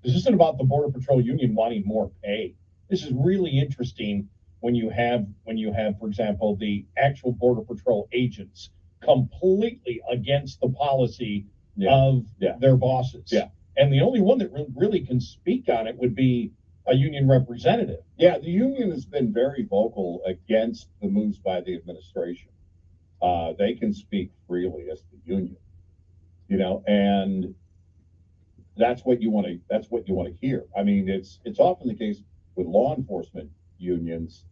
This isn't about the Border Patrol union wanting more pay. This is really interesting when you have, for example, the actual Border Patrol agents completely against the policy of their bosses. Yeah. And the only one that really can speak on it would be a union representative. Yeah, the union has been very vocal against the moves by the administration. They can speak freely as the union, and that's what you want to. That's what you want to hear. I mean, it's often the case with law enforcement unions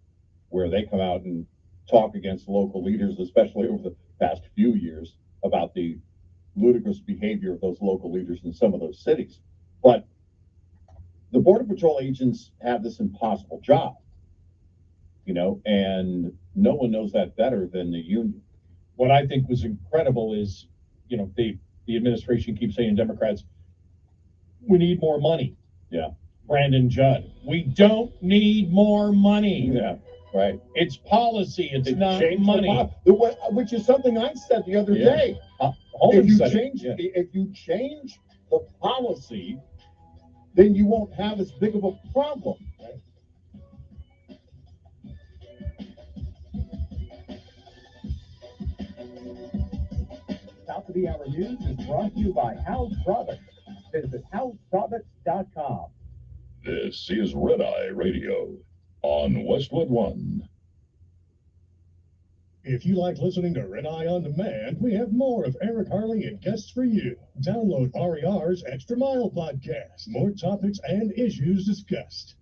where they come out and talk against local leaders, especially over the past few years, about the ludicrous behavior of those local leaders in some of those cities. But the Border Patrol agents have this impossible job, and no one knows that better than the union. What I think was incredible is, the administration keeps saying, Democrats, we need more money. Yeah. Brandon Judd, we don't need more money. Yeah. Right. It's policy. It's not Change money. Which is something I said the other day. If you change the policy, then you won't have as big of a problem. Top of the Hour News is brought to you by House Products. Visit houseproducts.com. This is Red Eye Radio on Westwood One. If you like listening to Red Eye On Demand, we have more of Eric Harley and guests for you. Download RER's Extra Mile podcast. More topics and issues discussed.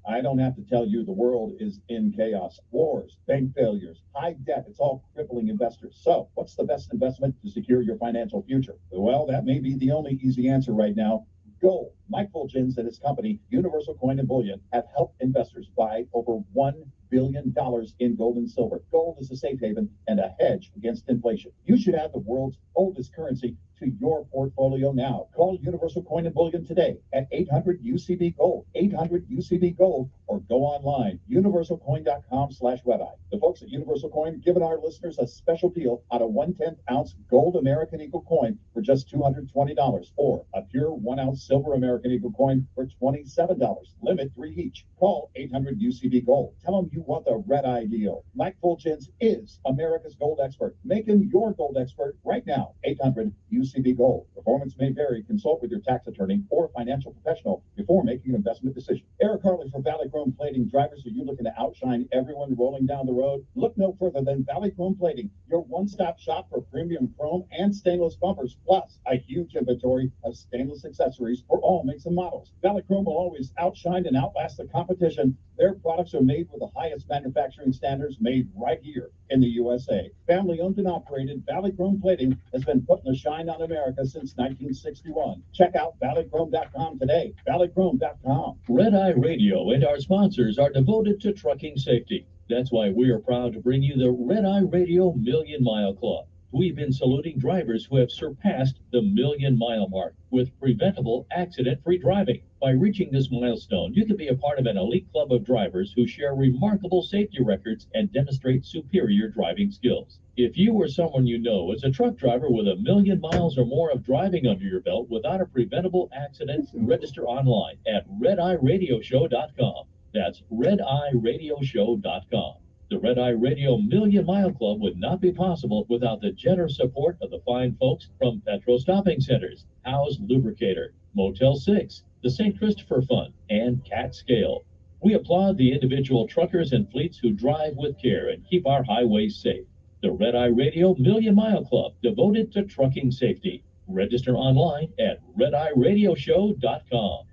I don't have to tell you the world is in chaos. Wars, bank failures, high debt, it's all crippling investors. So what's the best investment to secure your financial future? Well, that may be the only easy answer right now. Gold. Mike Fulgens and his company, Universal Coin and Bullion, have helped investors buy over $1 billion in gold and silver. Gold is a safe haven and a hedge against inflation. You should add the world's oldest currency to your portfolio now. Call Universal Coin and Bullion today at 800-UCB-GOLD, 800-UCB-GOLD, or go online, universalcoin.com/redeye. The folks at Universal Coin have given our listeners a special deal on a 1/10 ounce gold American Eagle coin for just $220, or a pure 1 ounce silver American Eagle coin for $27. Limit 3 each. Call 800-UCB-GOLD. Tell them you want the red eye deal. Mike Fulgens is America's gold expert. Make him your gold expert right now. 800-UCB-GOLD. Performance may vary. Consult with your tax attorney or financial professional before making an investment decision. Eric Harley for Valley Chrome Plating. Drivers, are you looking to outshine everyone rolling down the road? Look no further than Valley Chrome Plating, your one-stop shop for premium chrome and stainless bumpers, plus a huge inventory of stainless accessories for all makes and models. Valley Chrome will always outshine and outlast the competition. Their products are made with the highest manufacturing standards, made right here in the USA. Family owned and operated, Valley Chrome Plating has been putting the shine on America since 1961. Check out valleychrome.com today. Valleychrome.com. Red Eye Radio and our sponsors are devoted to trucking safety. That's why we are proud to bring you the Red Eye Radio Million Mile Club. We've been saluting drivers who have surpassed the million-mile mark with preventable, accident-free driving. By reaching this milestone, you can be a part of an elite club of drivers who share remarkable safety records and demonstrate superior driving skills. If you or someone you know is a truck driver with 1 million miles or more of driving under your belt without a preventable accident, register online at redeyeradioshow.com. That's redeyeradioshow.com. The Red Eye Radio Million Mile Club would not be possible without the generous support of the fine folks from Petro Stopping Centers, Howe's Lubricator, Motel 6, the St. Christopher Fund, and Cat Scale. We applaud the individual truckers and fleets who drive with care and keep our highways safe. The Red Eye Radio Million Mile Club, devoted to trucking safety. Register online at redeyeradioshow.com.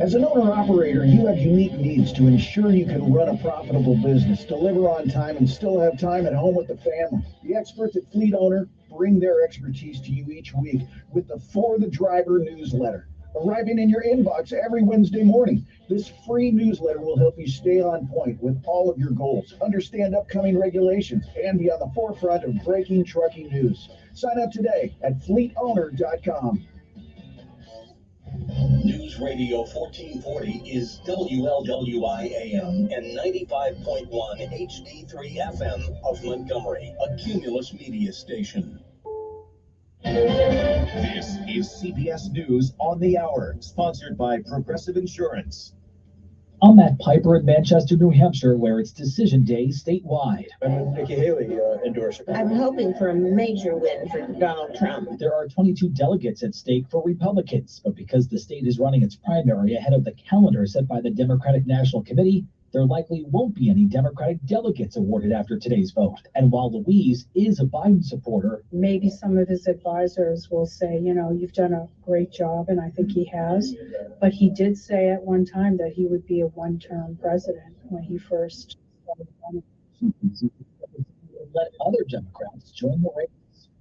As an owner-operator, you have unique needs to ensure you can run a profitable business, deliver on time, and still have time at home with the family. The experts at Fleet Owner bring their expertise to you each week with the For the Driver newsletter, arriving in your inbox every Wednesday morning. This free newsletter will help you stay on point with all of your goals, understand upcoming regulations, and be on the forefront of breaking trucking news. Sign up today at fleetowner.com. News Radio 1440 is WLWI-AM and 95.1 HD3 FM of Montgomery, a Cumulus media station. This is CBS News on the Hour, sponsored by Progressive Insurance. I'm Matt Piper in Manchester, New Hampshire, where it's decision day statewide. I'm Nikki Haley, endorser. I'm hoping for a major win for Donald Trump. There are 22 delegates at stake for Republicans, but because the state is running its primary ahead of the calendar set by the Democratic National Committee, there likely won't be any Democratic delegates awarded after today's vote. And while Louise is a Biden supporter, maybe some of his advisors will say, you know, you've done a great job, and I think he has. But he did say at one time that he would be a one-term president when he first started running. Let other Democrats join the race.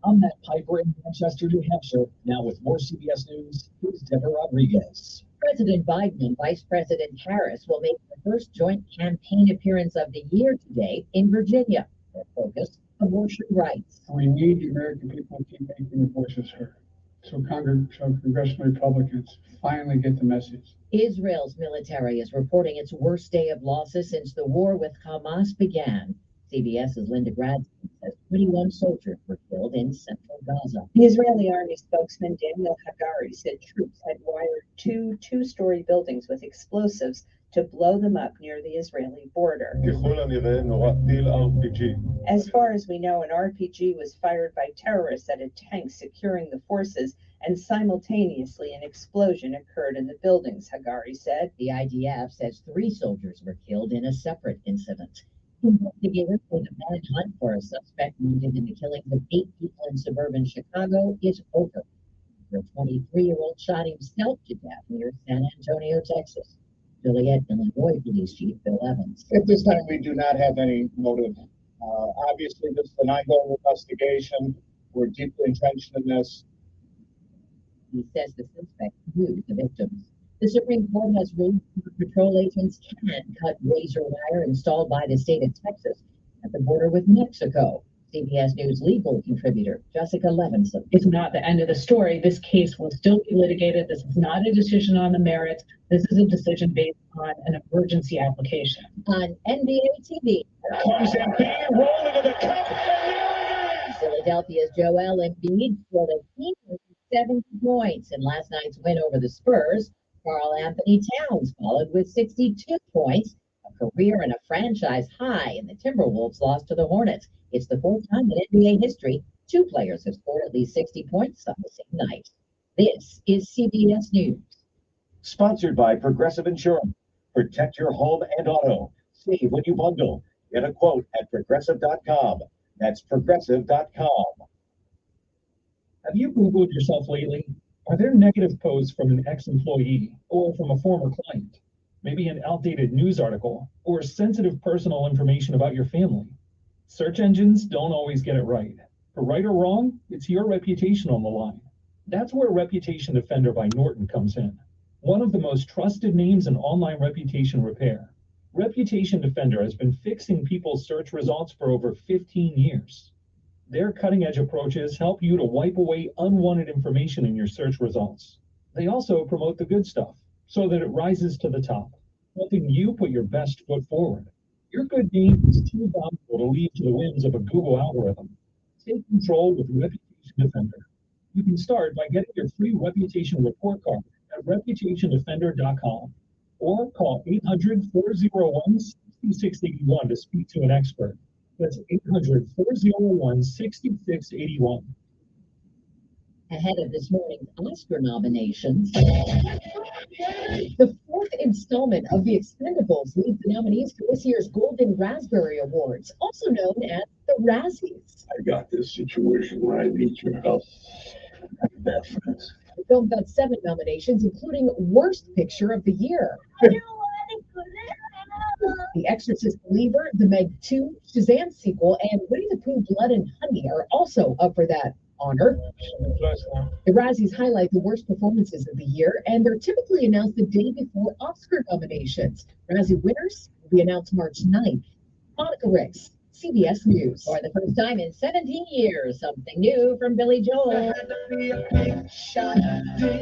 I'm Matt Piper in Manchester, New Hampshire. Now with more CBS News, here's Deborah Rodriguez. President Biden and Vice President Harris will make their first joint campaign appearance of the year today in Virginia. Their focus, abortion rights. We need the American people to keep making their voices heard. So congressional Republicans finally get the message. Israel's military is reporting its worst day of losses since the war with Hamas began. CBS's Linda Gradson says 21 soldiers were killed in central Gaza. The Israeli army spokesman Daniel Hagari said troops had wired two two-story buildings with explosives to blow them up near the Israeli border. As far as we know, an RPG was fired by terrorists at a tank securing the forces, and simultaneously an explosion occurred in the buildings, Hagari said. The IDF says 3 soldiers were killed in a separate incident. Investigators say the manhunt for a suspect wanted in the killings of 8 people in suburban Chicago is over. The 23-year-old shot himself to death near San Antonio, Texas. Joliet, Illinois Police Chief Bill Evans. At this time, we do not have any motive. Obviously, this is an ongoing investigation. We're deeply entrenched in this. He says the suspect knew the victims. The Supreme Court has ruled Border Patrol agents can cut razor wire installed by the state of Texas at the border with Mexico. CBS News legal contributor Jessica Levinson. It's not the end of the story. This case will still be litigated. This is not a decision on the merits. This is a decision based on an emergency application. On NBA TV. Philadelphia's Joel Embiid scored a team 70 points in last night's win over the Spurs. Karl Anthony Towns followed with 62 points, a career and a franchise high, and the Timberwolves lost to the Hornets. It's the 4th time in NBA history 2 players have scored at least 60 points on the same night. This is CBS News. Sponsored by Progressive Insurance. Protect your home and auto. Save when you bundle. Get a quote at progressive.com. That's progressive.com. Have you Googled yourself lately? Are there negative posts from an ex-employee or from a former client? Maybe an outdated news article or sensitive personal information about your family? Search engines don't always get it right. For right or wrong, it's your reputation on the line. That's where Reputation Defender by Norton comes in. One of the most trusted names in online reputation repair. Reputation Defender has been fixing people's search results for over 15 years. Their cutting-edge approaches help you to wipe away unwanted information in your search results. They also promote the good stuff so that it rises to the top, helping you put your best foot forward. Your good name is too valuable to leave to the whims of a Google algorithm. Take control with Reputation Defender. You can start by getting your free reputation report card at reputationdefender.com or call 800-401-6681 to speak to an expert. That's 800-401-6681. Ahead of this morning's Oscar nominations, the 4th installment of The Expendables leads the nominees for this year's Golden Raspberry Awards, also known as the Razzies. I got this situation where I need your help. The film got 7 nominations, including Worst Picture of the Year. The Exorcist Believer, The Meg 2, Shazam sequel, and Winnie the Pooh Blood and Honey are also up for that honor. The Razzies highlight the worst performances of the year, and they're typically announced the day before Oscar nominations. Razzie winners will be announced March 9th. Monica Ricks, CBS News. For the first time in 17 years, something new from Billy Joel.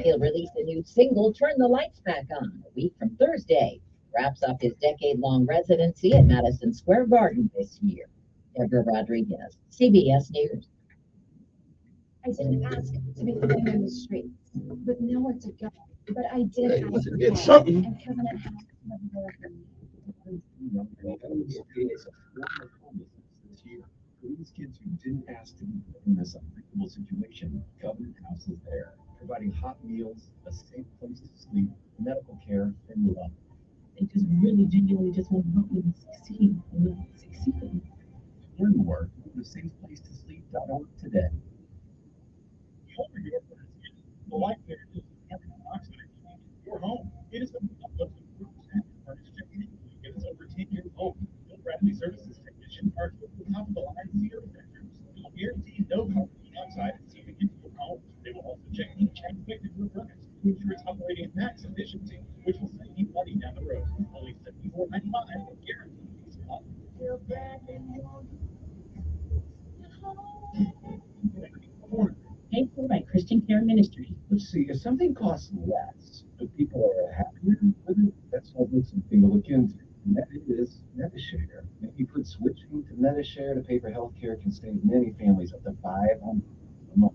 He'll release a new single, Turn the Lights Back On, a week from Thursday. Wraps up his decade-long residency at Madison Square Garden this year. Deborah Rodriguez, CBS News. I didn't ask to be thrown in the streets with nowhere to go, but I did Hey, ask listen, for it's help, something. and Kevin Elkins never for me. This year, for these kids who didn't ask to be in this unbreakable situation, Covenant House is there, providing hot meals, a safe place to sleep, medical care, and love. They just really genuinely just want to help them succeed and not succeeding. Learn more, go to safeplacetosleep.org today. The light fixture is carbon monoxide exchange in your home. It is the most important furnace technique. It is over 10 years old. Bill Bradley Services technicians are equipped with top-of-the-line CO detectors. They will guarantee no carbon monoxide is seeping into your home. They will also check each aspect of your furnace to ensure it's operating at max efficiency, which will save you money down the road. Only $74.95, guaranteed peace of mind. Paid for by Christian Care Ministry. Let's see, if something costs less, but people are happier with it, that's something to look into. And that is MetaShare. If you put switching to MetaShare to pay for healthcare can save many families up to $500 a month.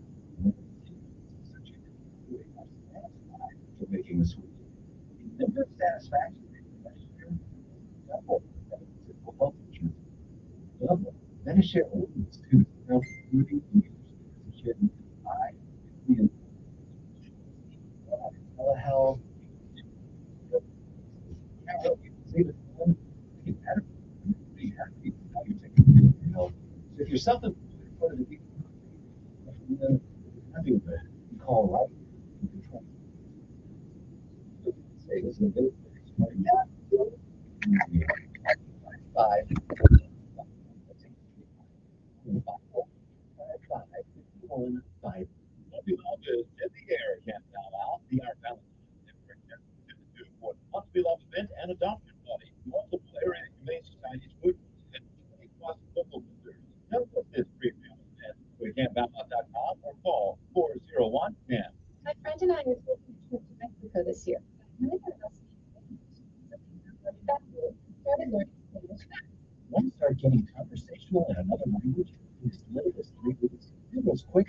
For making the switch. Member satisfaction rate for MetaShare double. Simple health insurance. Double. MetaShare owns too. Now, moving share telehealth. If you're self-employed, you call right. Five. Five. Love is in the air again now, Al. The Art Must Be Love event and adoption party. Multiple area humane societies, food and 20 plus local visitors. Help with this premium event. Go to campballot.com or call 401-10. My friend and I are taking a trip to Mexico this year. Started learning Spanish. Want to start getting conversational in another language? Just live this 3 weeks. Do those quick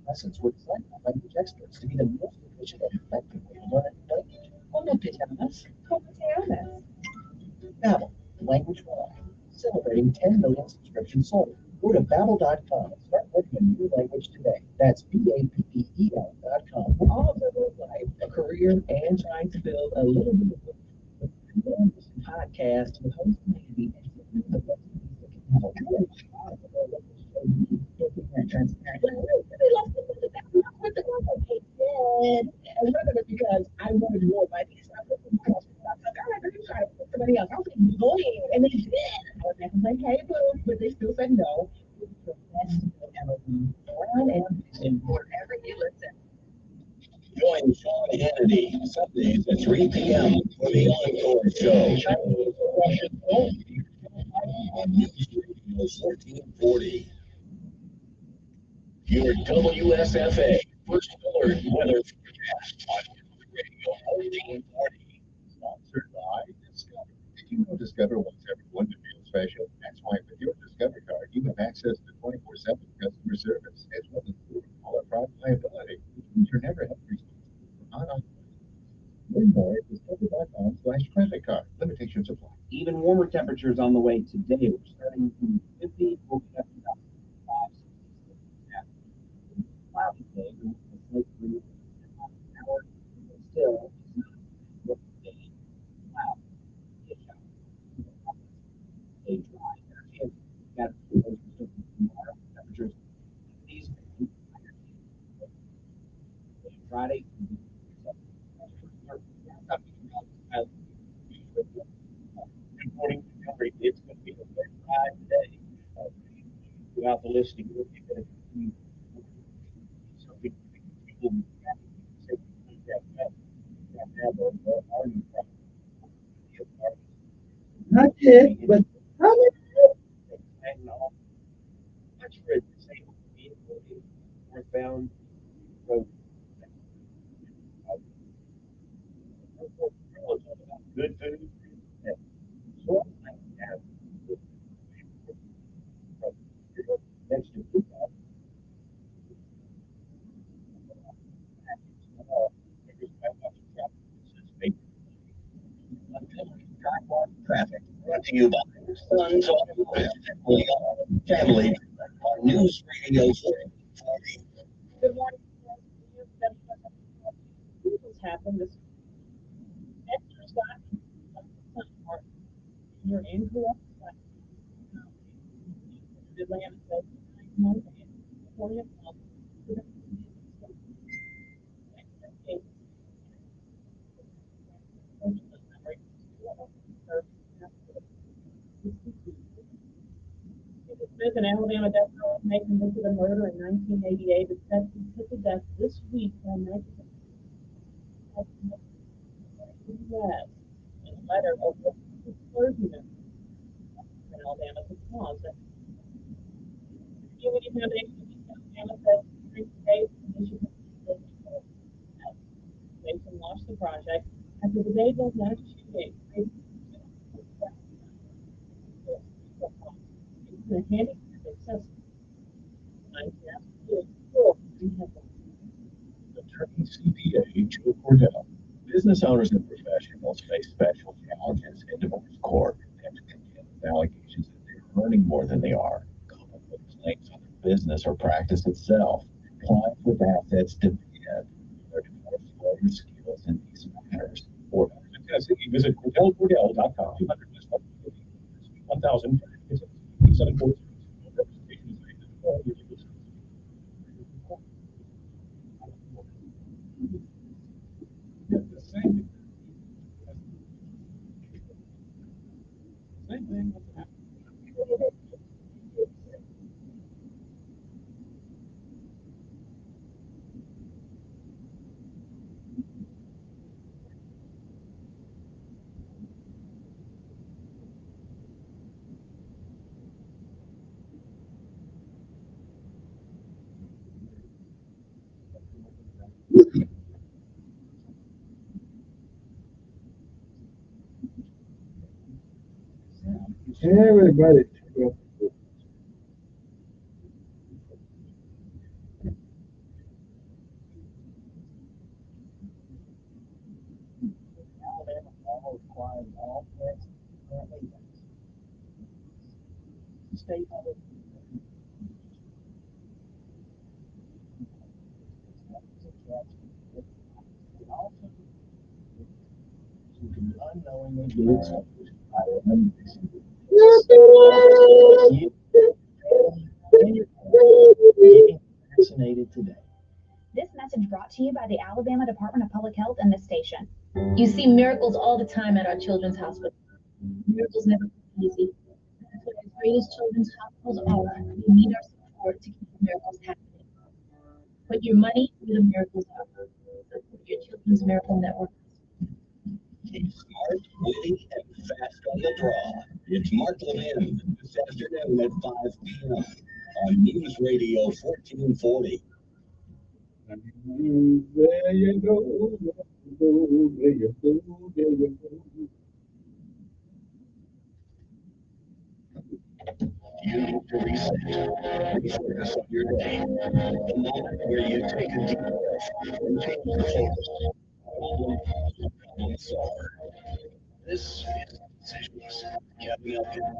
lessons with sign language experts to be the most efficient and effective way to learn a language. ¿Cómo te llamas? ¿Cómo te llamas? Babbel, language for life, celebrating 10 million subscriptions sold. Go to babbel.com and start learning a new language today. That's BABBEL.com. All of life, a career, and trying to build a little bit of podcast with host Mandy and the best transparent. And rather because I wanted more money, so I put somebody else. I was like, all right, let me try to put somebody else. I was like, go ahead. And they did. I was like, hey, boo, but they still said no. It was the best deal ever. One and vision wherever you listen. Join Sean Hannity Sundays at 3 p.m. for the Encore Show. On News Radio 1440. Your WSFA First Alert Weather Forecast on News Radio 1440. Sponsored by Discover. Did you know Discover wants everyone to feel special? That's why with your Discover card, you have access to 24/7 customer service as well as all private liability, which means you're never held responsible for on Learn more at discover.com/credit card. Limitations apply. Even warmer temperatures on the way today. We're starting from 50, we'll be up to about 5, 6, cloudy day, but a slight breeze about an hour. Still, it's not a day. Cloud. Get shower. Stay dry. And got tomorrow. Temperatures 50s. Friday. Good morning, Henry. It's going to be a wet ride today. Throughout the listing, we're going to see something people Not yet, but how much for a disabled vehicle northbound road. Good food. Next to Traffic brought to you by Sons Automotive Family on News Radio 40. Good morning. What's happened this extra stock? You're incorrect. Atlanta says 9 months before you know. Smith, an Alabama death row inmate convicted of murder in 1988, is set to put to death this week by Mexico. U.S. in a letter of clergyman in Alabama to cause that. Community Foundation of East Alabama says during today's initiative, Foundation launched the project after the day of last shooting. It's a handicap accessible. Attorney CPA Joe Cordell. Business owners and professionals face special challenges in divorce court and to contend with allegations that they're earning more than they are, coupled with claims on their business or practice itself. Clients with assets demand their divorce lawyer skills in these matters. For Tennessee, visit CordellCordell.com. 1000 714. Same thing. Everybody. Alabama law requires all pets currently state level. Also, you can unknowingly do something. Vaccinated today. This message brought to you by the Alabama Department of Public Health and this station. You see miracles all the time at our children's hospital. Miracles never come easy. That's what our greatest children's hospitals are. We need our support to keep the miracles happening. Put your money where the miracles are. Support your Children's Miracle Network. Smart, witty, and fast on the draw. It's Mark Levin this afternoon at 5 p.m. on News Radio 1440. There you go. There you go. There you go. You need to reset. Refocus on your day. The moment where you take a deep breath and change the focus. Problem solver. This is Decisions. Kevin Elkins.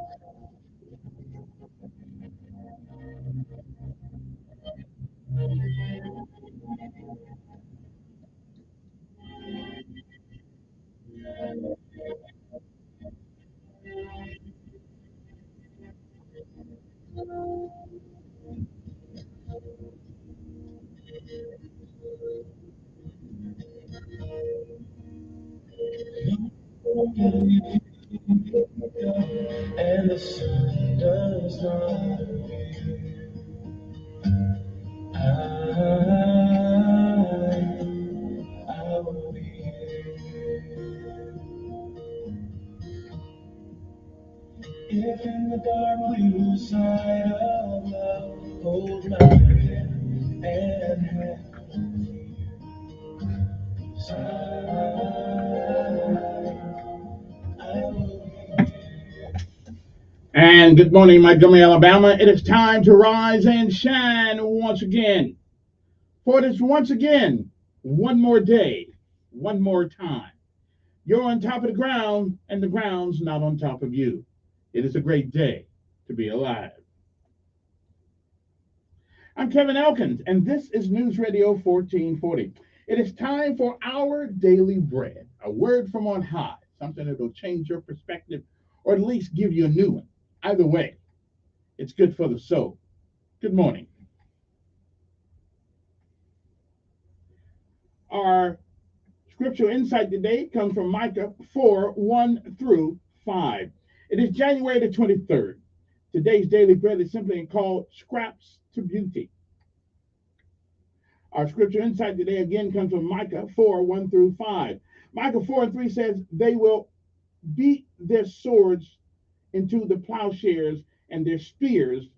And the sun does not appear. I will be here. If in the dark we lose sight of love, hold my hand and help me. And good morning, Montgomery, Alabama. It is time to rise and shine once again. For it is once again, one more day, one more time. You're on top of the ground, and the ground's not on top of you. It is a great day to be alive. I'm Kevin Elkins, and this is News Radio 1440. It is time for our daily bread, a word from on high, something that will change your perspective or at least give you a new one. Either way, it's good for the soul. Good morning. Our scriptural insight today comes from Micah 4:1-5. It is January the 23rd. Today's daily bread is simply called Scraps to Beauty. Our scripture insight today again comes from Micah 4:1-5. Micah 4:3 says, they will beat their swords into the plowshares and their spears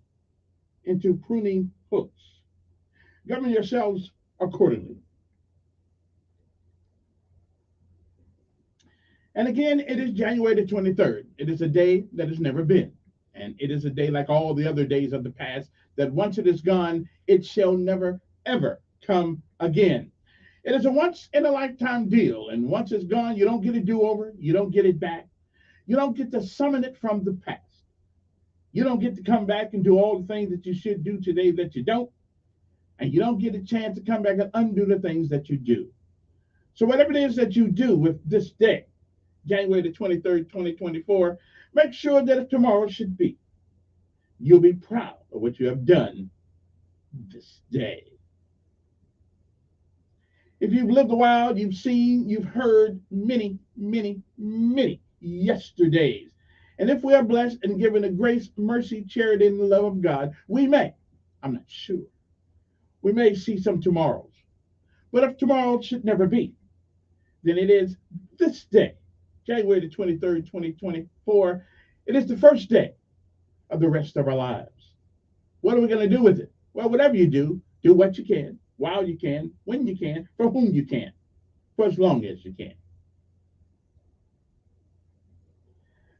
into pruning hooks. Govern yourselves accordingly. And again, it is January the 23rd. It is a day that has never been. And it is a day like all the other days of the past, that once it is gone, it shall never, ever come again. It is a once in a lifetime deal. And once it's gone, you don't get a do-over. You don't get it back. You don't get to summon it from the past. You don't get to come back and do all the things that you should do today that you don't. And you don't get a chance to come back and undo the things that you do. So whatever it is that you do with this day, January the 23rd, 2024, make sure that if tomorrow should be, you'll be proud of what you have done this day. If you've lived a while, you've seen, you've heard many, many, many yesterdays. And if we are blessed and given the grace, mercy, charity, and the love of God, we may, I'm not sure, we may see some tomorrows. But if tomorrow should never be, then it is this day, January the 23rd, 2024. It is the first day of the rest of our lives. What are we going to do with it? Well, whatever you do what you can, while you can, when you can, for whom you can, for as long as you can.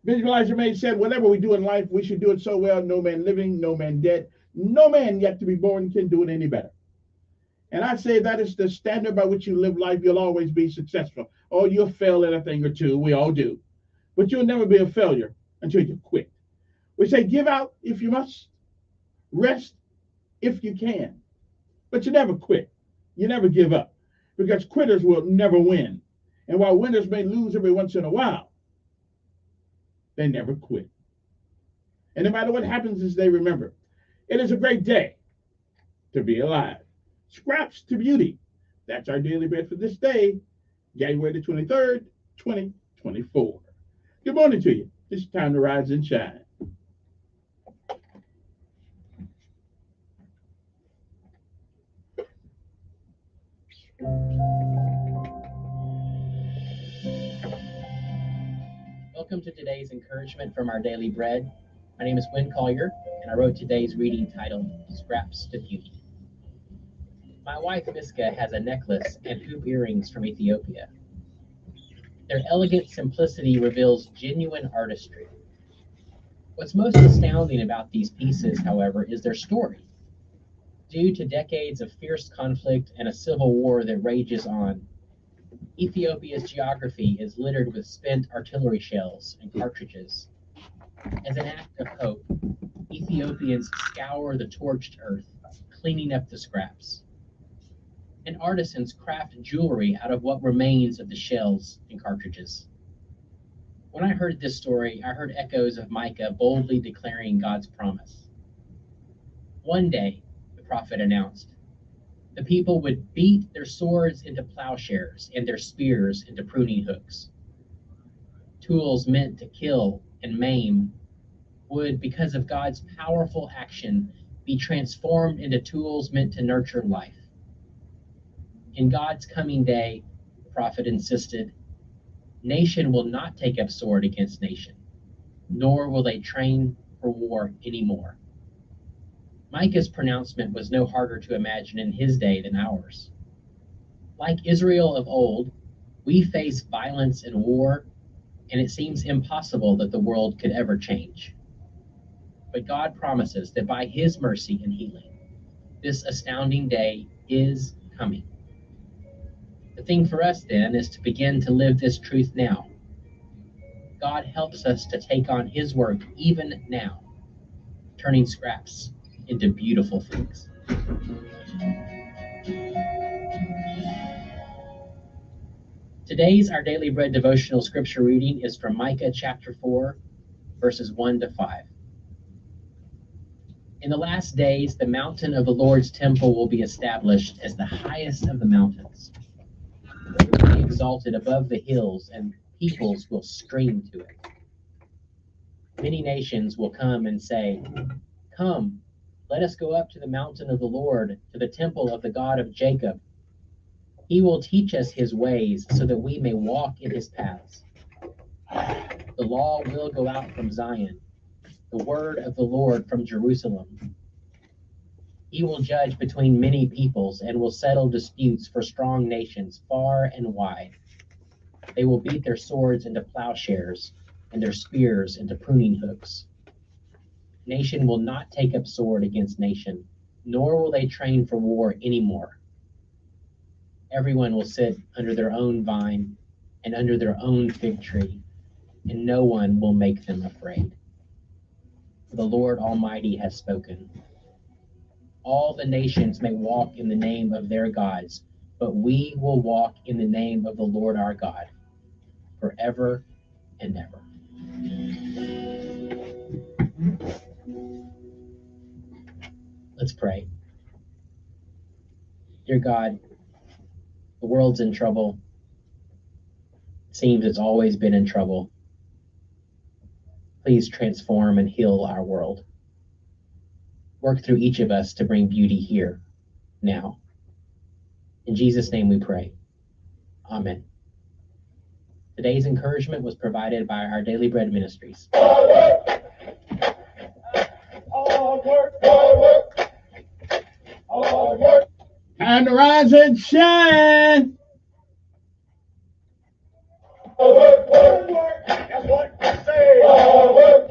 Visualizer May said, whatever we do in life, we should do it so well, no man living, no man dead, no man yet to be born can do it any better. And I say that is the standard by which you live life. You'll always be successful. Oh, you'll fail at a thing or two. We all do. But you'll never be a failure until you quit. We say give out if you must. Rest if you can. But you never quit. You never give up. Because quitters will never win. And while winners may lose every once in a while, they never quit. And no matter what happens this day, remember, it is a great day to be alive. Scraps to beauty. That's our daily bread for this day, January the 23rd, 2024. Good morning to you. It's time to rise and shine. Welcome to today's encouragement from our daily bread. My name is Wynn Collier, and I wrote today's reading titled Scraps to Beauty. My wife Miska has a necklace and hoop earrings from Ethiopia. Their elegant simplicity reveals genuine artistry. What's most astounding about these pieces, however, is their story. Due to decades of fierce conflict and a civil war that rages on, Ethiopia's geography is littered with spent artillery shells and cartridges. As an act of hope, Ethiopians scour the torched earth, cleaning up the scraps. And artisans craft jewelry out of what remains of the shells and cartridges. When I heard this story, I heard echoes of Micah boldly declaring God's promise. One day, the prophet announced, the people would beat their swords into plowshares and their spears into pruning hooks. Tools meant to kill and maim would, because of God's powerful action, be transformed into tools meant to nurture life. In God's coming day, the prophet insisted, nation will not take up sword against nation, nor will they train for war anymore. Micah's pronouncement was no harder to imagine in his day than ours. Like Israel of old, we face violence and war, and it seems impossible that the world could ever change. But God promises that by his mercy and healing, this astounding day is coming. The thing for us then is to begin to live this truth now. God helps us to take on his work even now, turning scraps into beautiful things. Today's Our Daily Bread devotional scripture reading is from Micah chapter 4, verses 1 to 5. In the last days, the mountain of the Lord's temple will be established as the highest of the mountains. It will be exalted above the hills, and peoples will stream to it. Many nations will come and say, "Come, let us go up to the mountain of the Lord, to the temple of the God of Jacob. He will teach us his ways so that we may walk in his paths." The law will go out from Zion, the word of the Lord from Jerusalem. He will judge between many peoples and will settle disputes for strong nations far and wide. They will beat their swords into plowshares and their spears into pruning hooks. Nation will not take up sword against nation, nor will they train for war anymore. Everyone will sit under their own vine and under their own fig tree, and no one will make them afraid. For the Lord Almighty has spoken. All the nations may walk in the name of their gods, but we will walk in the name of the Lord our God, forever and ever. Let's pray. Dear God, the world's in trouble. It seems it's always been in trouble. Please transform and heal our world. Work through each of us to bring beauty here, now. In Jesus' name we pray. Amen. Today's encouragement was provided by Our Daily Bread Ministries. Hard work, hard work, hard work. Time to rise and shine. Hard work, that's what we say. Hard work,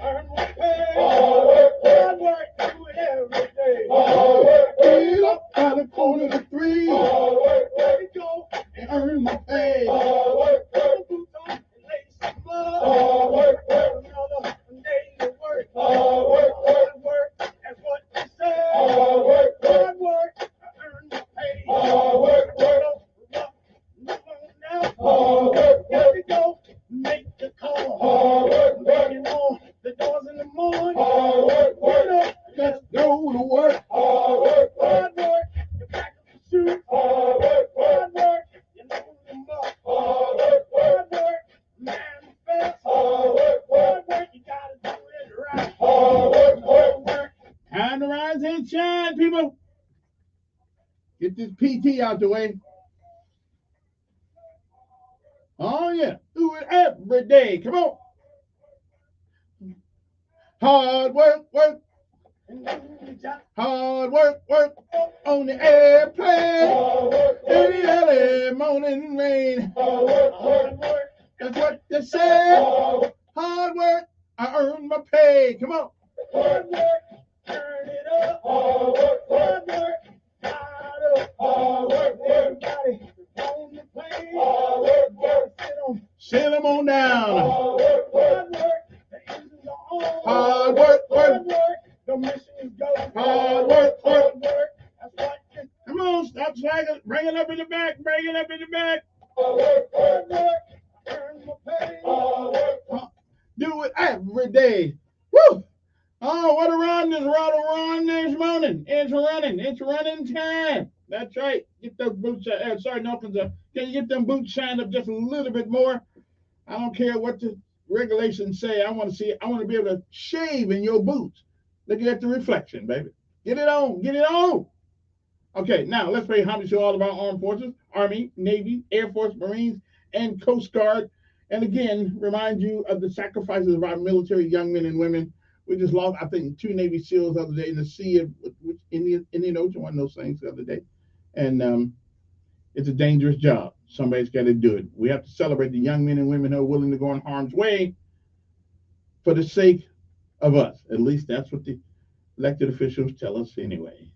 earn my pay. Hard work, do it every day. Hard work, get up out of corner to three. Hard work, let it go and earn my pay. Hard work, put the boots on and lay some mud. Hard work, another day to work. Hard work, that's what we say. Hard work, I earn my pay. Hard work, hard work, let it go, make the call. Hard work, banging on the doors in the morning. Hard work, let's go to work. Hard work, you pack up the shoes. Hard work, you load them up. Hard work, manifest. Hard work, you gotta do it right. Hard work. Time to rise and shine, people. Get this PT out the way. Oh, yeah. Do it every day. Come on. Hard work. Hard work on the airplane. In the early morning rain. Hard work. That's what they say. Hard work. I earn my pay. Come on. Hard work. Turn it up. Hard work. Hard work. Everybody on the plane. Hard work. Sit them on down. Hard work. The engines are on. Hard work. The mission is going. Hard work. That's what it is. Come on, stop slagging. Bring it up in the back. Hard work. Earn my pay. Hard work. Do it every day. Woo! Oh, what a run this morning. It's running time. That's right. Get those boots, Sergeant Elkins, can you get them boots shined up just a little bit more? I don't care what the regulations say. I want to be able to shave in your boots. Look at the reflection, baby. Get it on. Okay, now let's pay homage to all of our armed forces, Army, Navy, Air Force, Marines, and Coast Guard. And again, remind you of the sacrifices of our military young men and women. We just lost, I think, 2 Navy SEALs the other day in the sea of Indian Ocean, one of those things the other day. And it's a dangerous job. Somebody's got to do it. We have to celebrate the young men and women who are willing to go in harm's way for the sake of us. At least that's what the elected officials tell us anyway.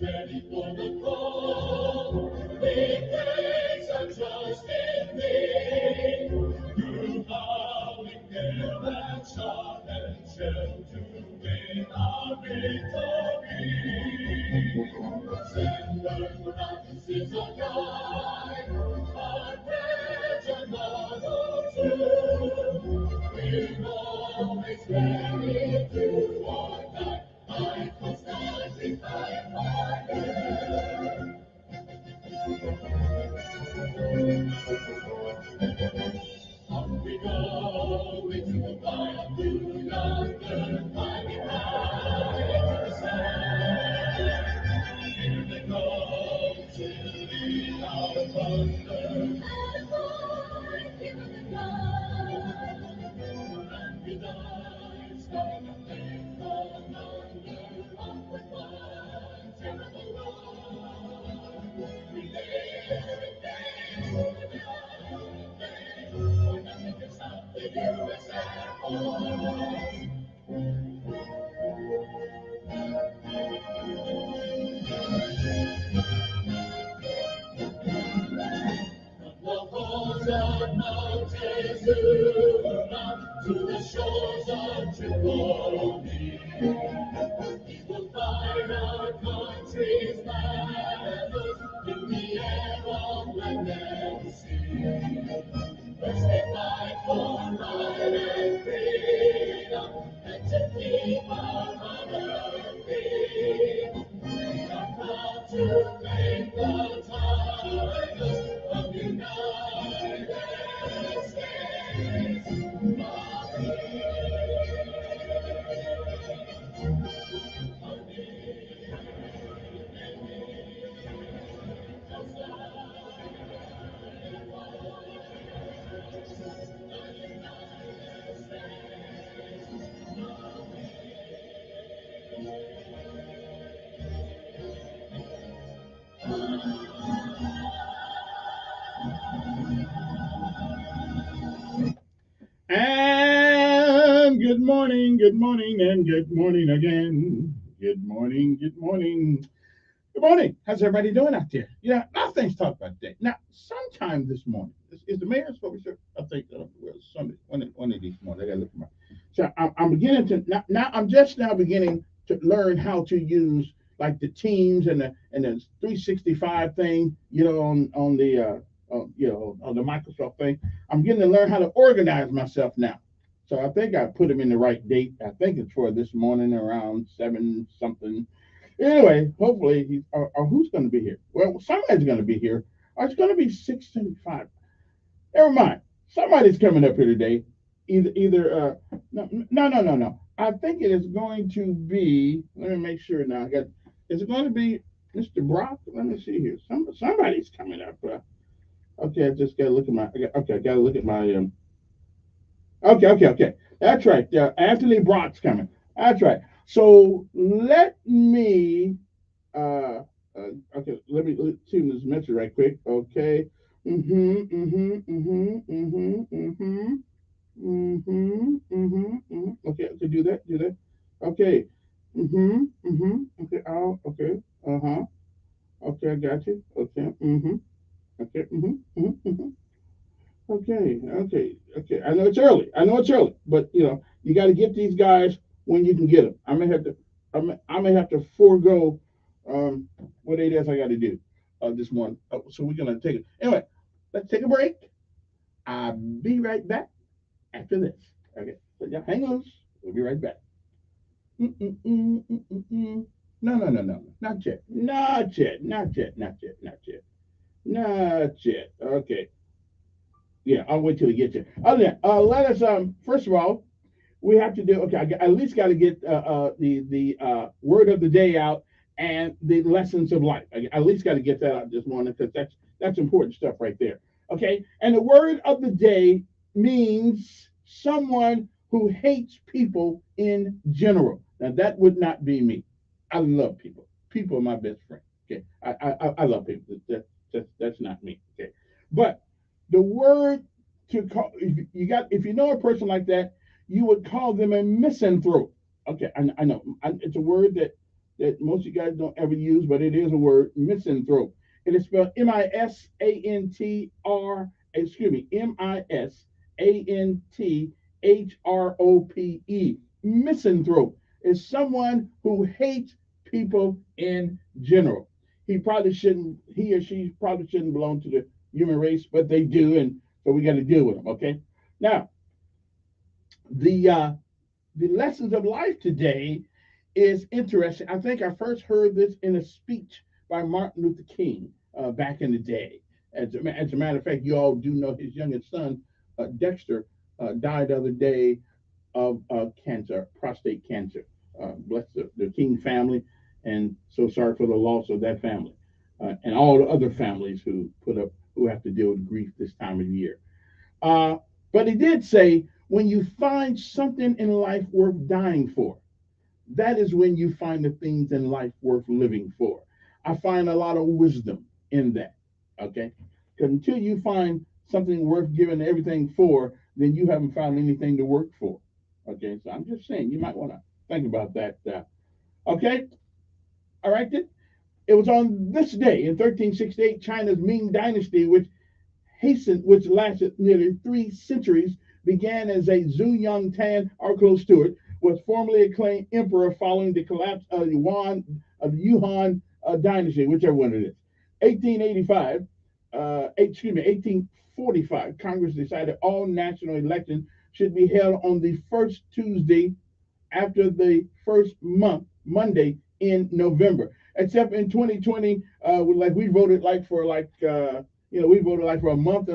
ready for the call. We praise and trust in Thee. Through howling gale and shock and shell to win our victory. Send us the mountains of God, our pledge and motto true. We're always ready to war die. I constantly fight for you. On we go into the wild blue yonder, climbing high to the sky. Here they go to lead our thunder, and fight in the night. And we die, sky and flame come under, onward one terrible road. We live in vain, for nothing can stop the U.S. Air Force. The halls of Mount Ezura to the shores of Tripoli. We will fight our country's battles in the air, on land and sea. First they fight for right and freedom, and to keep our honor free. We are proud to claim the titles of United States And good morning, and good morning again. Good morning, good morning. Good morning. How's everybody doing out there? Yeah, a lot of things to talk about today. Now, sometime this morning, is the mayor supposed to? I think well, Sunday, one of these mornings. I gotta look at my. So I'm beginning to now. I'm just now beginning to learn how to use like the Teams and the 365 thing, on the on the Microsoft thing. I'm getting to learn how to organize myself now. So I think I put him in the right date. I think it's for this morning around 7 something. Anyway, hopefully, or who's going to be here? Well, somebody's going to be here. Or it's going to be 6:75. Never mind. Somebody's coming up here today. No. I think it is going to be. Let me make sure now. Is it going to be Mr. Brock? Let me see here. Somebody's coming up. Okay, I just got to look at my. Okay, I got to look at my. Okay. That's right. Anthony Brock's coming. That's right. So let me. Okay, let me see this message right quick. Okay. Okay, do that. Okay. Okay. Oh, okay. Okay, I got you. Okay. Okay. Okay. I know it's early. But you got to get these guys when you can get them. I may have to forego what it is I got to do this morning. So we're gonna take it anyway. Let's take a break. I'll be right back after this. Okay. So yeah, hang on. We'll be right back. No. Not yet. Okay. Yeah, I'll wait till we get you. Let us first of all, we have to do. Okay, I at least got to get the word of the day out and the lessons of life. I at least got to get that out this morning because that's important stuff right there. Okay, and the word of the day means someone who hates people in general. Now that would not be me. I love people. People are my best friend. Okay, I love people. That's not me. Okay, but the word to call if you know a person like that, you would call them a misanthrope. Okay, I know it's a word that that most of you guys don't ever use, but it is a word, misanthrope. It is spelled Misanthrope. Misanthrope is someone who hates people in general. He or she probably shouldn't belong to the human race, but they do, and so we got to deal with them. Okay. Now, the lessons of life today is interesting. I think I first heard this in a speech by Martin Luther King back in the day. As a matter of fact, you all do know his youngest son, Dexter, died the other day of cancer, prostate cancer. Bless the King family, and so sorry for the loss of that family and all the other families who have to deal with grief this time of year. But he did say, when you find something in life worth dying for, that is when you find the things in life worth living for. I find a lot of wisdom in that. Okay, because until you find something worth giving everything for, then you haven't found anything to work for. Okay, so I'm just saying you might want to think about that. Okay, all right then. It was on this day in 1368, China's Ming Dynasty, which lasted nearly 3 centuries, began as a Zhu Yongtan, or close to it, was formally acclaimed emperor following the collapse of the Yuan dynasty, whichever one it is. 1845, Congress decided all national elections should be held on the first Tuesday after the first Monday in November. Except in 2020, we voted we voted like for a month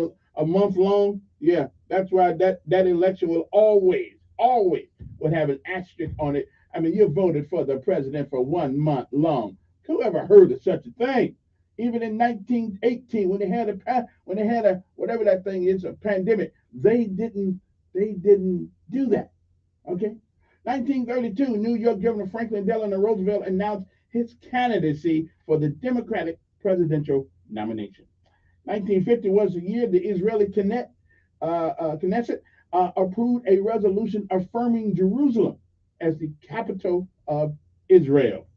long. Yeah, that's why that election will always would have an asterisk on it. I mean, you voted for the president for 1 month long. Who ever heard of such a thing? Even in 1918, when they had a whatever that thing is, a pandemic, they didn't do that. Okay. 1932, New York Governor Franklin Delano Roosevelt announced his candidacy for the Democratic presidential nomination. 1950 was the year the Israeli Knesset approved a resolution affirming Jerusalem as the capital of Israel.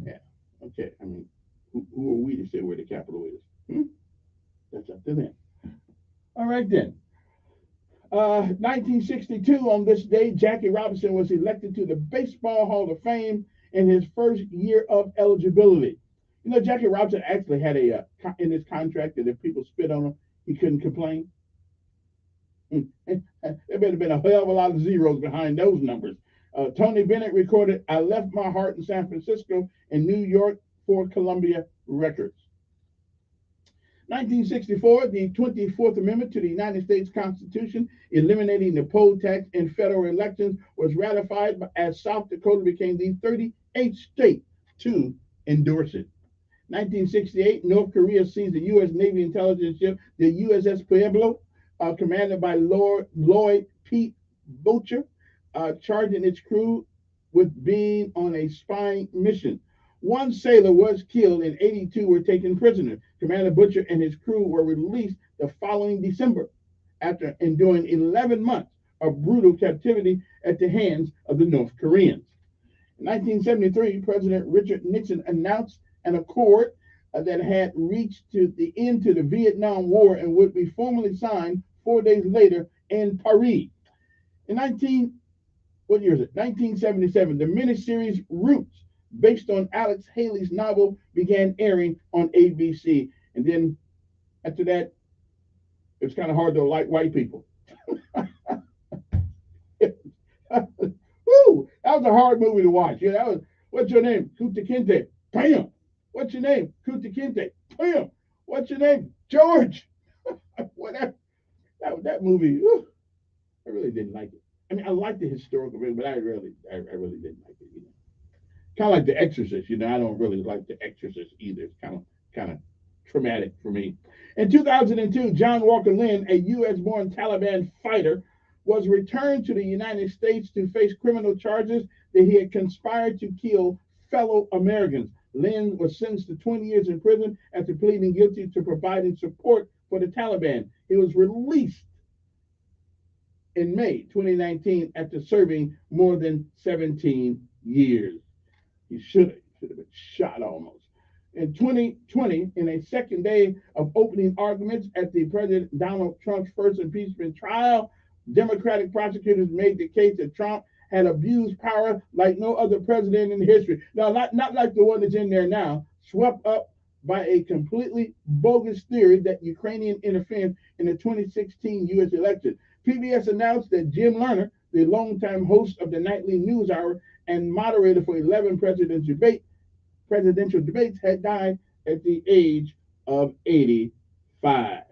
Yeah, okay. I mean, who are we to say where the capital is? That's up to them. All right then. 1962, on this day, Jackie Robinson was elected to the Baseball Hall of Fame in his first year of eligibility. You know, Jackie Robinson actually had in his contract that if people spit on him, he couldn't complain. There better have been a hell of a lot of zeros behind those numbers. Tony Bennett recorded "I Left My Heart in San Francisco" in New York for Columbia Records. 1964, the 24th Amendment to the United States Constitution, eliminating the poll tax in federal elections, was ratified as South Dakota became the 38th state to endorse it. 1968, North Korea seized the U.S. Navy intelligence ship, the USS Pueblo, commanded by Lloyd P. Boucher, charging its crew with being on a spying mission. 1 sailor was killed and 82 were taken prisoner. Commander Butcher and his crew were released the following December after enduring 11 months of brutal captivity at the hands of the North Koreans. In 1973, President Richard Nixon announced an accord that had reached to the end to the Vietnam War and would be formally signed 4 days later in Paris. In 1977, the miniseries Roots, based on Alex Haley's novel, began airing on ABC. And then after that, it's kind of hard to like white people. Woo! That was a hard movie to watch. Yeah, that was. What's your name? Kunta Kinte. Bam. What's your name? Kunta Kinte. Bam. What's your name? George. Whatever. That movie. Whew, I really didn't like it. I mean, I liked the historical movie, but I really didn't like it. Kind of like The Exorcist. I don't really like The Exorcist either. It's kind of traumatic for me. In 2002, John Walker Lynn, a U.S.-born Taliban fighter, was returned to the United States to face criminal charges that he had conspired to kill fellow Americans. Lynn was sentenced to 20 years in prison after pleading guilty to providing support for the Taliban. He was released in May 2019 after serving more than 17 years. He should have been shot almost. In 2020, in a second day of opening arguments at the President Donald Trump's first impeachment trial, Democratic prosecutors made the case that Trump had abused power like no other president in history. Now, not like the one that's in there now, swept up by a completely bogus theory that Ukrainian interference in the 2016 U.S. election. PBS announced that Jim Lerner, the longtime host of the nightly news hour and moderator for 11 presidential debates, had died at the age of 85.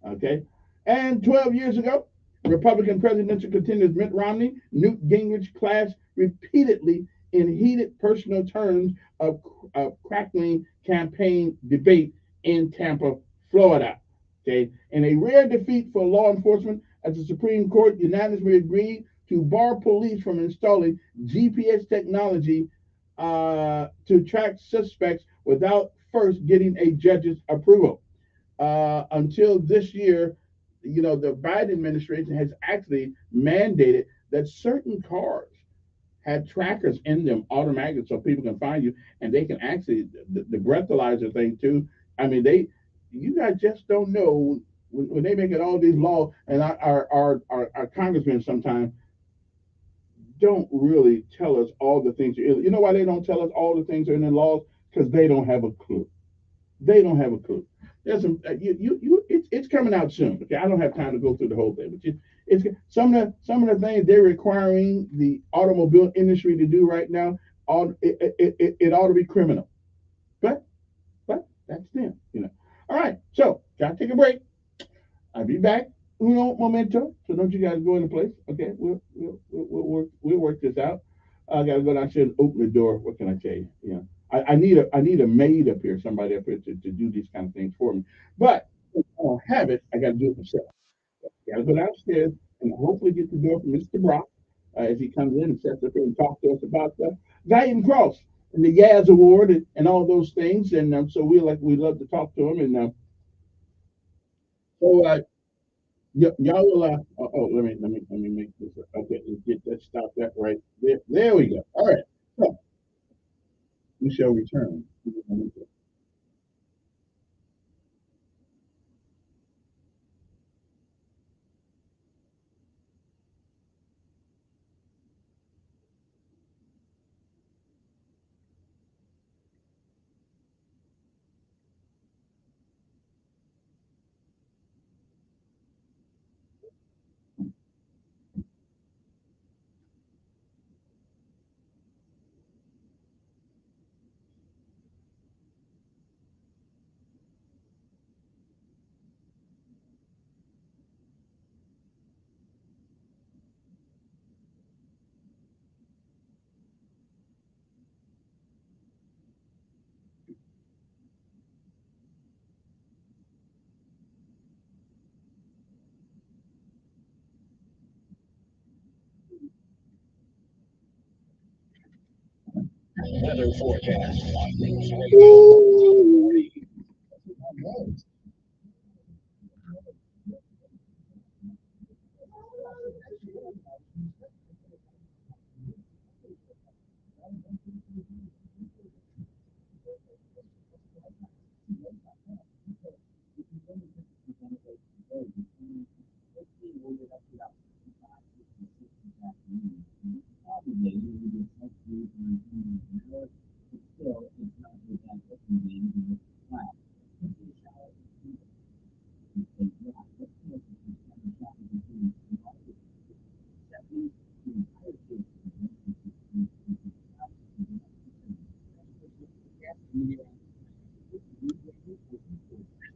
Okay. And 12 years ago, Republican presidential contenders Mitt Romney, Newt Gingrich clashed repeatedly in heated personal terms of crackling campaign debate in Tampa, Florida. Okay. In a rare defeat for law enforcement, as the Supreme Court unanimously agreed to bar police from installing GPS technology to track suspects without first getting a judge's approval. Until this year, the Biden administration has actually mandated that certain cars had trackers in them automatically so people can find you, and they can actually, the breathalyzer thing too. I mean, you guys just don't know when they make it all these laws, and our congressmen sometimes don't really tell us all the things. You know why they don't tell us all the things that are in the laws? Because they don't have a clue. They don't have a clue. There's some it's coming out soon. Okay, I don't have time to go through the whole thing, but it's some of the things they're requiring the automobile industry to do right now. It ought to be criminal, but that's them. All right, so gotta take a break. I'll be back. Uno momento. So don't you guys go into place. Okay, we'll work this out. I gotta go downstairs and open the door. What can I tell you? I need a maid up here, somebody up here to do these kind of things for me. But if I don't have it, I gotta do it myself. I gotta go downstairs and hopefully get the door from Mr. Brock as he comes in and sits up here and talks to us about the Guiding Cross and the Yaz Award and all those things. And so we love to talk to him. And so y'all will. Let me make this. Okay, let's stop that right there. There we go. All right. So we shall return. Weather forecast on News Radio.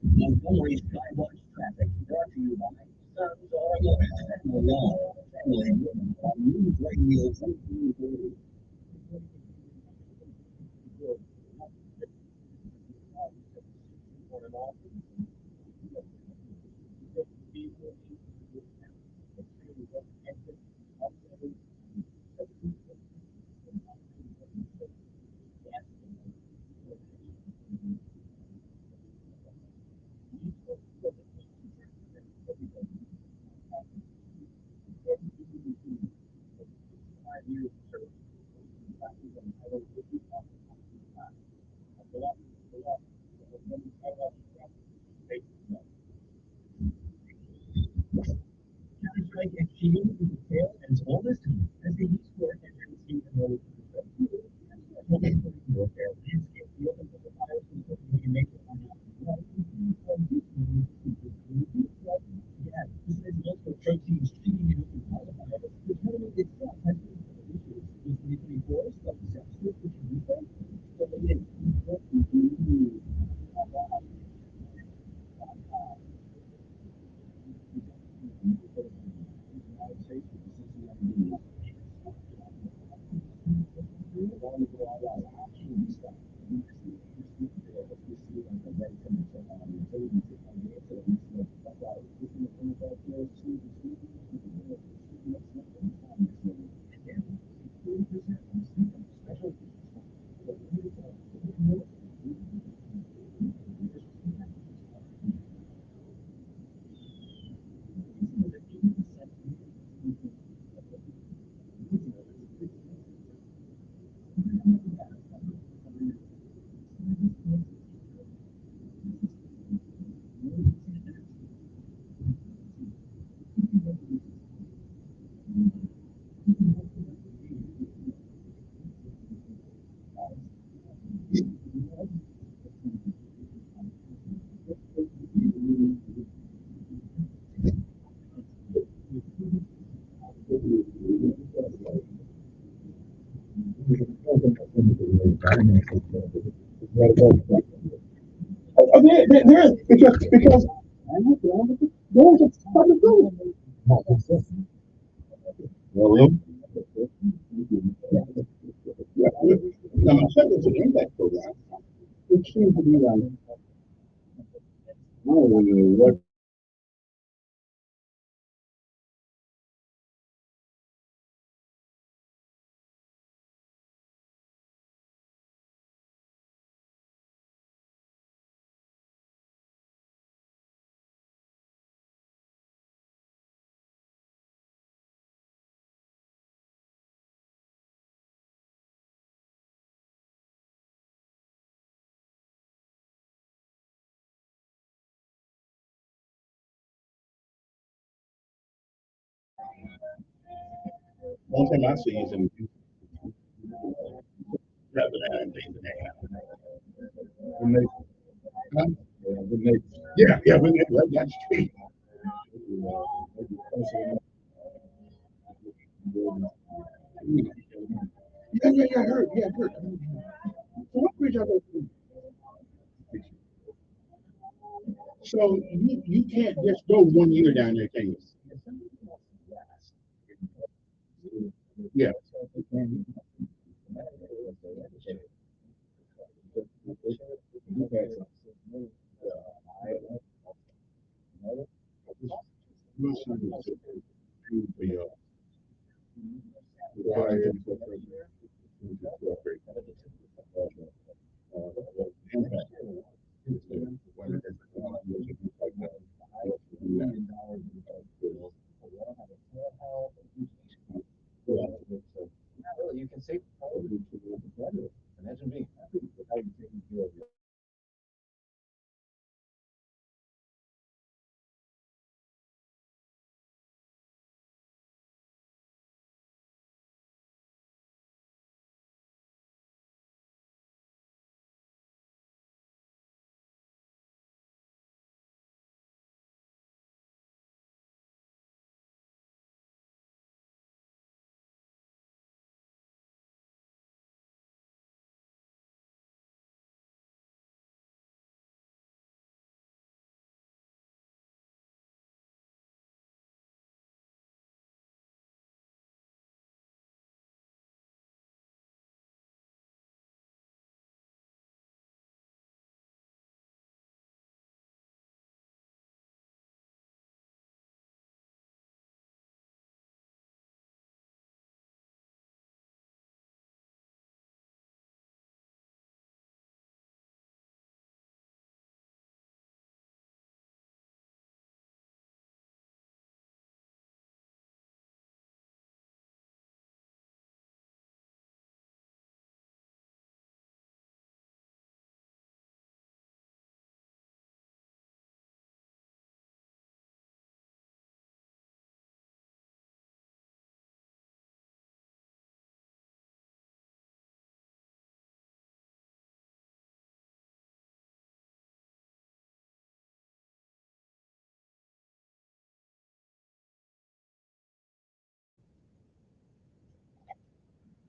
Montgomery Skywatch traffic brought to you by Sons Auto. Family on News Radio 1440. There is because there's a possibility. Really? Yeah. Now, I said there's an impact program. It seems to be like, oh, what? One thing I see is in yeah, when they left that street. Yeah, I heard. Yeah, I heard. So what bridge are those? So you can't just go 1 year down there, can you? Yeah.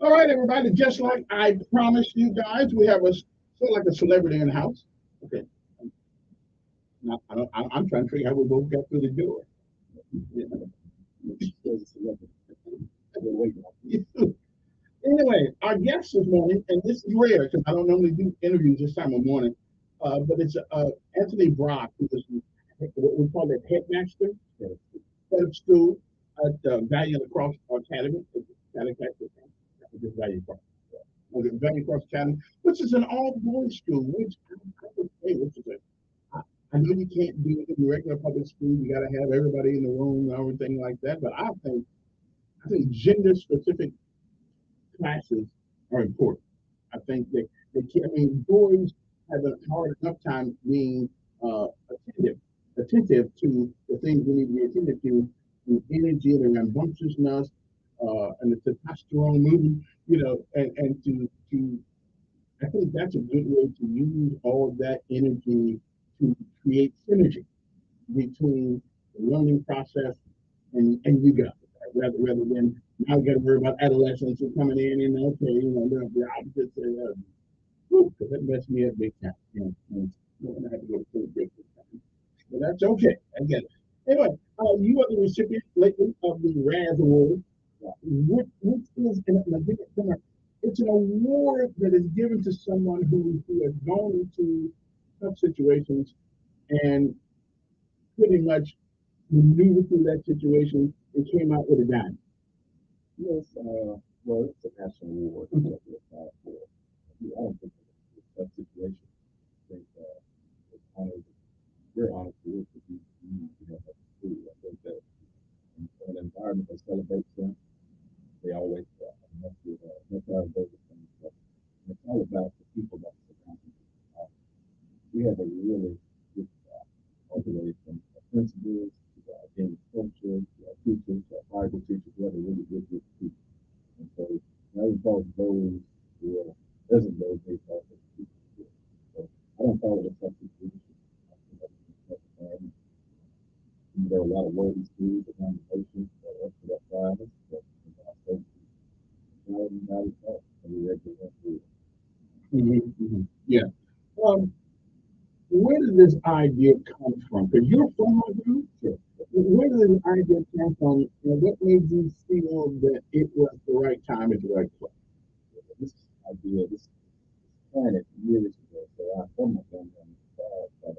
All right, everybody. Just like I promised you guys, we have a sort of like a celebrity in the house. Okay. Now, I'm trying to figure out how we both got through the door. Anyway, our guest this morning, and this is rare because I don't normally do interviews this time of morning, but it's Anthony Brock, who is what we call the headmaster head of school at Valiant Cross Academy. Valiant Cross Academy, which is an all-boys school, which I would say, I know you can't do it in regular public school. You got to have everybody in the room and everything like that. But I think gender-specific classes are important. I think they can't. I mean, boys have a hard enough time being attentive to the things we need to be attentive to, the energy, the rambunctiousness, and the testosterone moving. And to I think that's a good way to use all of that energy to create synergy between the learning process and you guys, rather than now we got to worry about adolescents who coming in and okay, the opposites. Because that messed me up big time. I have to go to food break this time. But that's okay. I get it. Anyway, you are the recipient lately of the Raz Award, which is it's an award that is given to someone who has gone into tough situations and pretty much maneuvered through that situation and came out with a dime. Yes, well, it's a national award. I don't think it's a tough situation. I think it's honored, very honored to work with you at the school. I think that in an environment that celebrates them, they always must out of those things. But it's all about the people that surround you. We have a really good population of principals, game coaches, teachers, Bible teachers. We have a really good group of people. And so now we call those who are designated based off of people. So I don't call it a tough situation. There are a lot of worthy schools around the nation that are up for that prize, but I think yeah. Where did this idea come from? Because you're from my group. Sure. Where did this idea come from, and what made you feel that it was the right time at the right place? This idea, this planet years ago. So I formed my family on the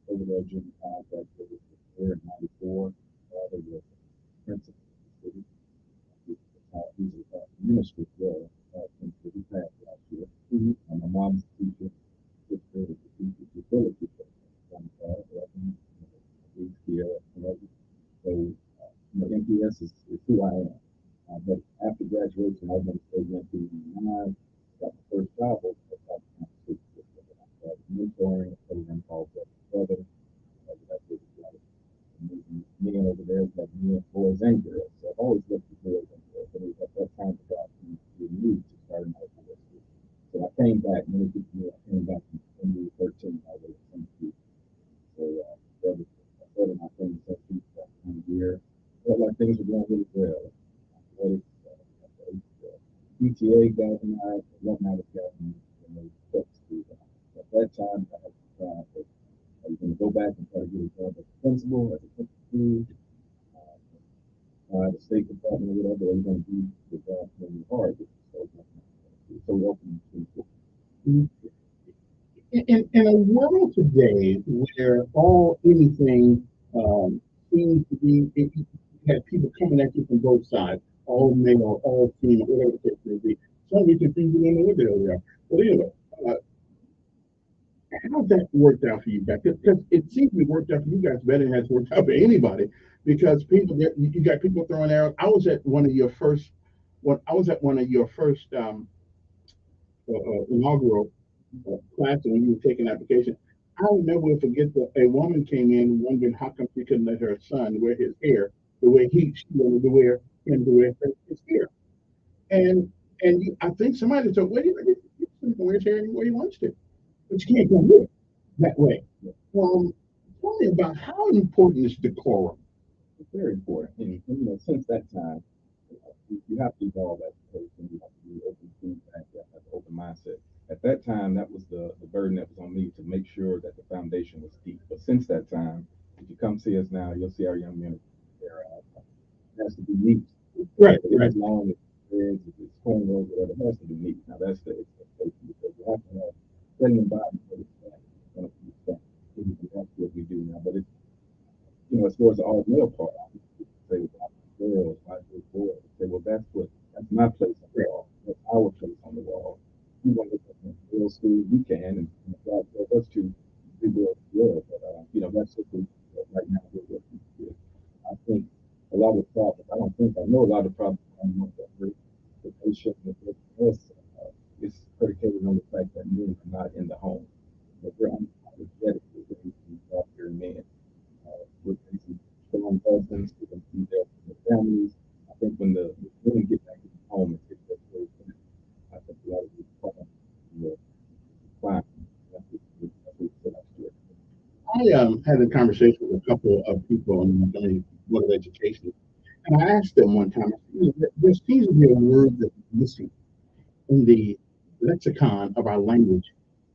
over there, junior contract here in '94. Father was principal of the city. He's a minister as well. He passed last year. And my mom's a teacher. Sister is a teacher. She's still a teacher. So, MPS is who I am. But after graduation, I went to state in got my first job over at the mentoring a program called Brother. Men over there like men, boys and girls. So I've always looked at boys and girls. But at that time, I got moved to starting out with school. So I came back. Many people knew I came back in 2013. I was at some school. So I started my thing that year. Felt like things were going really well. PTA guys and I, alumni guys, and they took school. At that time, I had to decide that I was going to go back and try to get a job as a principal, as a principal, the State Department or whatever. They were going to do the job really hard. So we opened school. In a world today where anything seems to be, you have people coming at you from both sides, all male, all female, whatever the case may be. Some of you can think you don't know what the hell they are. But anyway, how's that worked out for you guys? Because it seems to be worked out for you guys better than it has worked out for anybody. Because you got people throwing arrows. I was at one of your first inaugural class when you were taking application. I'll never forget that a woman came in wondering how come she couldn't let her son wear his hair the way she wanted to wear him to wear his hair. And I think somebody told, well, you can wear his hair any way he wants to, but you can't come do it that way. Tell me about how important is decorum It's very important. And, you know, since that time, you have to evolve as a person. You have to be open to feedback, you have to have an open mindset. At that time, that was the burden that was on me to make sure that the foundation was deep. But since that time, if you come see us now, you'll see our young men. It has to be neat. Right, If right. it's long, if it's threads, if it's cornrows, whatever, it has to be neat. Now that's the expectation because you have to have setting environment for the staff. That's what we do now. But it's, you know, as far as the all male part, I would say about girls, I do boys. Say, well, that's my place on the wall. That's our place on the wall. If you want to look at girls' school, you can, and God tells us to do girls as well. But you know, that's just right now we're working with. I think a lot of the problems. I know a lot of the problems with the patient with us. It's predicated on the fact that men are not in the home. But we're unapologetic with raising God-fearing men. We're raising strong husbands. We're going to be there for the families. I think when the women get back to the home, it's just very good. I think a lot of these problems will decline. That's what we set out to do. I had a conversation with a couple of people in the Board of Education, and I asked them one time, you know, there seems to be a word that's missing in the lexicon of our language,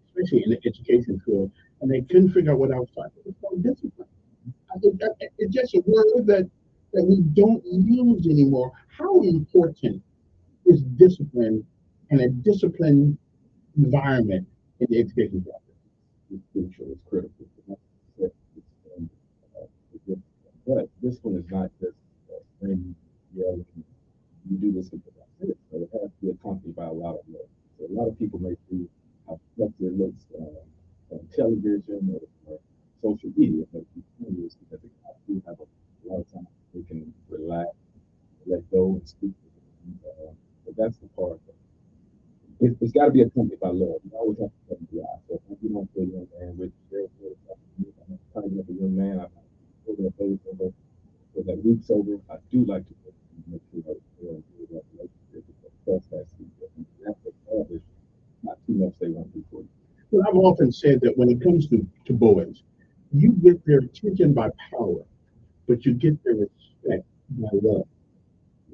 especially in the education field, and they couldn't figure out what I was talking about. It's called discipline. I think that it's just a word that we don't use anymore. How important is discipline and a disciplined environment in the education process? It's crucial. It's critical. But this one is not just when you do this because I said it. So it has to be accompanied by a lot of love. So a lot of people may see how sexy it looks on television or social media, but because I do have a lot of time they can relax, let go, and speak. But that's the part. It's got to be accompanied by love. You always have to come to the eye. So if you don't feel young man with I'm talking up a young man, I'm holding a face over for that week's over. I do like to make sure that they're in that relationship because trust has to be different. That's established, not too much they won't do for you. Well, I've often said that when it comes to boys, you get their attention by power, but you get their respect by love.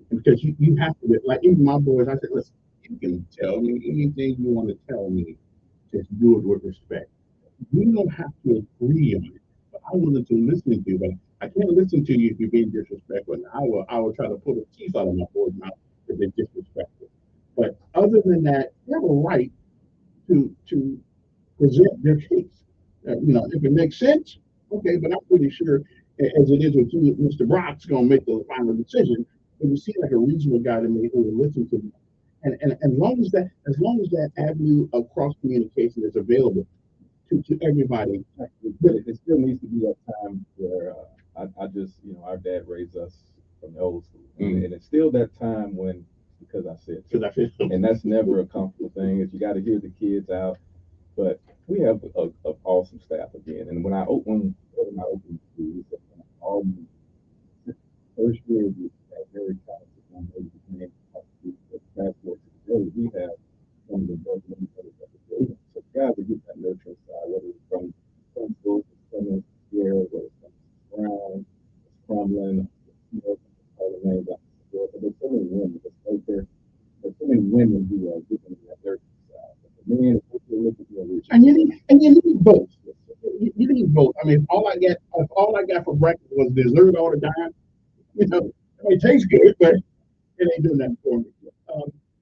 Because you have to, like even my boys, I said, listen, you can tell me anything you want to tell me, just do it with respect. You don't have to agree on it, but I willing to listen to you, but I can't listen to you if you're being disrespectful. And I will try to pull the teeth out of my boys' mouth if they're disrespectful. But other than that, you have a right to present their case. You know, if it makes sense, okay, but I'm pretty sure, as it is with you, Mr. Brock's going to make the final decision. But you seem like a reasonable guy to me who will listen to me. And as long as that avenue of cross communication is available to everybody, it still needs to be a time where I just, you know, our dad raised us from the old school, and it's still that time when because I said so. And that's never a comfortable thing. Is you got to hear the kids out, but we have an awesome staff again. And when I opened the school, all first year we had very talented young ladies named passport to the day. We have some of the best young ladies at the building. So guys are getting that nurturing side, whether it's from schools, from Sierra, whether it's from Brown, it's Crumlin, you know, all the names out there. But there's so many women, there's so many women who are getting that nurturing side. But the men, if you look at your and you need both. You need both. I mean, if all I got for breakfast was dessert all the time, you know, it tastes good, but it ain't doing that for me.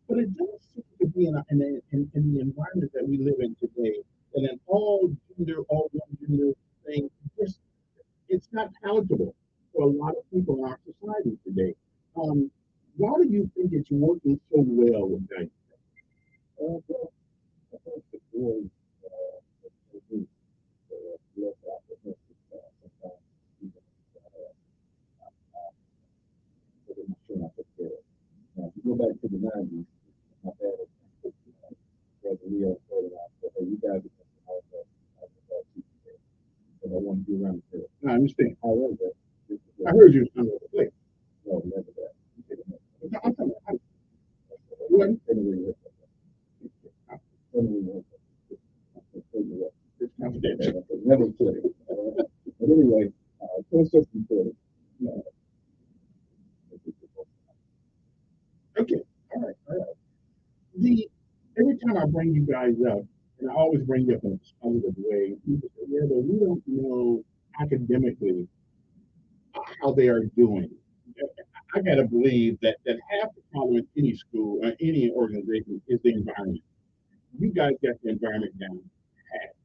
But it does seem to be in the environment that we live in today, and an all one gender thing, it's not palatable for a lot of people in our society today. Why do you think it's working so well with guys? Well, I think the boys less apprehensive sometimes even but I'm sure not take care of. Now, if you go back to the 90s, my dad had brother Leo told him, I said, hey, you guys are going to help us. I want to be around the girl. I understand. However, I heard you on the play. No, never that. I'm talking about what? It's confidential. Never play. But anyway, it's just important. every time I bring you guys up, and I always bring you up in a positive way, people say, yeah, but we don't know academically how they are doing. I got to believe that half the problem in any school or any organization is the environment. You guys got the environment down pat.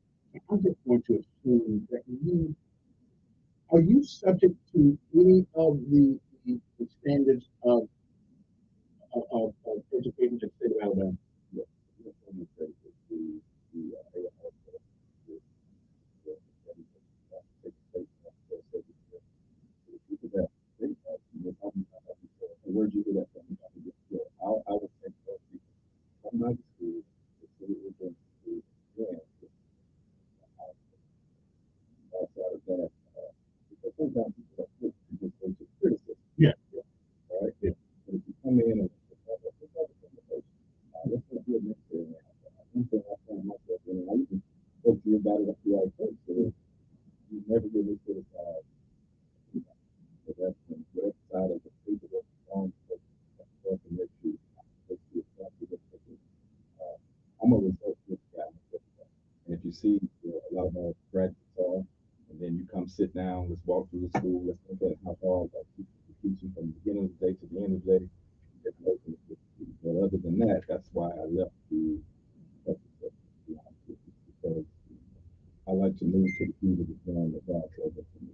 I'm just going to assume that are you subject to any of the standards of education in the state of Alabama? Yes. Where'd you get that from? I would think from my school, outside of that, because sometimes people are quick to just go to criticism. Yeah. All right. Yeah. But if you come in and let's not do it necessarily. One thing I found myself in, I even spoke to you about it after I first, so you never really criticize. So that's whatever side of the people that's wrong, that makes you I'm a results guy. And if you see a lot of our graduates are, and then you come sit down, let's walk through the school, let's look at how far I teach you from the beginning of the day to the end of the day. But other than that, that's why I left because I like to move to the people that's doing the God said that for me.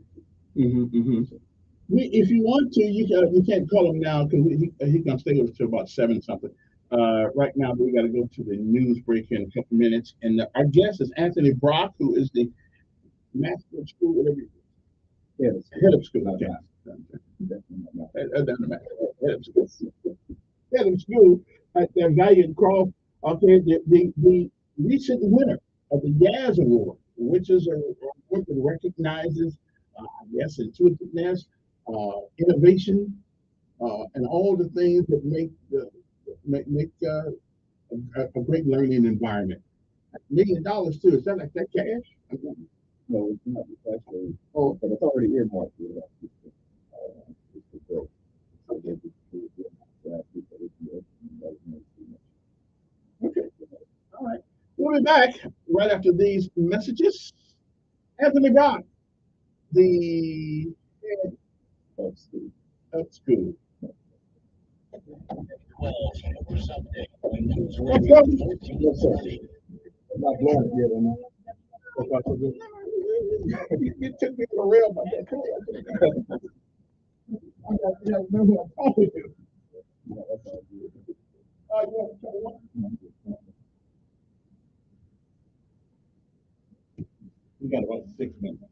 If you want to, you can't call him now because he's gonna stay with us till about 7 something. Right now we got to go to the news break in a couple minutes, and our guest is Anthony Brock, who is the master of school, whatever. Head of school. Okay. Head of school at their Valiant Croft. Okay, the recent winner of the Yaz Award, which is a award that recognizes, intuitiveness, innovation, and all the things that make a great learning environment. $1 million too. Is that like that cash? No, it's not. It's actually, but it's already earmarked for that. Okay. All right. We'll be back right after these messages. Anthony Brock, the head of school. 12 or something. When news Let's go. Not blowing it yet, man. You took me for real about that. I got to remember who I'm talking to. We got about 6 minutes.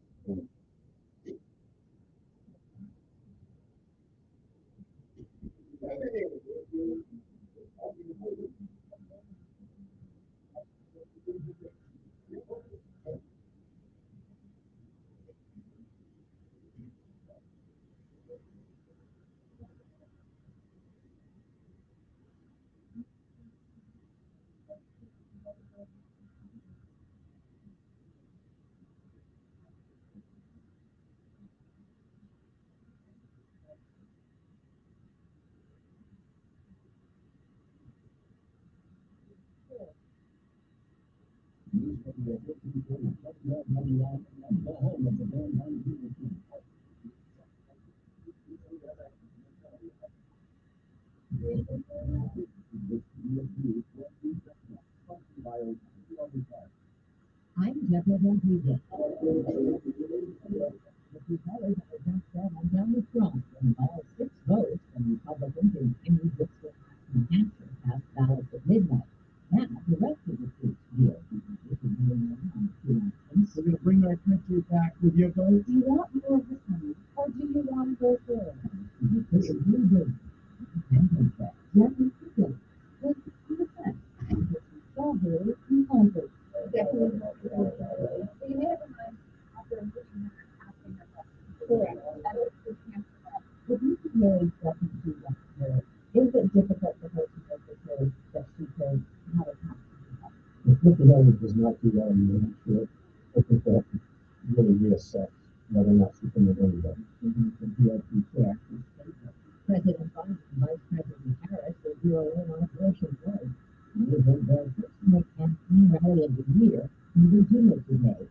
I'm Deborah Rodriguez. The colors are just said I'm down the front, and all 6 votes from Republicans in any district in Hampshire cast ballots at midnight. Now the rest of the state's here. So we'll bring our country back with your vote. Do you want more of the country, or do you want to go first? This is really good. Yeah, we should go. Let's do the best. Strawberry and comfort. Definitely. So you made up your mind after looking at asking her question. Correct. That is the chance for that. But Mrs. Mary doesn't do that here. Is it difficult for her to make the case that she could have a conversation? If Mr. Elkins does not do that, I'm not sure. I think that really reassess whether or not she can live anybody. The PLP chair. President Biden and Vice President Harris will zero in on abortion rights. president was the campaign rally of the year in Virginia today.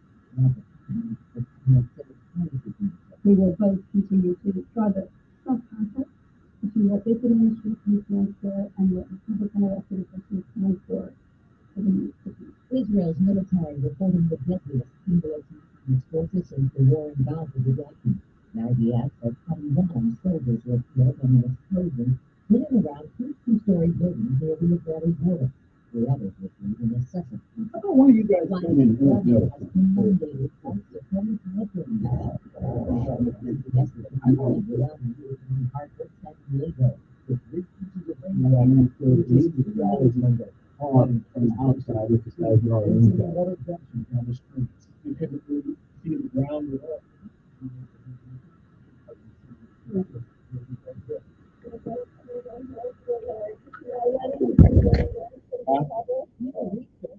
We will both continue to draw the self-contact between what this administration stands for and what Republican elected officials stand for the next 50 years. Israel's military reporting the deadliest symbolism from its forces since the war in Gaza began. Now the IDF says 21 soldiers were killed in an explosion hit and around two two-story buildings near the Israeli border. The others were killed in a second. How about one of you guys come in here? On the outside, with the side yard inside. On the screen. You can see the ground.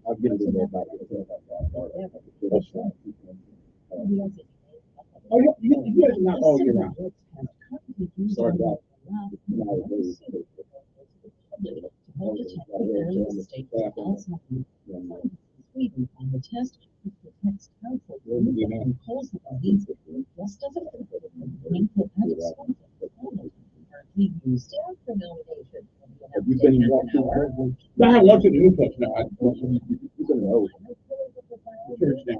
I'll get it there back. Oh, you guys are not all year round. Start that. Sweden on the test protects council and calls the disease just doesn't painful currently used for nomination. Have you been watching? I haven't watched the new post now. You're gonna know. Church now.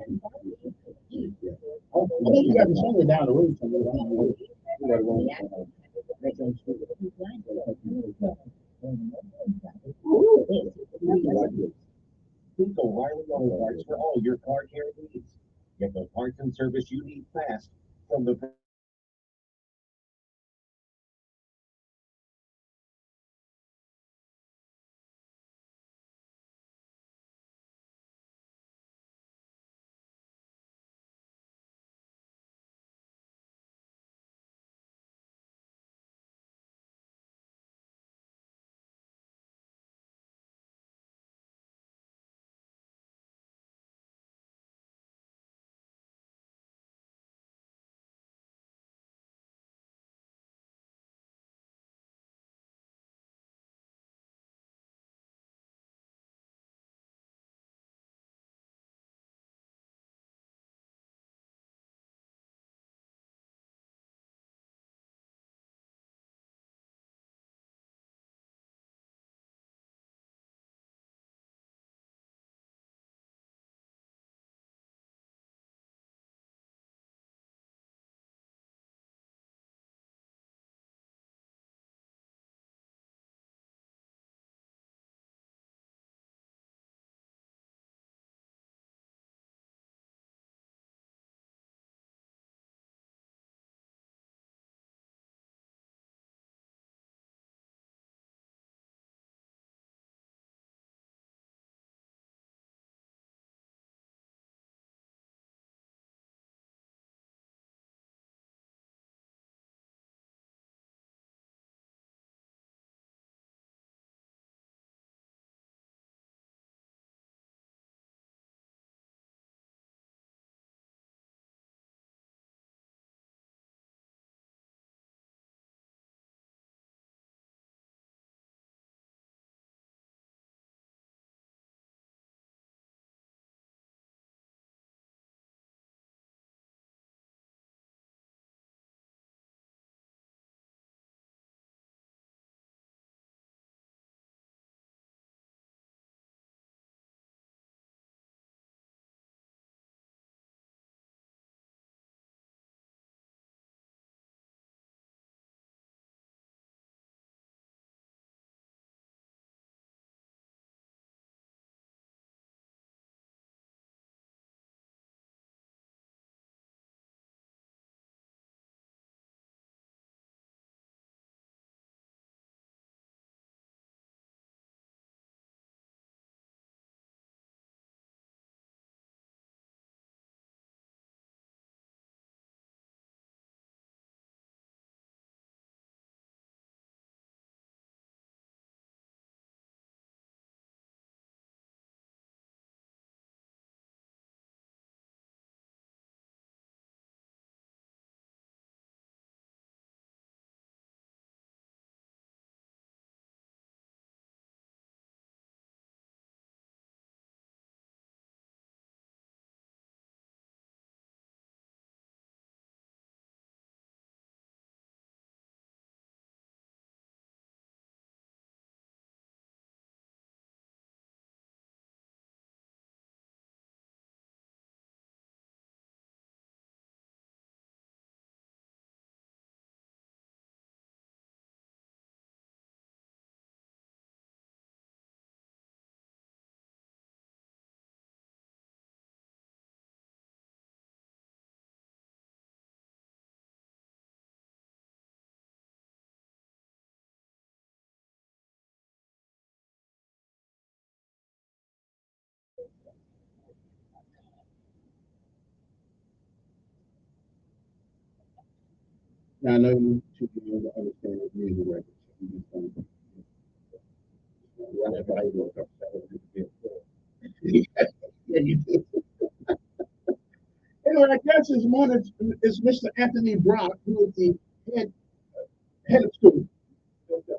I think you guys are somewhere down the road somewhere. Think O'Reilly Auto Parts for all your car care needs. Get the parts and service you need fast from the Now, I know you two people understand what music records. You just don't- That's what I do. Yeah, you do. Anyway, I guess this morning is Mr. Anthony Brock, who is the head of school,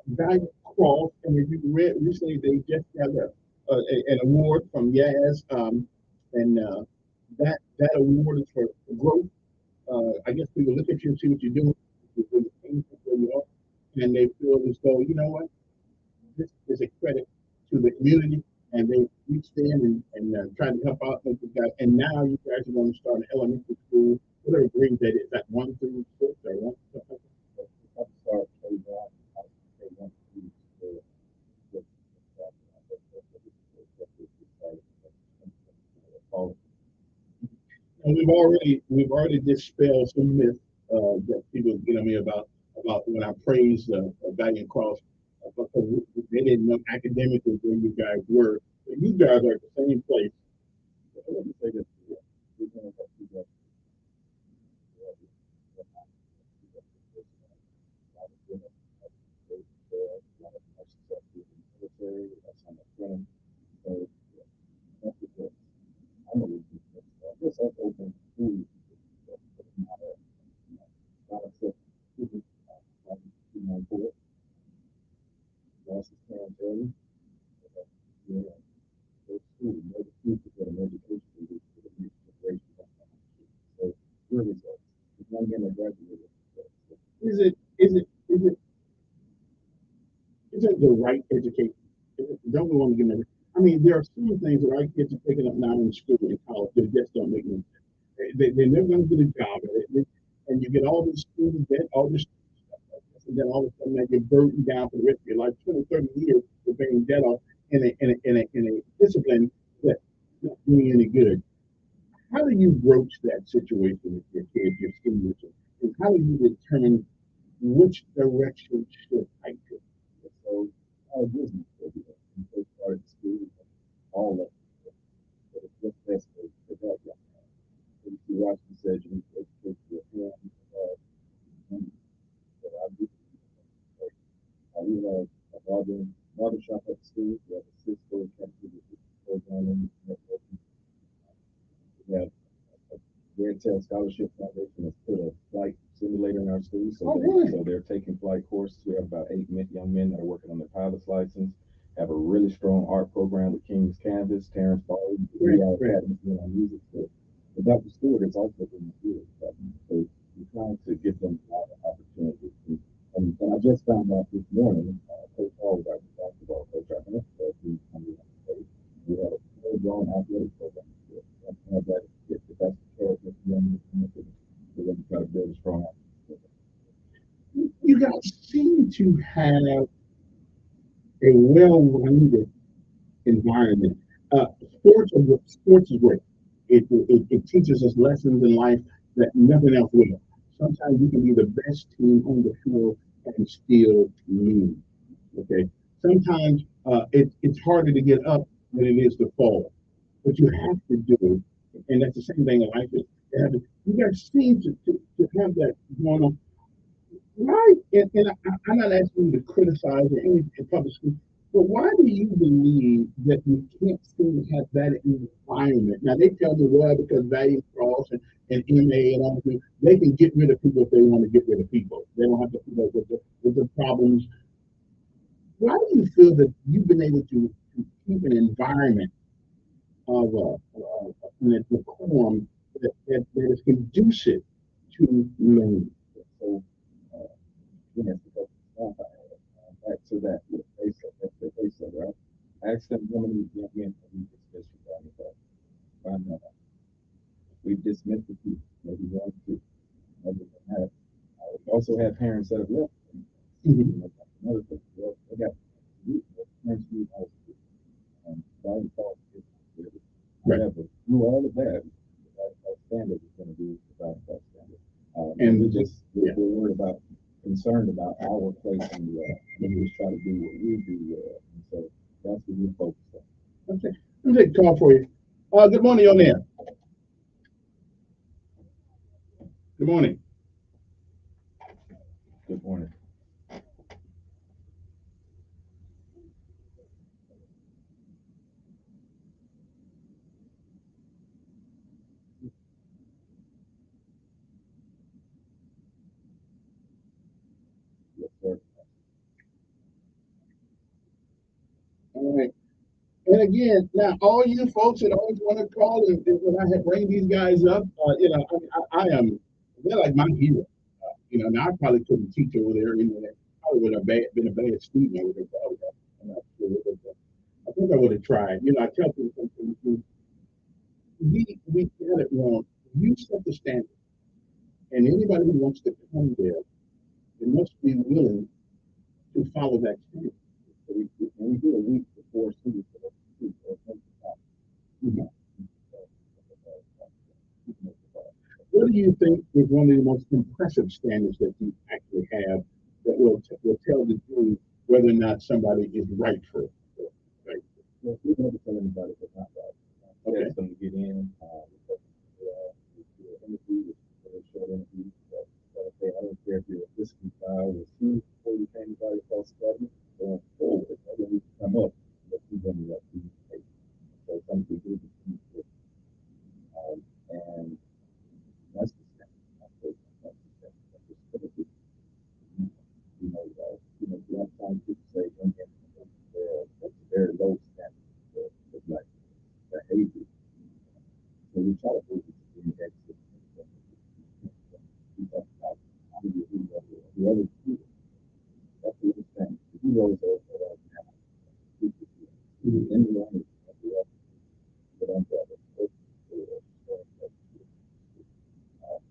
Valiant Cross, and if you read recently, they just got an award from Yaz, and that award is for growth. I guess people look at you and see what you're doing, where you are, and they feel as though, you know what, this is a credit to the community, and they reached in and tried to help out with you guys. And now you guys are going to start an elementary school, whatever grade that is, that 1 through 6 or 1 something like that. And we've already dispelled some myths that people get on me about when I praise Valiant Cross, because they didn't know academically where you guys were. But you guys are at the same place. Let me say this. Is it the right education? Don't we want to get in? I mean, there are some things that our kids are picking up now in school and college that just don't make any sense. They're never going to get a job at it. And you get all this student debt, all this stuff like this, and then all of a sudden they get burdened down for the rest of your life, 20, 30 years of paying debt off in a discipline that's not doing any good. How do you broach that situation with your kids, your students, and how do you determine which direction should I go? So, our business, we first started school, all of it. But it's just best for that young man. You watch and said you need to educate your family. But I do. We have a barber shop at the school. We have a six-story campus program. We have a Red Tail Scholarship Foundation that's put a flight simulator in our school. So they're taking flight courses. We have about 8 young men that are working on their pilot's license. Have a really strong art program with King's Canvas, Terrence Ball, Academy on music. So Dr. Stewart is also in the field. So we're trying to give them a lot of opportunities. And I just found out this morning, Coach Hall was our basketball coach. I think we have a full-blown athletic program. If that's the case, we're going to try to build a strong athletic. You guys seem to have a well-rounded environment. Sports is great. It teaches us lessons in life that nothing else will. Sometimes you can be the best team on the field and still lose. Okay. Sometimes it's harder to get up than it is to fall. But you have to do it, and that's the same thing in life. You guys seem to have that going on. Right, and I'm not asking you to criticize or any public school, but why do you believe that you can't seem to have that environment? Now they tell me, well, because Valiant Cross and MA and all that, they can get rid of people if they want to get rid of people. They don't have to put up with the problems. Why do you feel that you've been able to keep an environment of decorum that is conducive to learning? So, yes, back to that, they said, right? Ask them how many young men have we dismissed regarding that. We've dismissed the people, maybe 1 or 2. Other than that, we also have parents that have left. Another thing, they got parents who have however, through all of that, our standard is going to be about that standard. And we're worried about, concerned about our place in the world. We just try to do what we do, and so that's what we focus on. Okay, let me take a call for you. Good morning, on there. Good morning. And again, now all you folks that always want to call and when I had bring these guys up, I am, they're like my hero. Now I probably couldn't teach over there. I probably would have been a bad student over there. Probably. I'm not sure, but I think I would have tried. I tell people something. We get it wrong. You set the standard, and anybody who wants to come there, they must be willing to follow that standard. So we do a week before students. What do you think is one of the most impressive standards that you actually have that will tell the jury whether or not somebody is right for it? Right. Well, we never tell anybody if it's not right. Okay. Ask them to get in. Interview, a short interview. Okay, I don't care if you're a whiskey guy or a shoe before you came to across the government. Going forward, I don't need to come up, but you're going to let you take. So some people do the and that's the step. That's the step. That's the step. A lot of times people say, that's a very low standard of like behavior. So we try to move it to the exit. We talk about how do you do whoever people. That's the thing. The heroes are now. Anyone is but I'm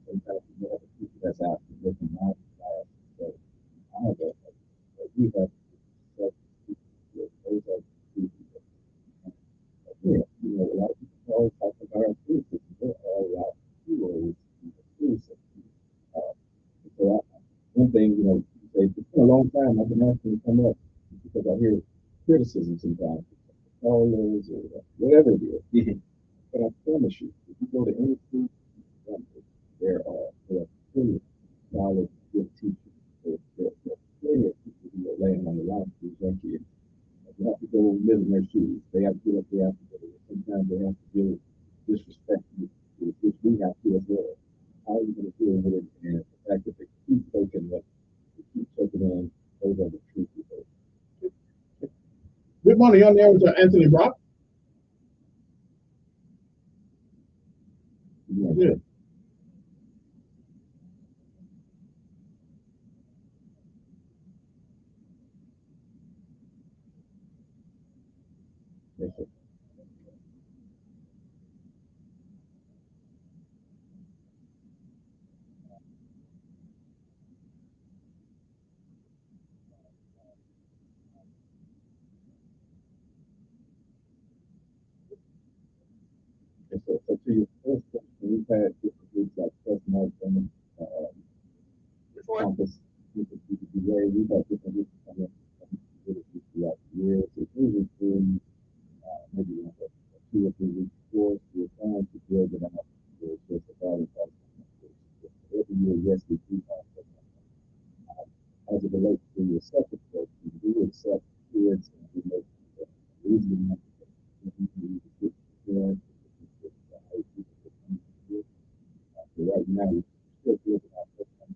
sometimes you have people that's out looking out so I have we have those are people a lot of people always talk about our school system. They're all about heroes in the school system. So one thing, say it's been a long time I've been asking to come up because I hear criticism sometimes, callers or whatever it is. But I promise you, if you go to any school, there are plenty of solid, good teachers. There are plenty of people who are laying on the line for these young kids. You have to go live in their shoes. They have to get up, they have to go. Sometimes they have to deal with disrespect, which we have to as well. How are you going to deal with it? And the fact that they keep taking what they keep taking in, those are the truth. Good morning. On there with Anthony Brock. Good. So to your first question, we've had different groups like Personal Women, Compass, we've had different groups come in throughout the years. It's usually been maybe 2 or 3 weeks before. We're trying to build it up. It's just about it. Every year, yes, we do have that. As it relates to your second question, we do accept kids and we make it easy enough to get so right now, we're still building our first time.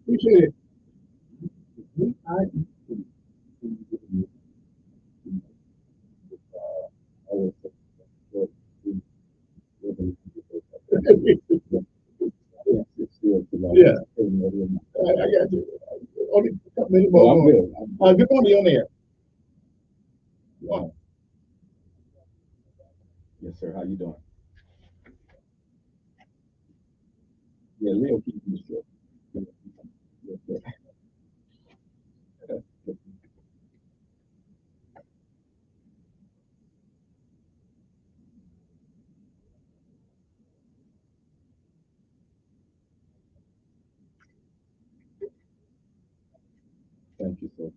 Appreciate it. Yeah, I got you. Only a couple minutes more. Good morning on there. Yes, sir. How you doing? Yeah, Leo keep you straight. Yes, sir. Thank you, sir.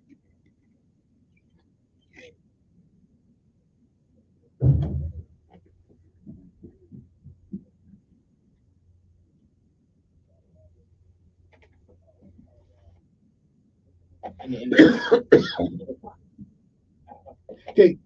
Okay.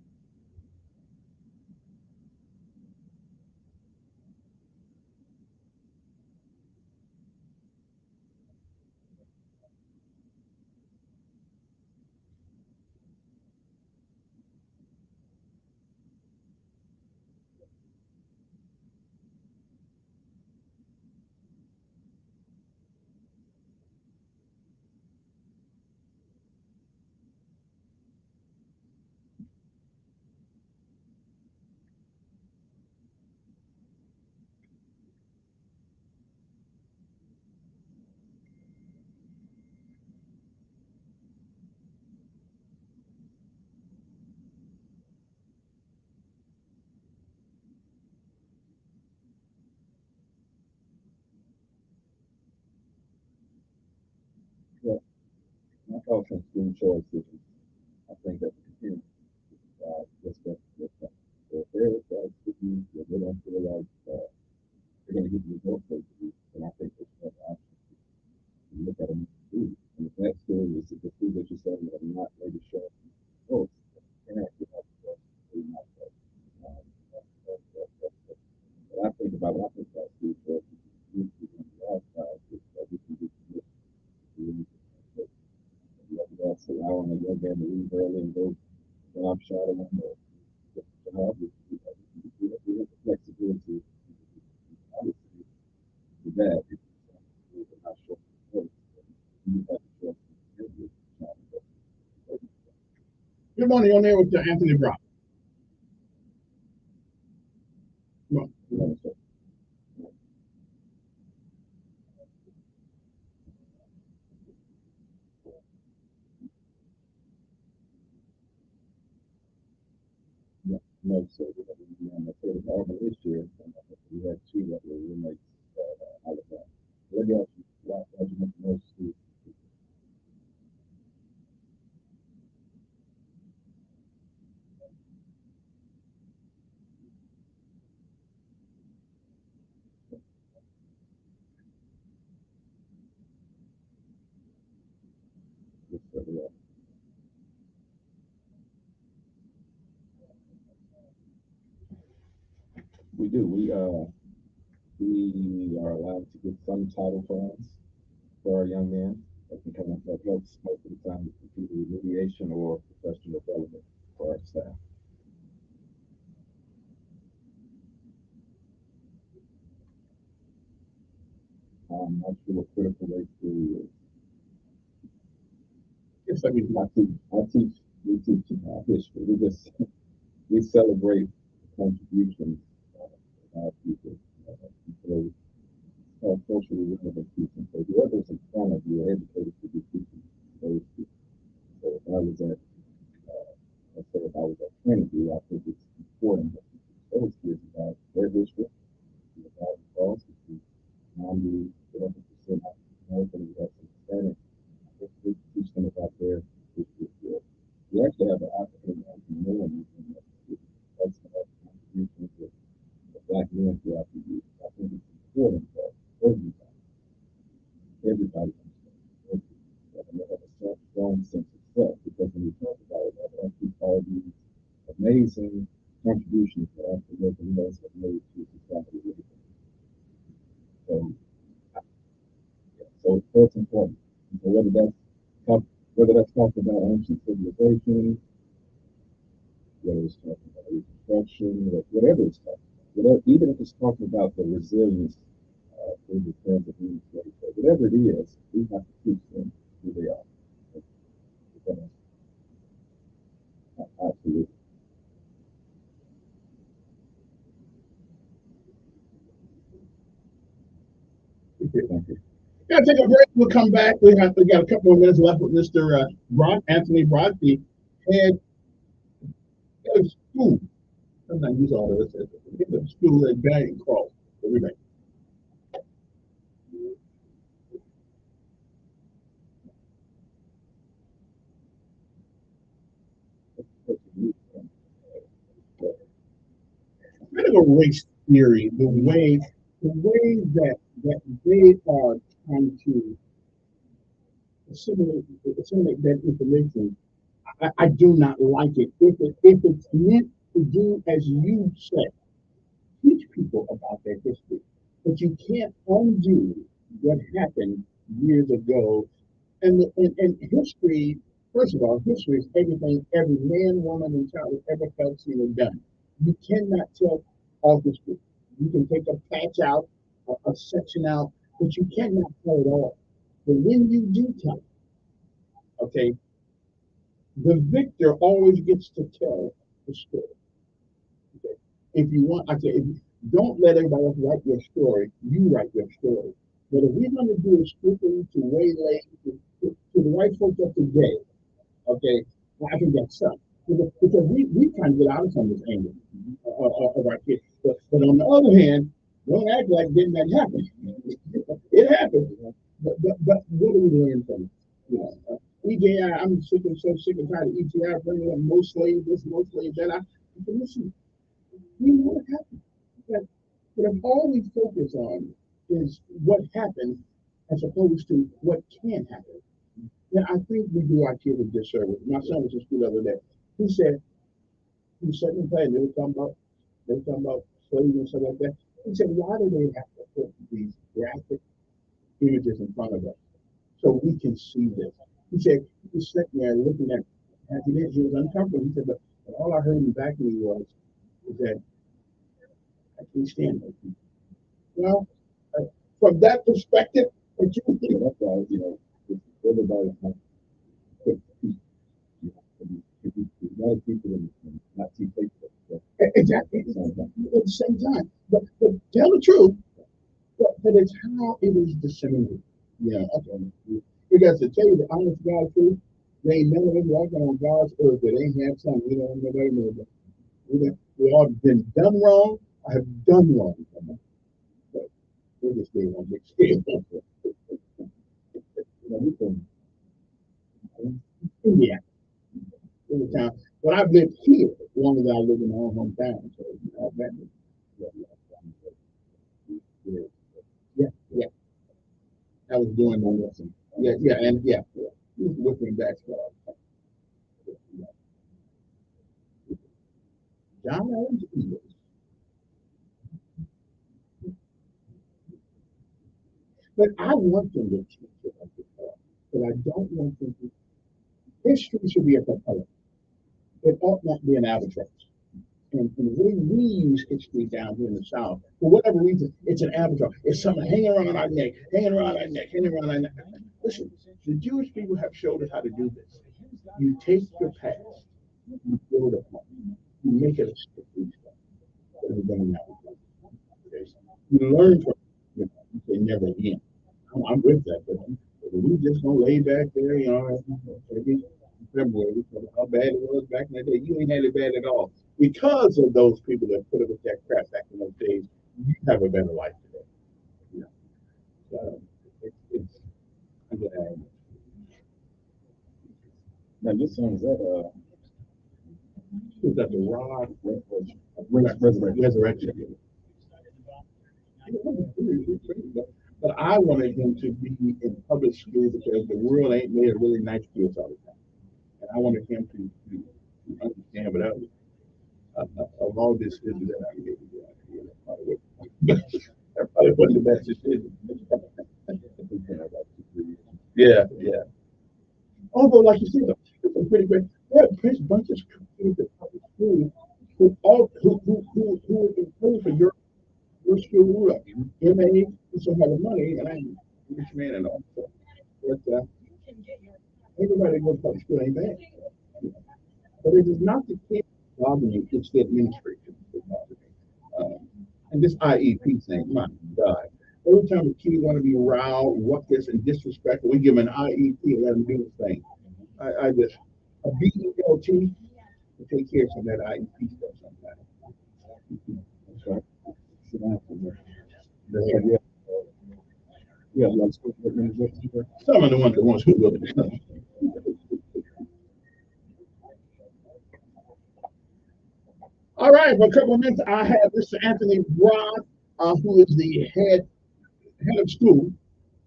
health and school choices, I think that the community just gets that. So if they're cities that they don't feel like they're going to get the results they do, then I think there's another option to look at them to do. And if that school is the food that you said that are not maybe showing results, then actually have to go to not that. But I think about when I think about food choices, we can do the outside, that we can do that's allowing a young man to leave early and go job shadowing or get a job. We have the flexibility obviously to that. If you're not sure you have to trust Good morning, on there with Anthony Brown. No, so we on the third album this year, we had two that were roommates Alabama. What else you mentioned those two? We do. We are allowed to get some title funds for our young men. That can come up that helps most of the time with either remediation or professional development for our staff. I'm not sure what critical race theory is. Yes, I mean, we teach history. We celebrate contributions of our people. So socially relevant teaching. So whoever's in front of you are educated to be teaching those people. So if I was at, let's say if I was at Trinity, I think it's important that those kids about their history, about the cross, 90, whatever percent of American, we have some Hispanic. We teach them about their history. We actually have an African American million in that. That's the contributions of Black men throughout the years. I think it's important that everybody understands and they have a strong sense of self, because when we talk about it, I think all these amazing contributions that African American males have made to society. So it's important. So whether that's talking about ancient civilization, whether it's talking about reconstruction, whatever it's talking about, even if it's talking about the resilience in the terms of human slavery, whatever it is, we have to teach them who they are. Absolutely. Thank you. Gotta take a break. We'll come back. We got a couple more minutes left with Mr. Anthony Brock, the head of school. Sometimes use all this. Head of school at Banning Cross. We'll be back. Critical race theory, the way that they are trying to assimilate that information, I do not like it. If it's meant to do as you said, teach people about their history, but you can't undo what happened years ago. And history, first of all, history is everything every man, woman, and child has ever felt, seen, and done. You cannot tell all history. You can take a patch out, a section out, but you cannot tell it all. But when you do tell it, okay, the victor always gets to tell the story. Okay? If you want, don't let everybody else write your story. You write your story. But if we're going to do it strictly to waylay to the white folks of today, okay, I think that's something. Because we trying to get out of some of this anger of our kids. But on the other hand, don't act like didn't that happen. It happened. But what do we learn from it? EJI, I'm so sick and tired of EJI bringing up no slave this, no slave that. I said, listen, we know what happened. But if all we focus on is what happened as opposed to what can happen, then I think we do our kids a disservice. My son was in school the other day. He said, he was sitting in class, they were talking about slavery and stuff like that. He said, why do they have to put these graphic images in front of us so we can see this? He said, he was sitting there looking at it. He was uncomfortable. He said, but all I heard in the back of me was that I can't stand those people. Well, from that perspective, what you think? That's why, everybody's not a lot of people and not see Facebook. Exactly. At the same time. But tell the truth, but it's how it is disseminated. Yeah, okay. Because to tell you the honest God truth, they ain't never been walking on God's earth that ain't have something, nobody knows that. We all been done wrong, I have done wrong. But we're just getting on big scale. Yeah. In the town. But I've lived here as long as I live in my own hometown. So yeah. I was doing my lesson. Yeah. Whipping back. John Adams Eagles. But I want them to teach it like this, but I don't want them to. History should be a propeller. It ought not be an albatross. And the way we use history down here in the South, for whatever reason, it's an albatross. It's something hanging around our neck, hanging around our neck, hanging around our neck. Listen, the Jewish people have showed us how to do this. You take your past, you build upon it, you make it a sticky stuff. You learn from it. You say never again. I'm with that, but we just gonna lay back there, every February, how bad it was back in the day. You ain't had it bad at all. Because of those people that put up with that crap back in those days, you have a better life today. I'm glad. Now this song is that the rod resurrection. But I wanted him to be in public school because the world ain't made of really nice schools all the time. And I wanted him to understand, but of all this decisions that I made, that probably wasn't the best decision. Yeah. Although, like you said, it's pretty great. There are a bunch of kids at public school who were employed for your school, MA, who still have the money, and I'm a rich man and all. But everybody goes to public school ain't bad. But it is not the kids bothering me, it's the administration that bothers me. And this IEP thing, my God. Every time a kid want to be riled, ruckus, and disrespectful, we give him an IEP and let him do his thing. I just, a BELT to take care of some of that IEP stuff sometimes. That's right. Some of the ones that want to look at them. All right, for a couple of minutes, I have Mr. Anthony Broad, who is the head of school.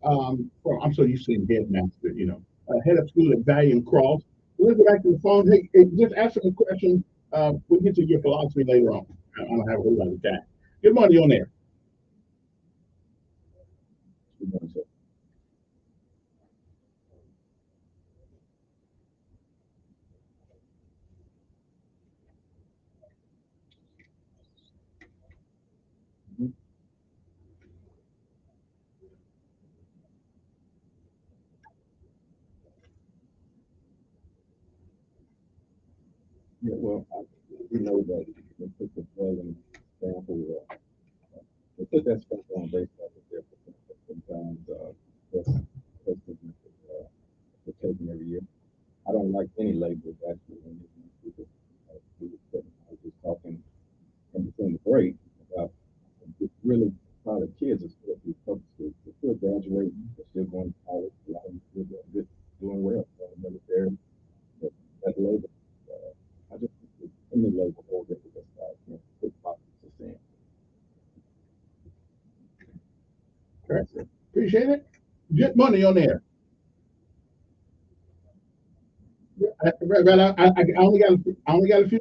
I'm so used to saying headmaster, head of school at Valiant Cross. We'll go back to the phone. Hey, just ask him a question. We'll get to your philosophy later on. I don't have a whole lot of time. Good morning, on there. Good morning, sir. Yeah, well, we know that they put the plug in sample. They put that stuff on baseball there sometimes. They're taken every year. I don't like any labels actually. I was just talking in between the break about really a lot of kids are still through public school. They're still graduating. They're still going to college. A lot of them still doing well. Right, sir. Appreciate it. Good money on there. I only got a few.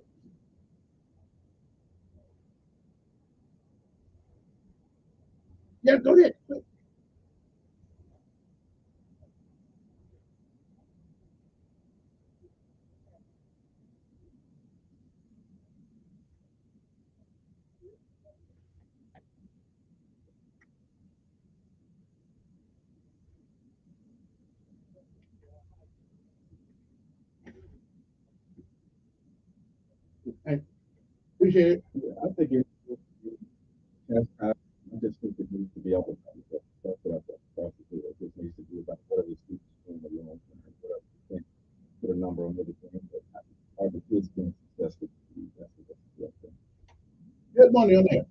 Yeah, go ahead. I appreciate it. Yeah, I think I just think it needs to be able to, that's what I think, prosecutor, it just needs to be about whatever the students doing the loan, whatever you think, put a number on everything, but are the kids being successful? That's the thing. Good money on there.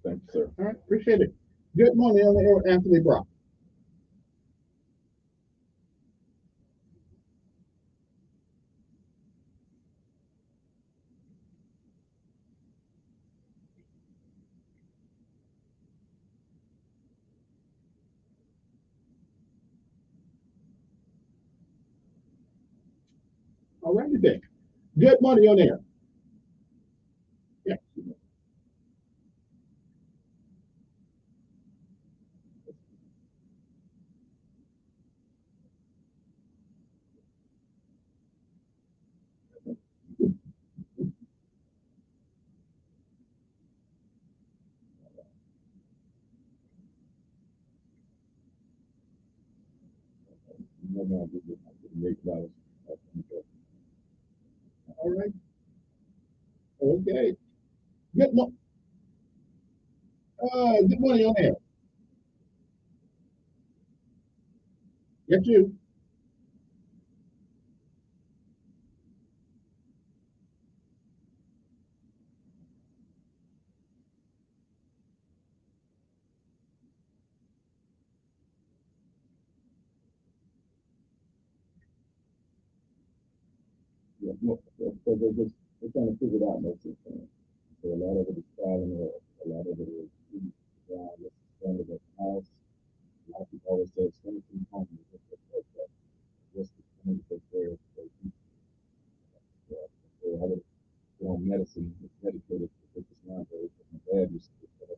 Thank you, sir. All right, appreciate it. Good morning on the air, Anthony Brock. All right, today. Good morning on there. Yeah. No, make dollars. All right. Okay. Good morning. Good morning on there. Yes, you. Yeah, no, so they're trying to figure it out most of the time. So a lot of it is trial and error. A lot of it is what's the standard of the house. A lot of people always say it's going to be home. What's the standard of their how they medicine is dedicated to focus nowadays. And my dad used to say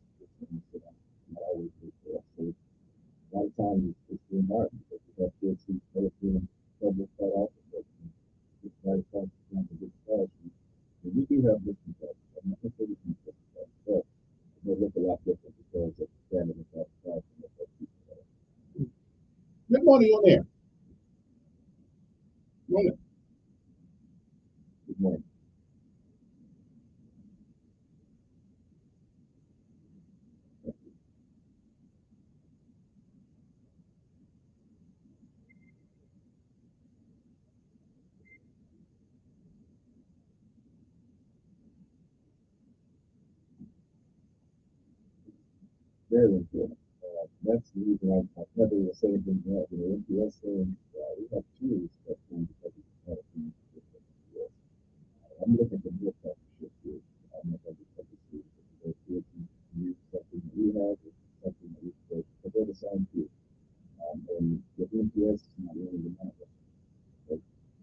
not always good for us. So a lot of times it's being hard because we have kids who are feeling trouble cut off. It's right across the good classroom. And we do have different classes. I'm not going to say we can different classes, but they look a lot different because of the standard of that classroom. Good morning on there. Morning. Good morning. Very important. That's the reason I never will say anything that MPS saying we have tools that can because we have a I'm looking for more partnership here. I'm not going to take this here because kids can use something that we have, something that we could, but they're the same too. And the MPS is not really the matter. But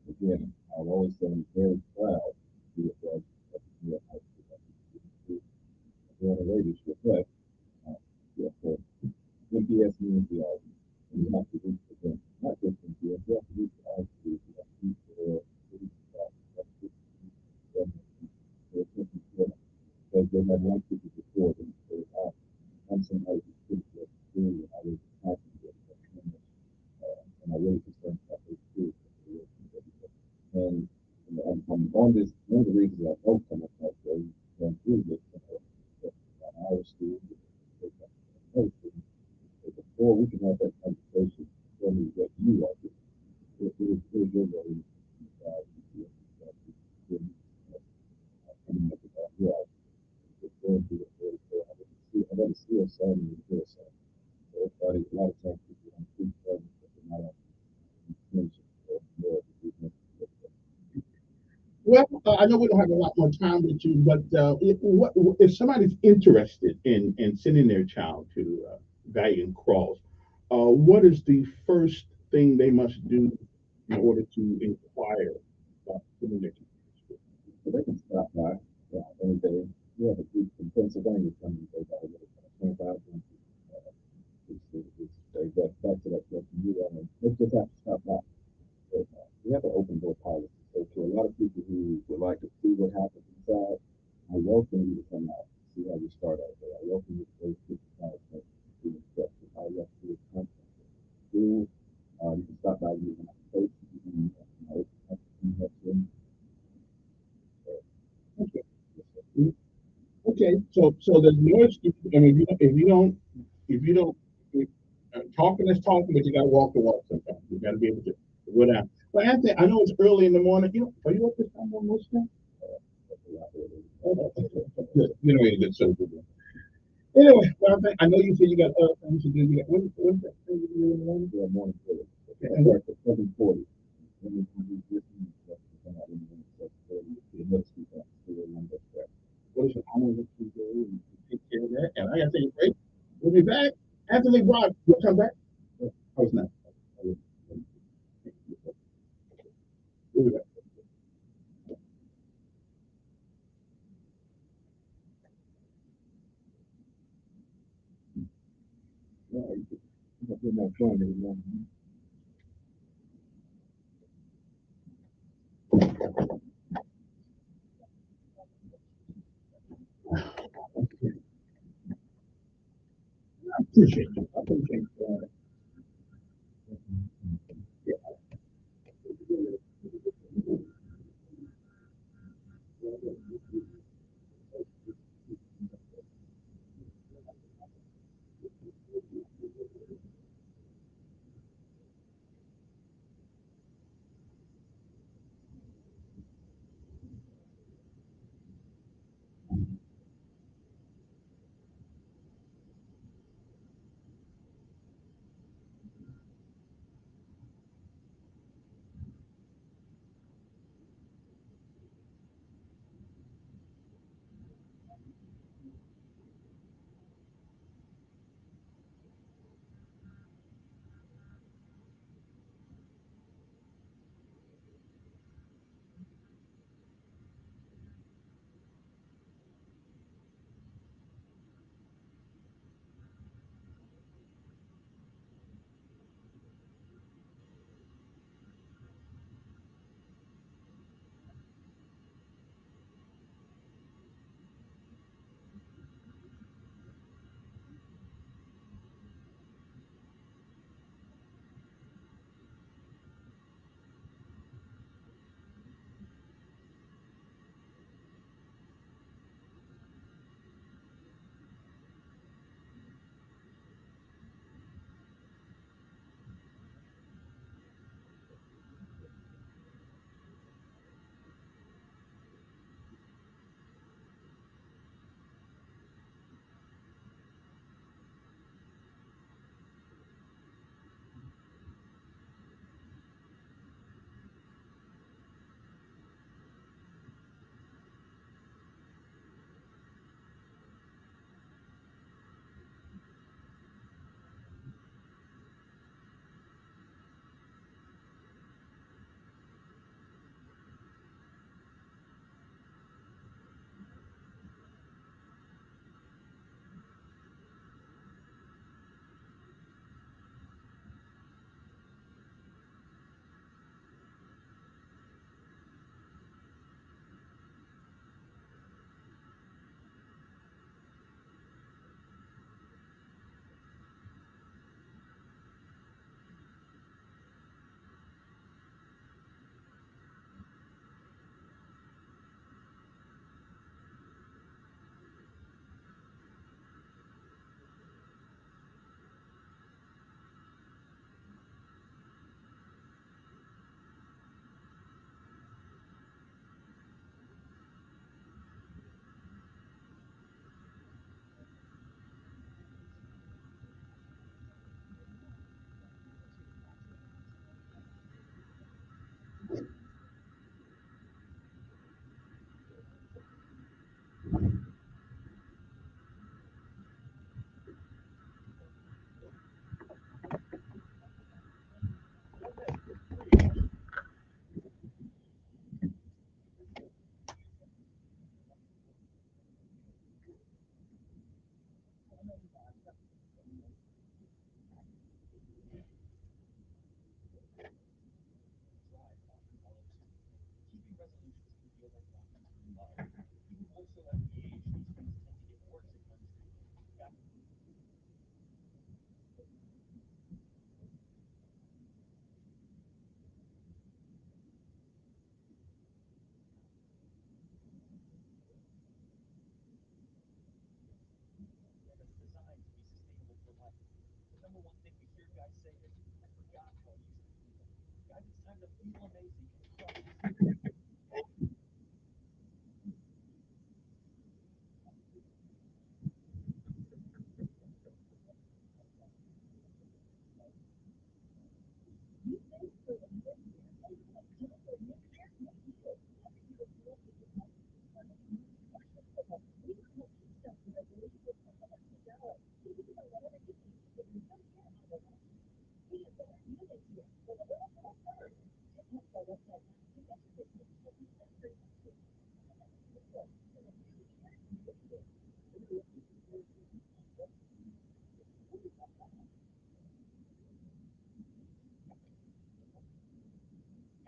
again, I've always been very proud to be a judge of the high school. Doing a leadership, but yeah, so MPS means the argument. And you have to reach for them, not just MPS, you have to reach for all schools, you have to reach for because they had one teacher before them. So I'm somebody who's pretty good at school, and I was happy with it. And I more we can have that conversation, tell me what you are doing. It is your way coming up with that. Yeah, it's going to be very fair. I want to see a son and hear a son. Everybody, a lot of times people want to see sons, but they're not actually mentioned or more. Well, I know we don't have a lot more time with you, but if somebody's interested in sending their child to Valiant Cross, what is the first thing they must do in order to inquire about sending their child to school? So they can stop by any day. We have a group from Pennsylvania coming to about 25 but back to that question, let's just have to stop by. But, we have an open door policy. So to a lot of people who would like to see what happens inside, I welcome you to come out, see how we start out there. I welcome you to go to the instruction. All you have to do is contact the school. You can stop by using our coach. You can Okay, so there's no excuse. I mean, talking is talking, but you got to walk the walk sometimes. You got to be able to go down. But Anthony, I know it's early in the morning. Are you up this time on most times? You know, good so good. Anyway, well, I know you said you got other things to do. You got what's that thing you do in the morning? Yeah, morning. Okay. I start at 7:40. What is it? I'm going to go and take care of that. And I got to take a break. We'll be back. Anthony Brock, you'll come back. How's that? We'll be back. I appreciate it. I appreciate it.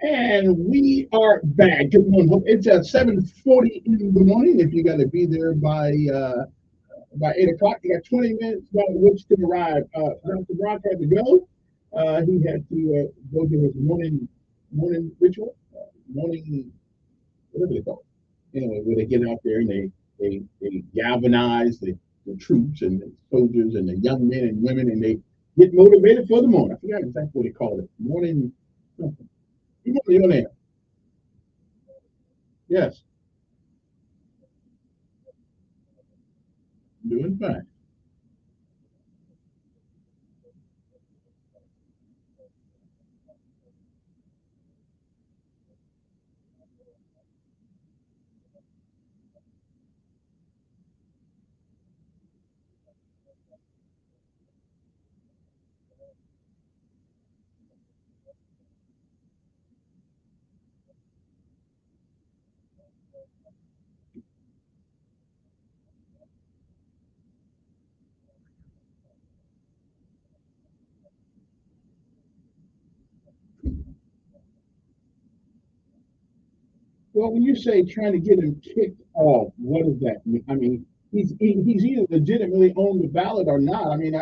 And we are back. Good morning. It's at 7:40 in the morning. If you got to be there by 8 o'clock, you got 20 minutes by which to arrive. Dr. Brock had to go. He had to go to his morning ritual, morning, whatever they call it. You know, where they get out there and they galvanize the troops and the soldiers and the young men and women, and they get motivated for the morning. I forgot exactly what they call it. Morning something. You're there. Yes. Doing fine. Well, when you say trying to get him kicked off, what does that mean? I mean, he's either legitimately on the ballot or not. I mean,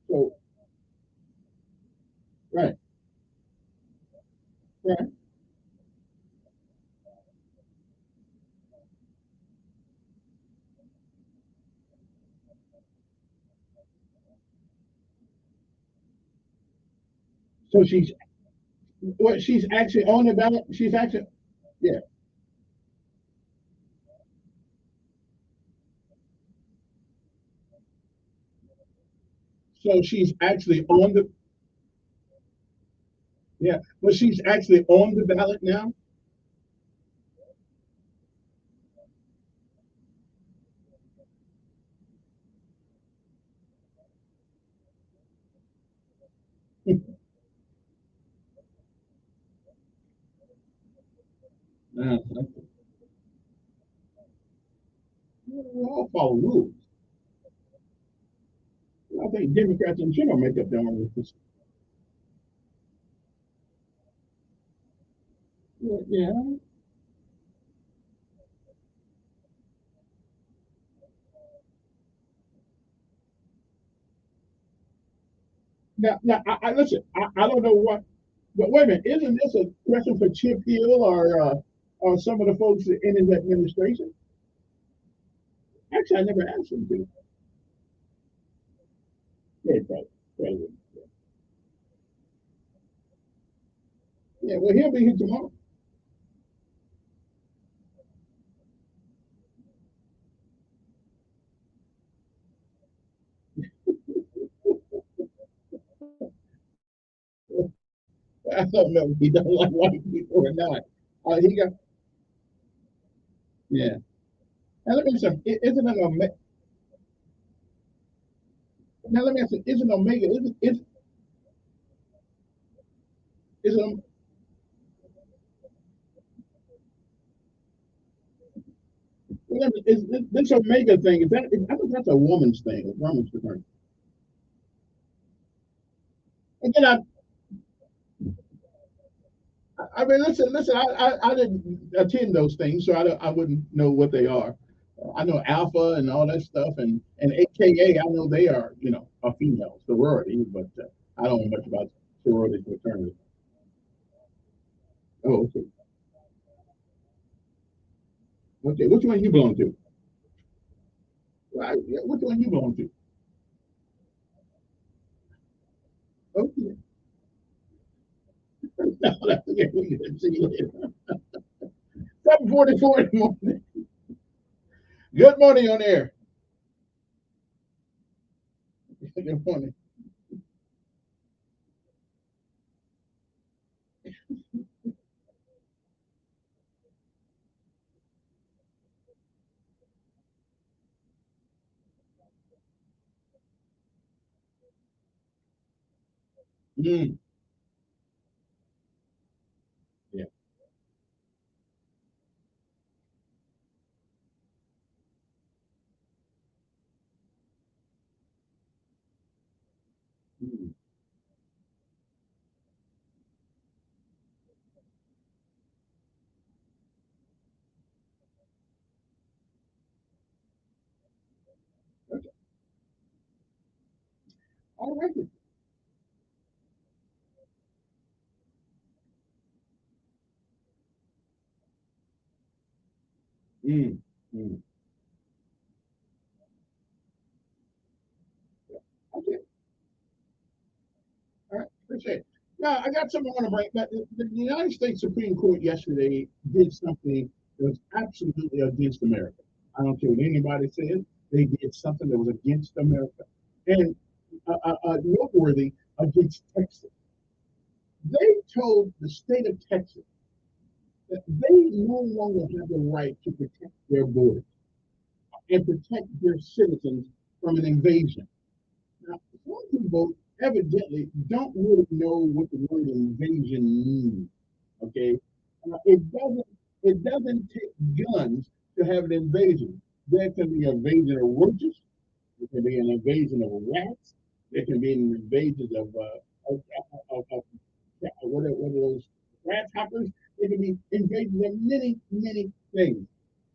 so right, right. So she's actually on the ballot. She's actually, yeah. So she's actually on the, yeah. But she's actually on the ballot now. We all follow rules. I think Democrats in general make up their own rules. Yeah. Now, I listen. I don't know what, but wait a minute. Isn't this a question for Chip Hill or some of the folks in his administration? Actually, I never asked him to. Yeah, right. Yeah, well, he'll be here tomorrow. I don't know if he don't like white people or not. He got, yeah. Now let me say, isn't it Omega? Now let me ask you, isn't Omega? Isn't is this Omega thing? I think that's a woman's thing, a woman's thing. And then I mean, listen. I didn't attend those things, so I wouldn't know what they are. I know Alpha and all that stuff, and AKA I know they are, a female sorority, but I don't know much about sororities and fraternities. Oh, okay. Okay, which one you belong to? Right, yeah, which one you belong to? Okay. No, that's okay. We can see you later. 7:44 in the morning. Good morning on air. Good morning. Mm. Yeah. Mm. Okay. All right. Mm. Mm. Okay. All right. Appreciate it. Now, I got something I want to bring. The United States Supreme Court yesterday did something that was absolutely against America. I don't care what anybody says. They did something that was against America. And noteworthy against Texas. They told the state of Texas that they no longer have the right to protect their borders and protect their citizens from an invasion. Now, some people evidently don't really know what the word invasion means. Okay, it doesn't take guns to have an invasion. There can be an invasion of roaches. There can be an invasion of rats. There can be an invasion of what are those grasshoppers? There can be invasions of many things.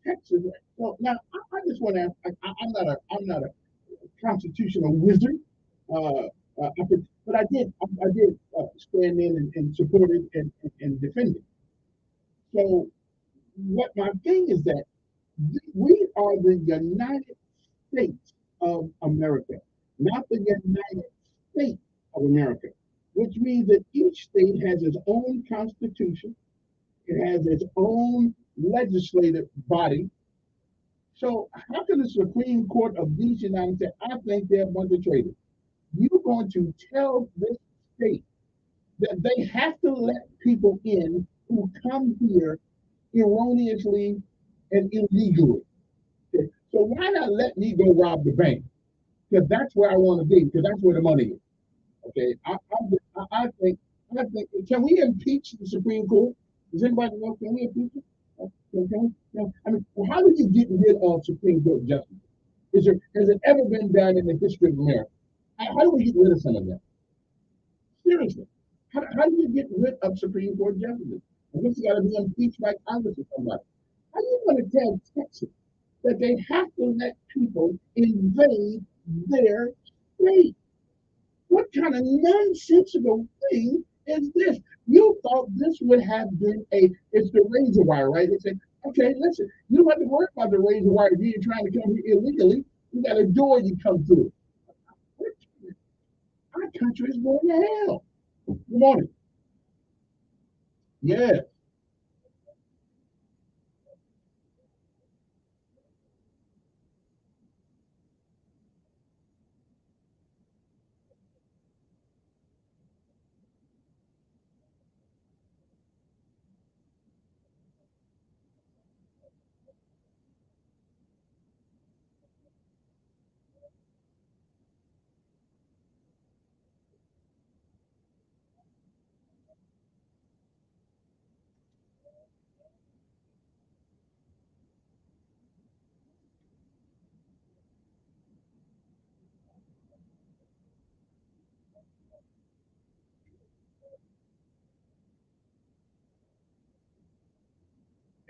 Texas. So now I just want to ask. I'm not a constitutional wizard, uh, but I did stand in and support it and defend it. So what my thing is that we are the United States of America, not the United States of America, which means that each state has its own constitution, it has its own legislative body. So how can the Supreme Court of these United States, I think they're a bunch of traitors. You're going to tell this state that they have to let people in who come here erroneously and illegally. Okay? So why not let me go rob the bank? Because that's where I want to be, because that's where the money is. Okay, I think, can we impeach the Supreme Court? Does anybody know? Can we impeach it? I mean, how do you get rid of Supreme Court justice? Has it ever been done in the history of America? How do we get rid of some of them? Seriously, how do you get rid of Supreme Court justices? I guess you got to be impeached by Congress or somebody. How are you going to tell Texas that they have to let people invade their state? What kind of nonsensical thing is this? You thought this would have been it's the razor wire, right? They said, okay, listen, you don't have to worry about the razor wire if you're trying to come here illegally. You got a door you come through. Our country is going to hell. Good morning. Yeah.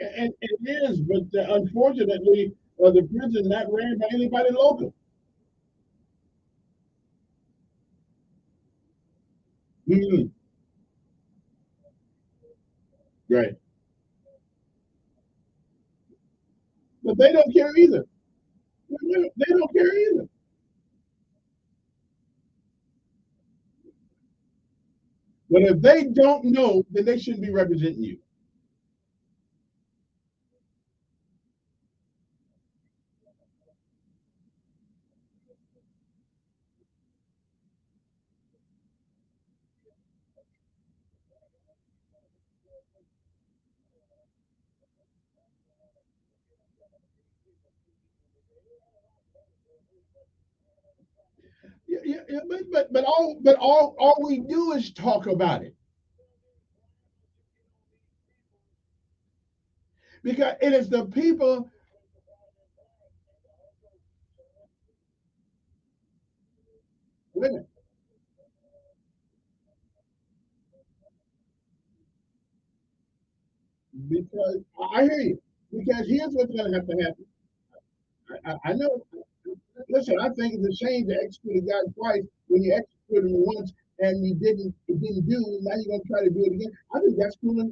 And it is, but unfortunately, the prison not ran by anybody local. Mm-hmm. Right. But they don't care either. They don't care either. But if they don't know, then they shouldn't be representing you. Yeah, but all we do is talk about it because it is the people. Wait a minute, because I hear you. Because here's what's going to have to happen. I know. Listen, I think it's a shame to execute a guy twice when you executed him once and you didn't. It didn't do. Now you're going to try to do it again. I think that's cool.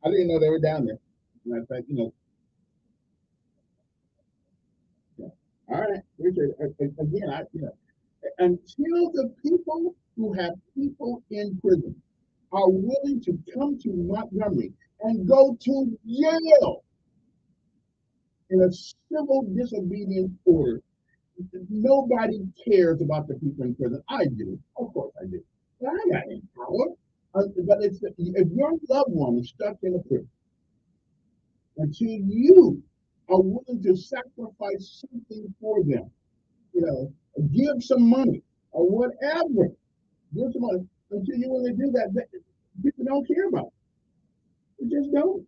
I didn't know they were down there. Matter of fact, yeah. All right. Again, until the people who have people in prison are willing to come to Montgomery and go to jail in a civil disobedience order, nobody cares about the people in prison. I do. Of course I do. But I got any power. But if your loved one is stuck in a prison, until you are willing to sacrifice something for them, you know, give some money or whatever, give some money. Until you're willing to do that, people don't care about it. They just don't.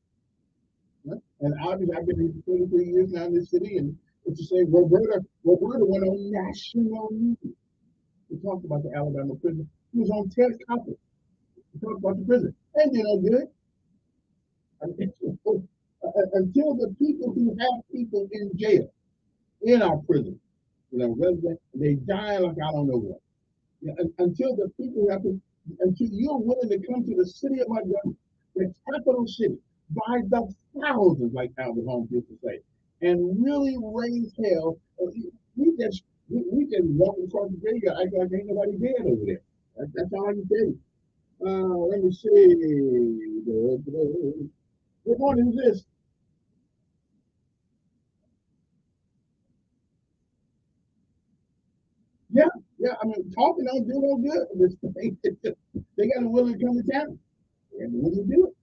Right? And obviously, I've been here for 23 years now in this city, and it's to say Roberta went on national news to talk about the Alabama prison. He was on Ted Koppel to talk about the prison. And you know, good. Until the people who have people in jail, in our prison, resident, they die like I don't know what. Yeah, until the people have to, until you're willing to come to the city of Montgomery, the capital city, by the thousands, like Albert Holmes used to say, and really raise hell. We just walk across the graveyard, act like ain't nobody dead over there. That's all I can tell you. Let me see. What morning is this? Yeah, yeah. I mean, talking don't do no good. This thing. They got to willing to come to town. And when you do it,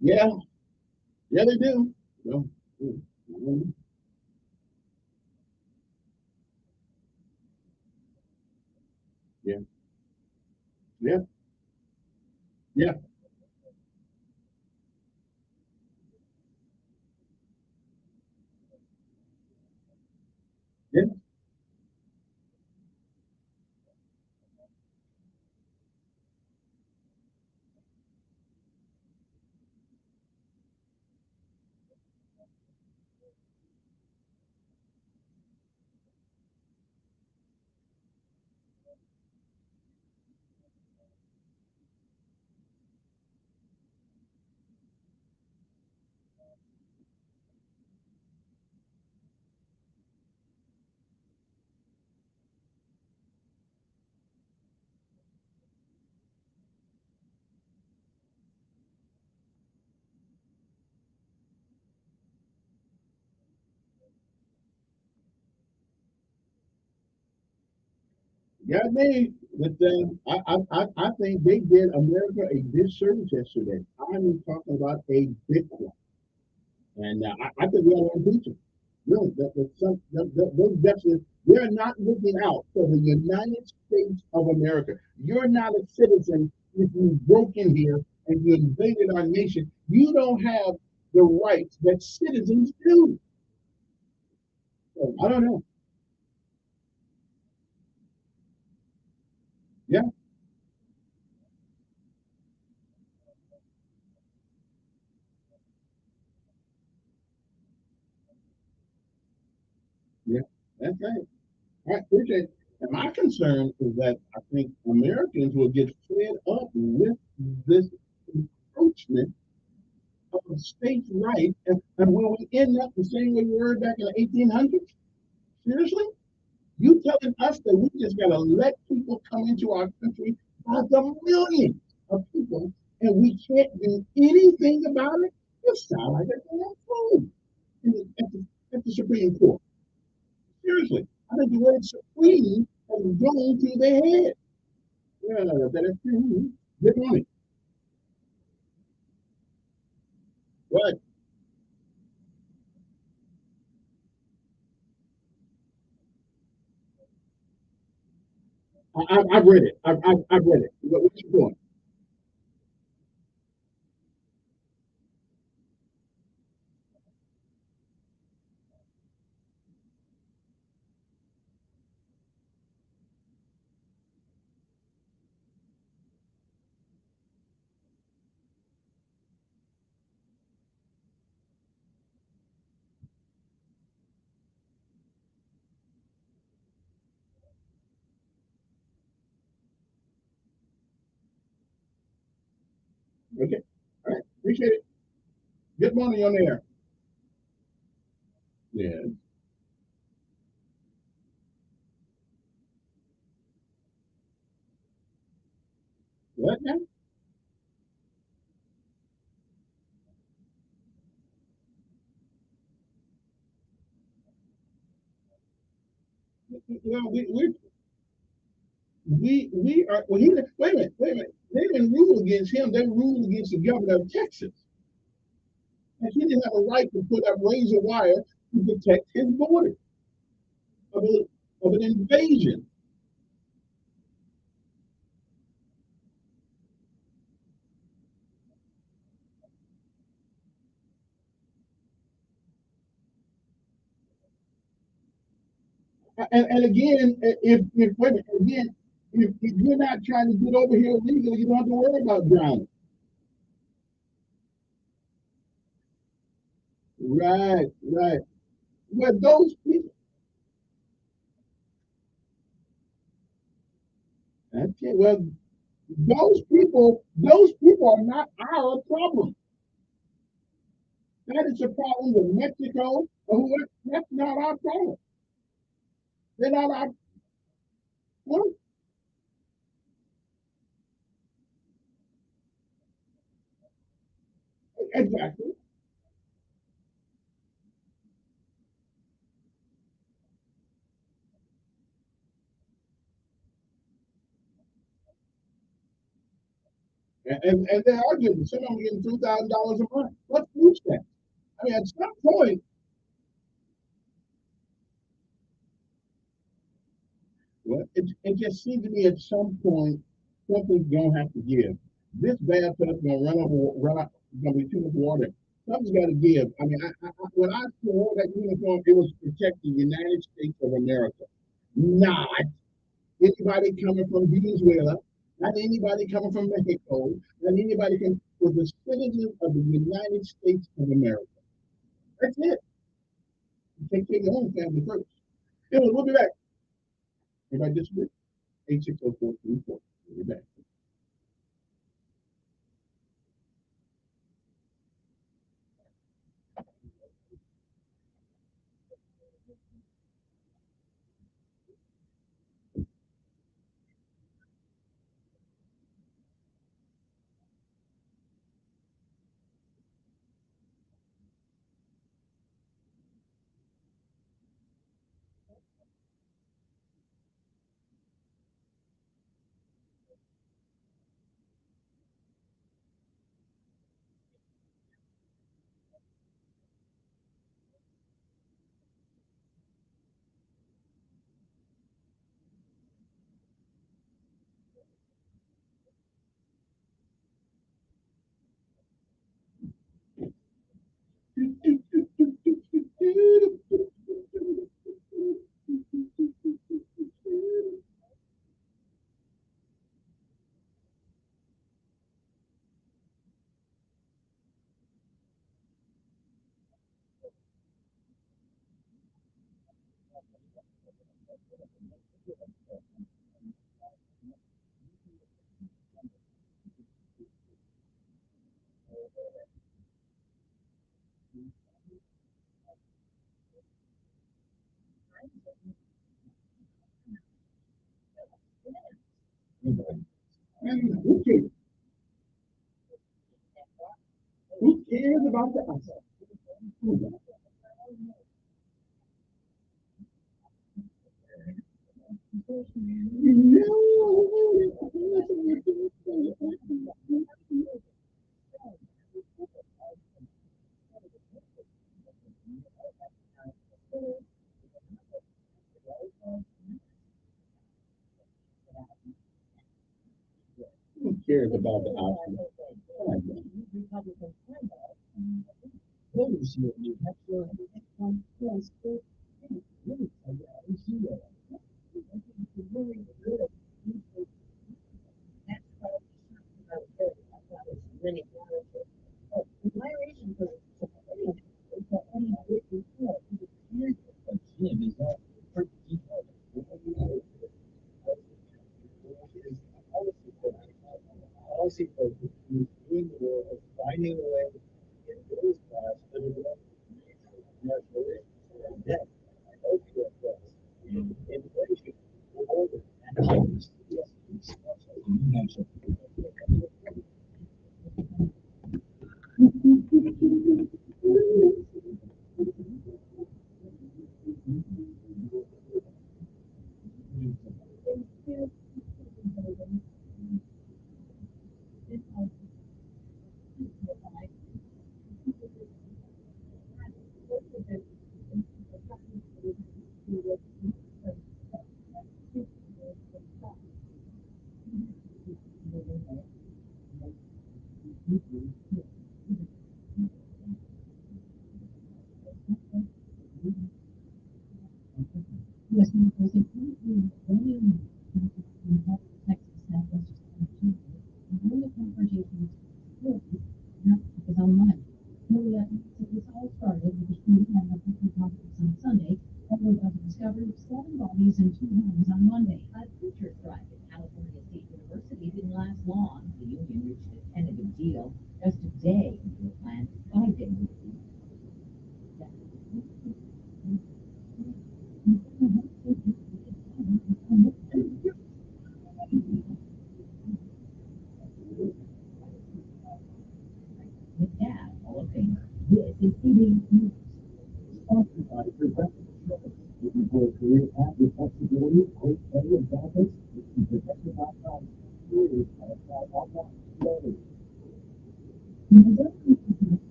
yeah, yeah, they do. So, mm, yeah, yeah, yeah, yeah. Got me. But I think they did America a disservice yesterday. I'm talking about a big one. And I think we ought to impeach them. Really, those definitely, they're not looking out for the United States of America. You're not a citizen if you broke in here and you invaded our nation. You don't have the rights that citizens do. So, I don't know. Yeah, Yeah, that's right. I appreciate it. And my concern is that I think Americans will get fed up with this encroachment of states' rights, and will we end up the same way we were back in the 1800s? Seriously? You telling us that we just got to let people come into our country by the millions of people, and we can't do anything about it? You sound like a damn fool at the Supreme Court. Seriously, I think the word supreme has gone through their head. Yeah, that's true. Good morning. Right. I've read it. I've read it. What you doing? Okay. All right. Appreciate it. Good morning on air. Yeah. What now? Well, we are. Well, wait a minute. They didn't rule against him. They ruled against the governor of Texas, and he didn't have a right to put up razor wire to protect his border of, of an invasion. And again, if wait a minute, again, if you're not trying to get over here legally, you don't have to worry about drowning. Right, right. But those people, okay, well, those people are not our problem. That is a problem with Mexico or whoever. That's not our problem. They're not our well, exactly. And they are getting some of them getting $2,000 a month. What's food stamps? I mean, at some point, well, it just seems to me at some point something's gonna have to give. This bathtub's gonna run out, gonna be too much water. Something's got to give. I mean, when I wore that uniform, it was to protect the United States of America, not anybody coming from Venezuela, not anybody coming from Mexico, not anybody coming for the citizens of the United States of America. That's it. You take care of your own family first. Anyway, we'll be back. Everybody disagree? 860-434. We'll be back. Who cares about the outside? Who cares about the outcome? Voters here in New Hampshire policy focus is doing the work of finding a way to get those class that are going national debt, healthcare costs, inflation, order, and homeless. New Hampshire.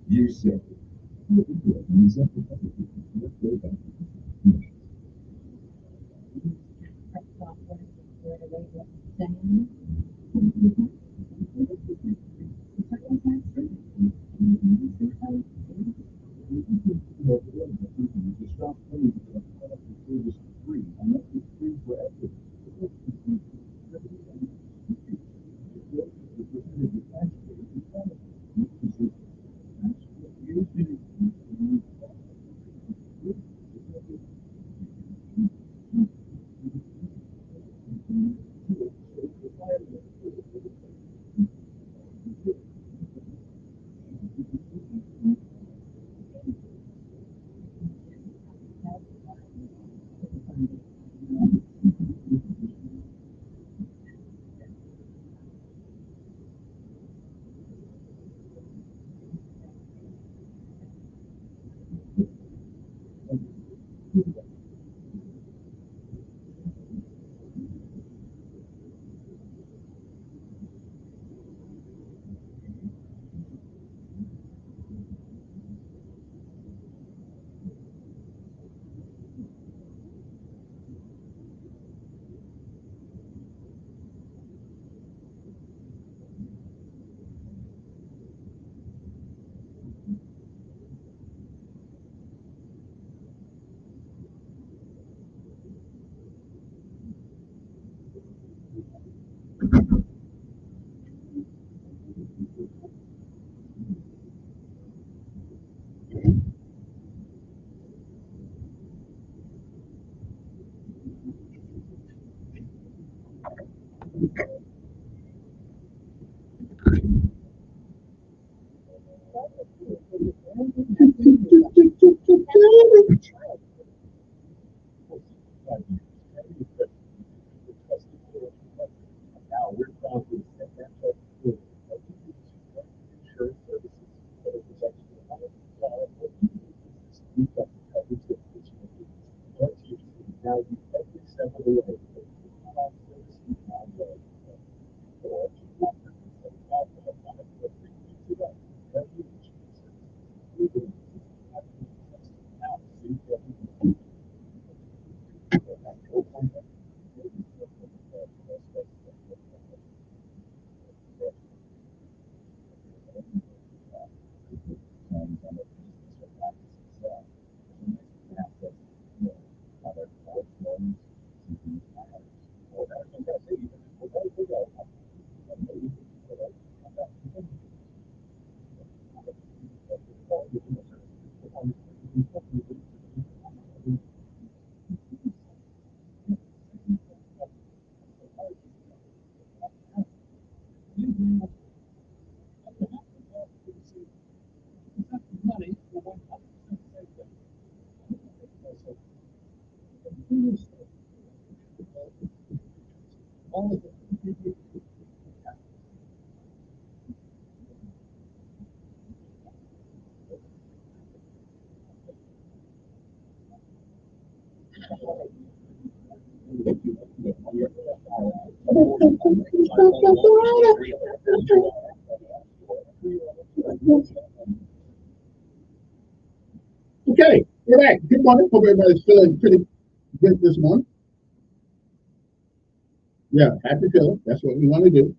You said Now we're proud to extend that trust to insurance services, better protection of the public, new coverage that additional features. Our tiers is valued every step of the way. Service and non-value. Or Okay, we're back. Good morning. Hope everybody's feeling pretty good this morning. Yeah, happy feeling. That's what we want to do.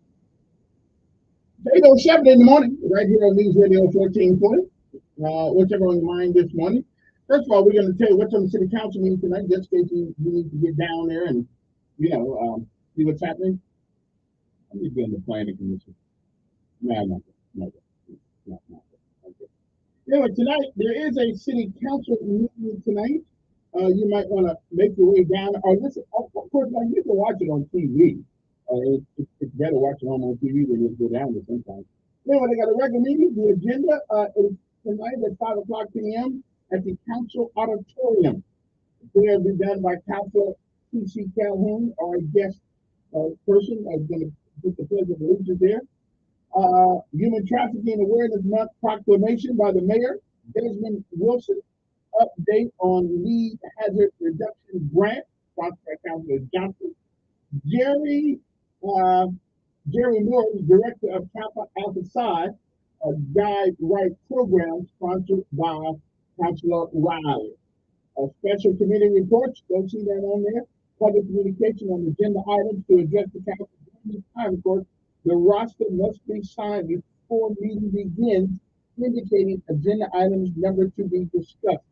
8:07 in the morning, right here on News Radio 1440. What's everyone's mind this morning? First of all, we're going to tell you what's on the city council meeting tonight, just in case you need to get down there and, see what's happening. I need to be in the planning commission. No. Okay. Anyway, tonight, there is a city council meeting tonight. You might want to make your way down, or listen, of course, like, you can watch it on TV. It's better watching on TV than just go down there sometimes. Anyway, they got a regular meeting. The agenda is tonight at 5:00 p.m. at the council auditorium. It'll be done by Councilor T.C. Calhoun, our guest person. I'm going to put the pledge of allegiance there. Human Trafficking Awareness Month proclamation by the mayor, Desmond Wilson. Update on lead hazard reduction grant, sponsored by Councilor Johnson. Jerry Moore, Director of Kappa Alpha Psi, Guide Right Program, sponsored by Councilor Riley. Special committee reports, don't see that on there. Public communication on agenda items to address the council during this time, of course. The roster must be signed before meeting begins, indicating agenda items number to be discussed.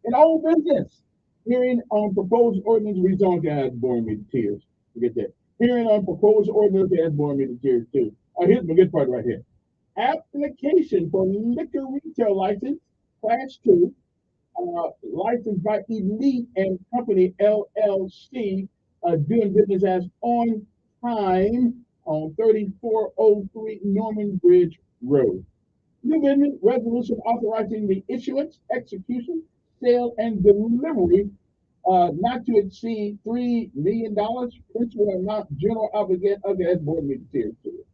In all business, hearing on proposed ordinance rezone, guys, boring me to tears. Forget that. Hearing on proposed ordinance, that's boring me to tears too. Here's my good part right here. Application for liquor retail license, class 2, licensed by Elite and Company LLC, doing business as On Time on 3403 Norman Bridge Road. New business resolution authorizing the issuance, execution, sale, and delivery not to exceed $3 million principal amount general obligation. Okay, that's board meeting here too.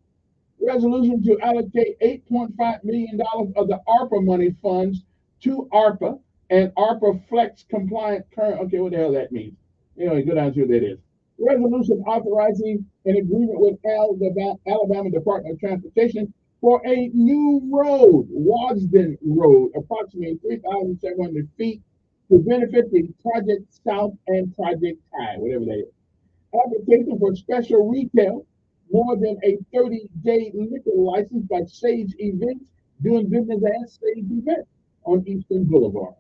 Resolution to allocate $8.5 million of the ARPA money funds to ARPA and ARPA Flex compliant current. Okay, what the hell that means? Anyway, go down to what that is. Resolution authorizing an agreement with Alabama Department of Transportation for a new road, Wadsden Road, approximately 3,700 feet, to benefit the Project South and Project High, whatever that is. Application for special retail, more than a 30-day liquor license by Sage Events, doing business as Sage Events on Eastern Boulevard.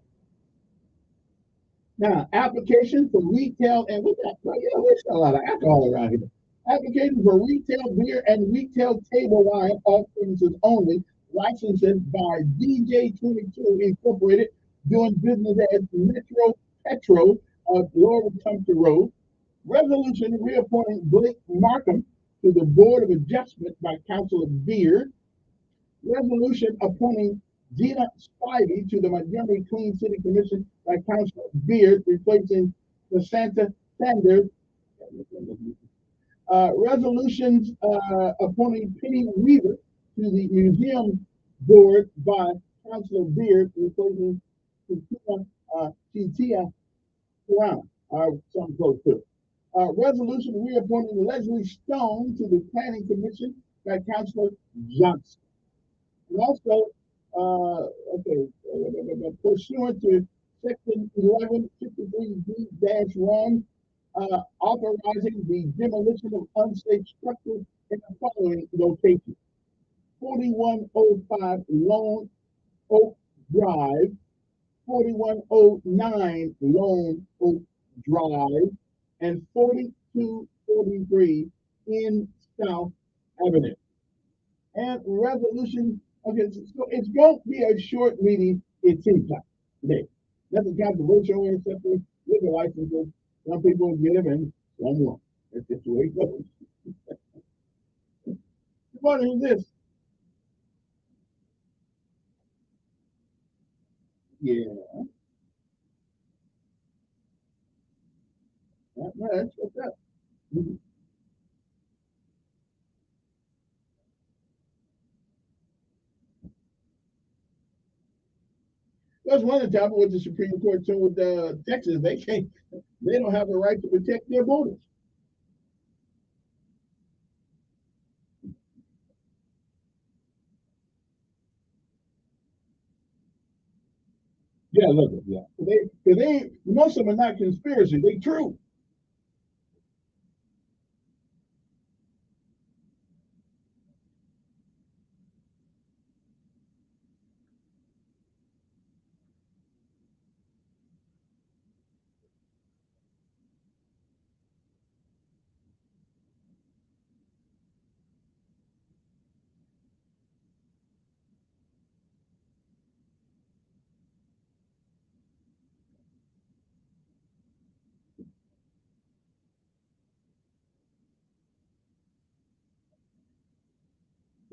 Now, application for retail and with that, there's a lot of alcohol around here. Application for retail beer and retail table wine off-premises only, licenses by DJ22 Incorporated, doing business as Metro Petro of Lower Wetumpka Road. Resolution reappointing Blake Markham to the Board of Adjustment by Councilor Beard. Resolution appointing Gina Spivey to the Montgomery Clean City Commission by Councilor Beard, replacing Santa Sanders. Resolutions appointing Penny Weaver to the Museum Board by Councilor Beard, replacing Titia Brown, something close to it. Resolution reappointing Leslie Stone to the Planning Commission by Councilor Johnson. And also, pursuant to Section 1153D-1, authorizing the demolition of unsafe structures in the following locations: 4105 Lone Oak Drive, 4109 Lone Oak Drive, and 4243 in South Avenue. And resolution, okay, so it's going to be a short meeting, it seems like, today. Nothing controversial, except liquor licenses. Some people get them and some won't. That's just the way it goes. What is this? Yeah. That's what's up. That's one example what the Supreme Court told Texas they don't have the right to protect their voters. Yeah, look, yeah. They most of them are not conspiracy, they true.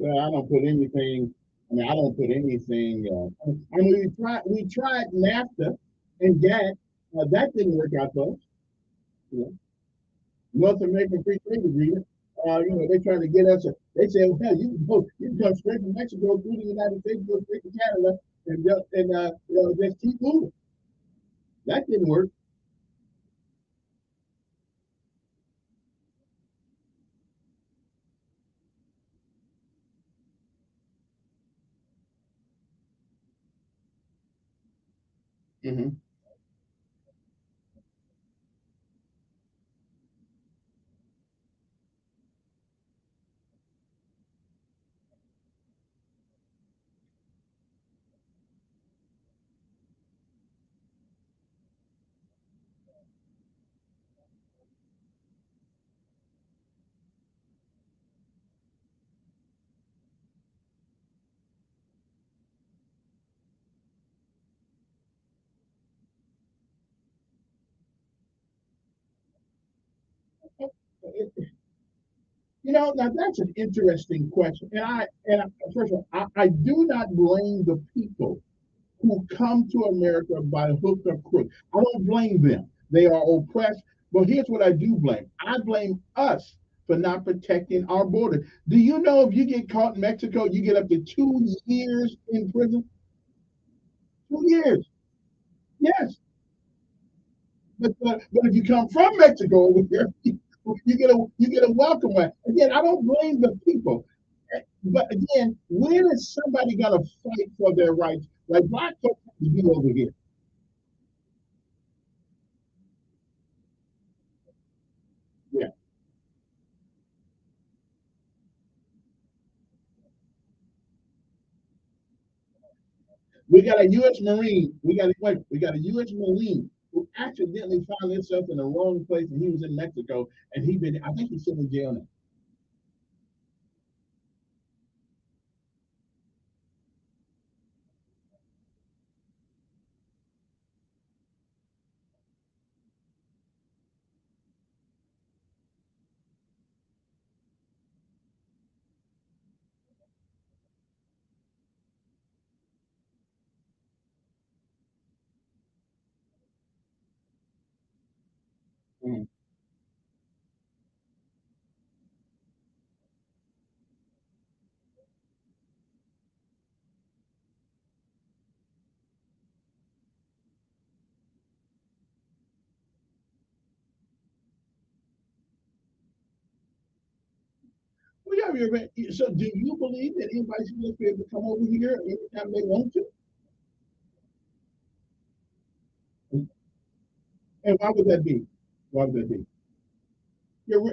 Well, I don't put anything. I mean, I don't put anything. I mean, we tried NAFTA and GATT. That didn't work out for us. You know, North American Free Trade Agreement. They trying to get us. They say, well, you can come straight from Mexico through the United States, go straight to Canada, and just keep moving. That didn't work. Mm-hmm. Now that's an interesting question, and first of all, I do not blame the people who come to America by hook or crook. I don't blame them. They are oppressed. But here's what I do blame. I blame us for not protecting our border. Do you know if you get caught in Mexico, you get up to 2 years in prison? 2 years. Yes. But if you come from Mexico over here, you get a welcome back. Again, I don't blame the people. But again, when is somebody gonna fight for their rights? Like black folks have to be over here. Yeah. We got a U.S. Marine. We got a U.S. Marine who accidentally found himself in the wrong place, and he was in Mexico, and I think he's still in jail now. So do you believe that anybody should just be able to come over here anytime they want to? And why would that be? Why would that be?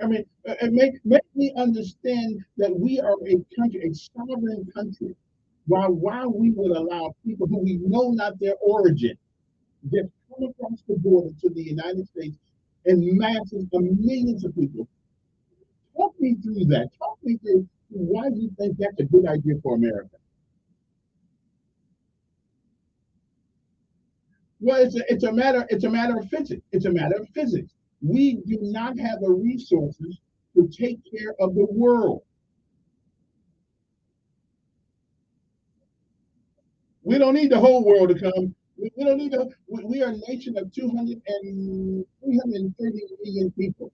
I mean, and make me understand that we are a country, a sovereign country. Why we would allow people who we know not their origin just come across the border to the United States in masses of millions of people. Talk me through that. Talk me through why do you think that's a good idea for America? Well, it's a matter of physics. It's a matter of physics. We do not have the resources to take care of the world. We don't need the whole world to come. We don't need to. We are a nation of 330 million people.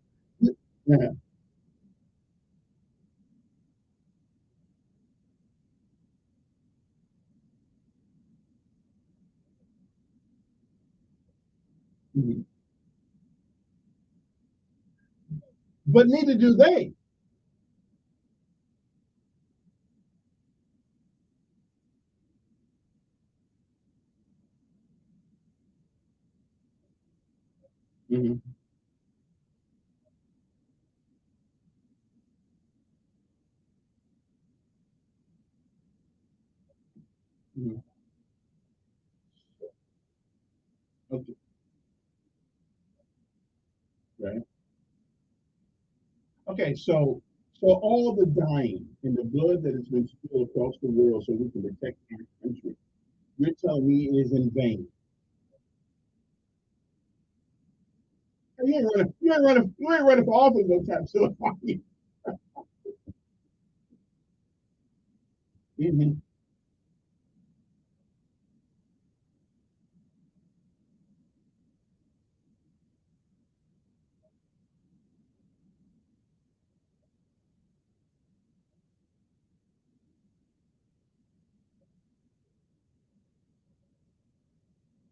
Yeah. Mhm. But neither do they. Mhm. Mhm. Okay. Right. Okay. So all the dying and the blood that has been spilled across the world so we can protect our country, you're telling me is in vain. You ain't running for office no time soon. Mhm.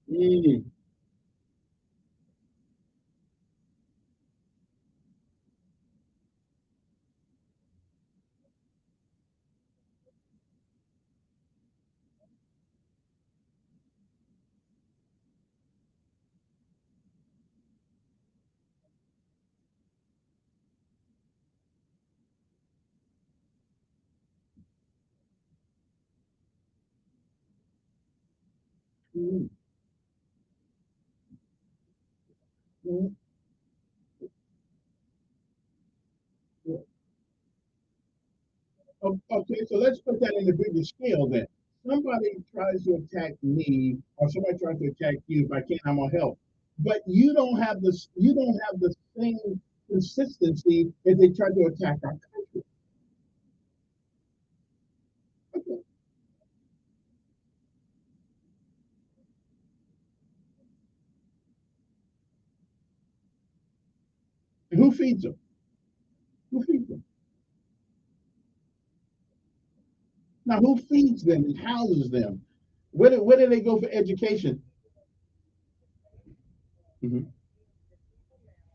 Mhm. Mhm. Mhm. Okay, so let's put that in a bigger scale then. Somebody tries to attack me, or somebody tries to attack you. If I can't, I'm gonna help. But you don't have this. You don't have the same consistency if they try to attack our country. Okay. And who feeds them? Who feeds them? Now, who feeds them and houses them? Where do they go for education? Hmm.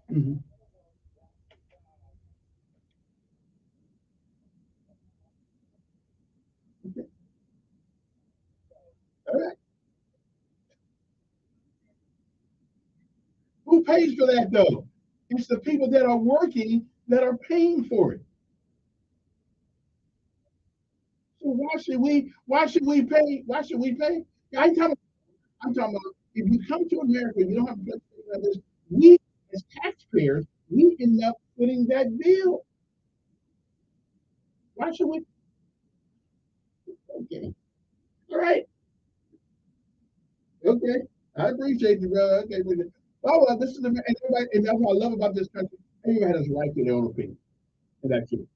Hmm. Okay. All right. Who pays for that though? It's the people that are working that are paying for it. So why should we pay? Why should we pay? I'm talking about if you come to America, you don't have to pay for this. We as taxpayers, we end up footing that bill. Why should we? Okay. All right. Okay. I appreciate you, brother. Okay. Oh well, this is the and everybody, and that's what I love about this country. Everybody has a right to their own opinion. And that's it.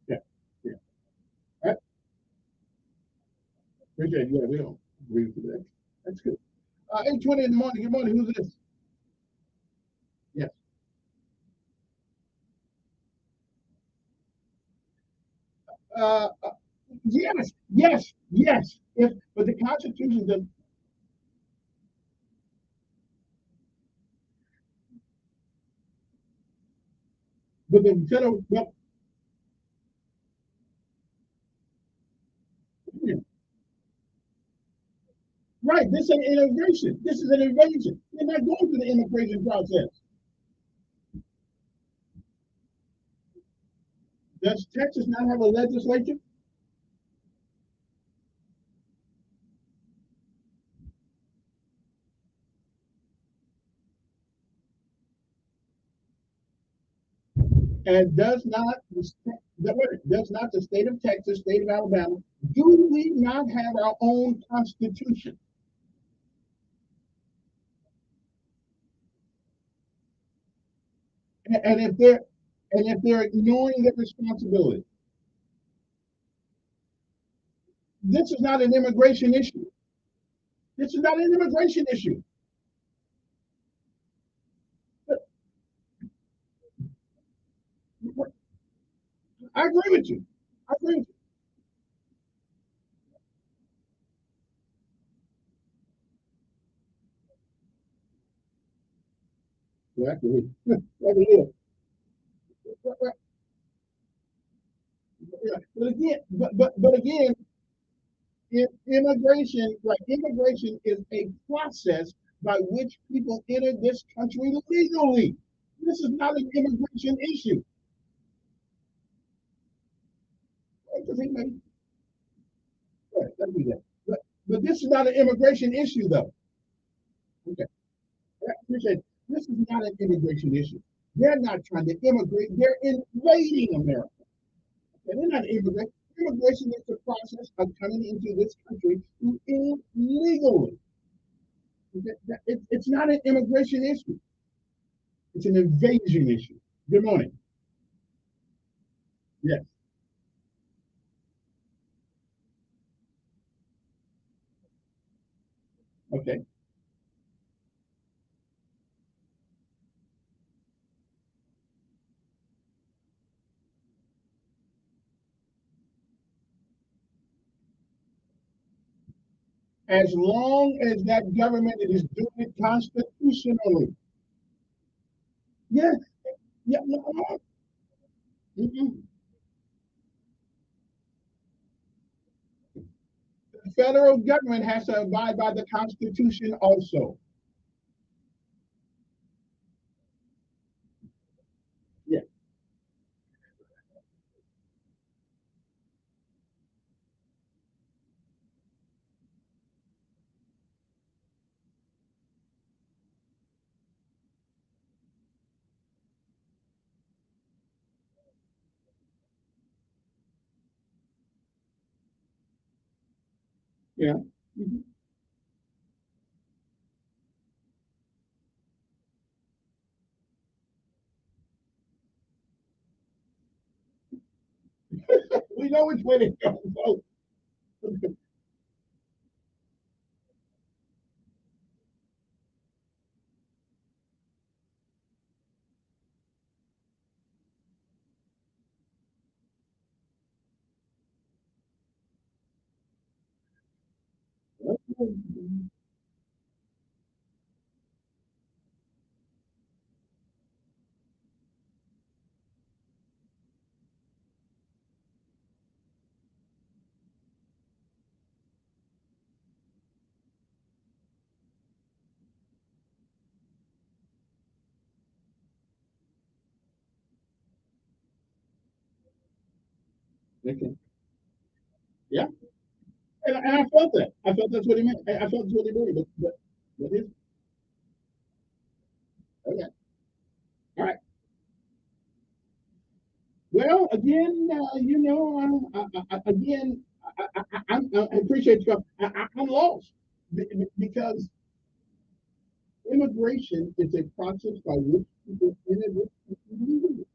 Yeah. Yeah. All right. Appreciate it. Yeah, we don't agree with that. That's good. 8:20 in the morning. Good morning. Who's this? Yes. Uh, yes, yes, yes. If but the Constitution does, but the federal, Right. This is an invasion. This is an invasion. They're not going through the immigration process. Does Texas not have a legislature? And does not the state of Texas, state of Alabama, do we not have our own constitution? And if they're ignoring their responsibility, this is not an immigration issue. This is not an immigration issue. I agree with you. I agree with you. Exactly. But again, immigration, right? Immigration is a process by which people enter this country legally. This is not an immigration issue. Right, let me do that. But this is not an immigration issue, though. Okay, I appreciate it. This is not an immigration issue. They're not trying to immigrate. They're invading America. Okay, they're not immigrating. Immigration is the process of coming into this country illegally. It's not an immigration issue. It's an invasion issue. Good morning. Yes. Okay. As long as that government is doing it constitutionally. Yes. Yeah. Mm-mm. The federal government has to abide by the Constitution also. Yeah. Yeah. Mm-hmm. We know which way to go. Okay. Yeah. And I felt that. I felt that's what he meant. I felt that's what he meant. But his, okay. All right. Well, again, again, I appreciate you. I'm lost because immigration is a process by which people enter this country legally.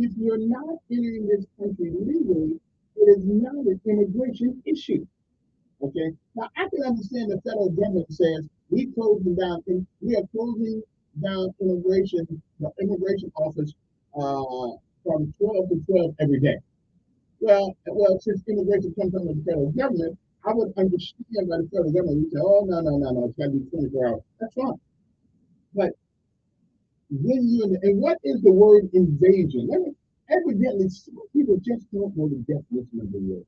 If you're not entering this country legally, it is not an immigration issue. Okay. Now I can understand the federal government says we are closing down the immigration office from 12 to 12 every day. Well, since immigration comes under the federal government, I would understand by the federal government. We say, oh no, it's got to be 24 hours. That's fine. But and what is the word invasion? Evidently, some people just don't know the definition of the word.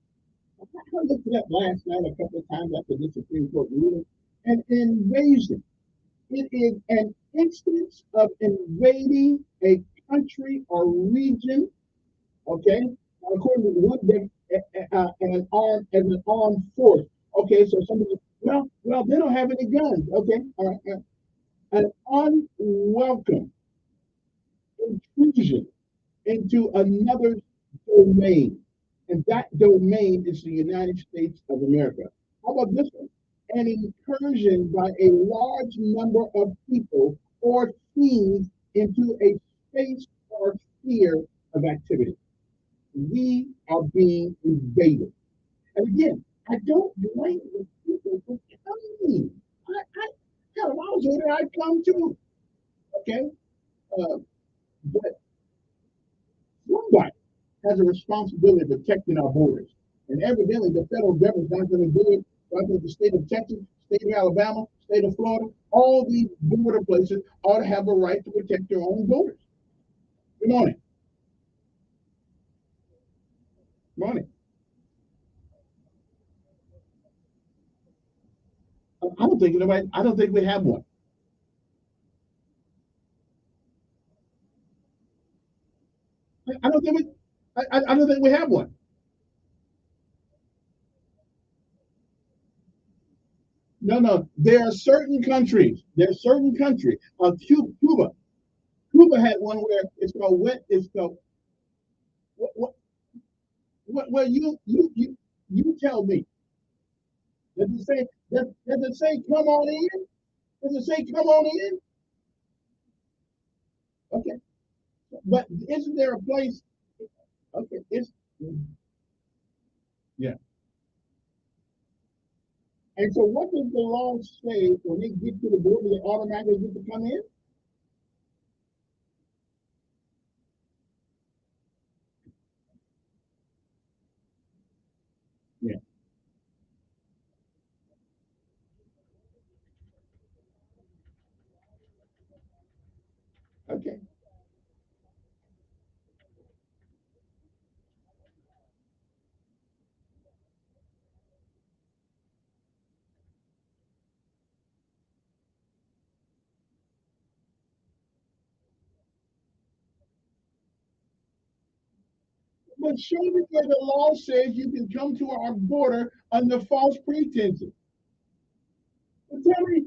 I looked it up last night a couple of times after the Supreme Court ruling. An invasion. It is an instance of invading a country or region, okay, according to one an armed force. Okay, so somebody, well, they don't have any guns. Okay, all right. An unwelcome intrusion into another domain. And that domain is the United States of America. How about this one? An incursion by a large number of people or things into a space or sphere of activity. We are being invaded. And again, I don't blame the people for coming. Hell, if I was there, I'd come too. Okay? But somebody has a responsibility of protecting our borders. And evidently, the federal government's not going to do it. So I think the state of Texas, state of Alabama, state of Florida, all these border places ought to have a right to protect their own borders. Good morning. Good morning. I don't think we have one. I don't think we have one. No. There are certain countries. Cuba. Cuba had one where it's called wet. It's called what? Well, you tell me. Does it say come on in? Does it say come on in? Okay. But isn't there a place? Okay. Yeah. And so what does the law say when they get to the border, they automatically get to come in? Yeah. Okay. But show me where the law says you can come to our border under false pretenses. Well, tell me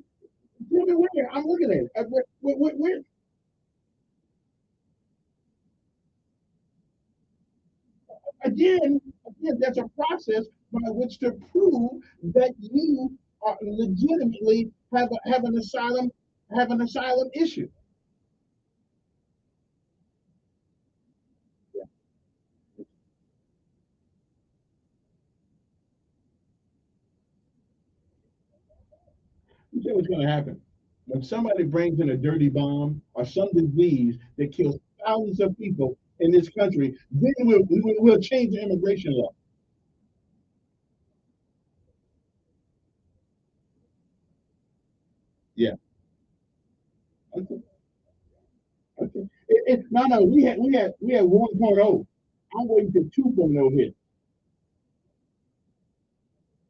where. I'm looking at it. Where? Again, that's a process by which to prove that you are legitimately have an asylum issue. Yeah. You see what's going to happen when somebody brings in a dirty bomb or some disease that kills thousands of people in this country, then we'll change the immigration law. Yeah. Okay. Okay. No. We had 1.0. I'm waiting for 2.0 hit.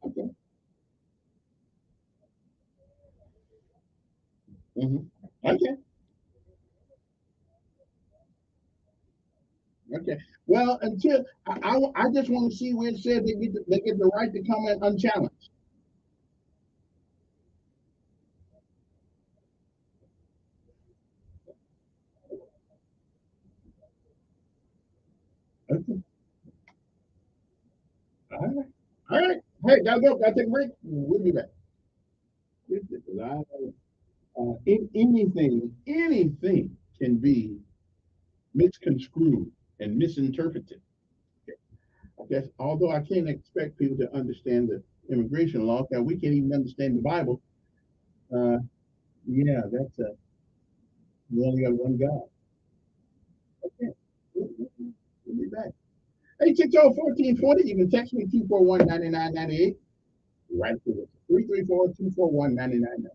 Okay. Okay. Okay. Well, until I just want to see where it says they get the right to come in unchallenged. Okay. All right. All right. Hey, gotta go. Gotta take a break. We'll be back. Anything can be misconstrued and misinterpreted. I guess although I can't expect people to understand the immigration law, because we can't even understand the Bible. Yeah, we only got one God. Okay, we'll be back. Hey, 604-1440. You can text me 241-9998. Right to it. 334-241-9998.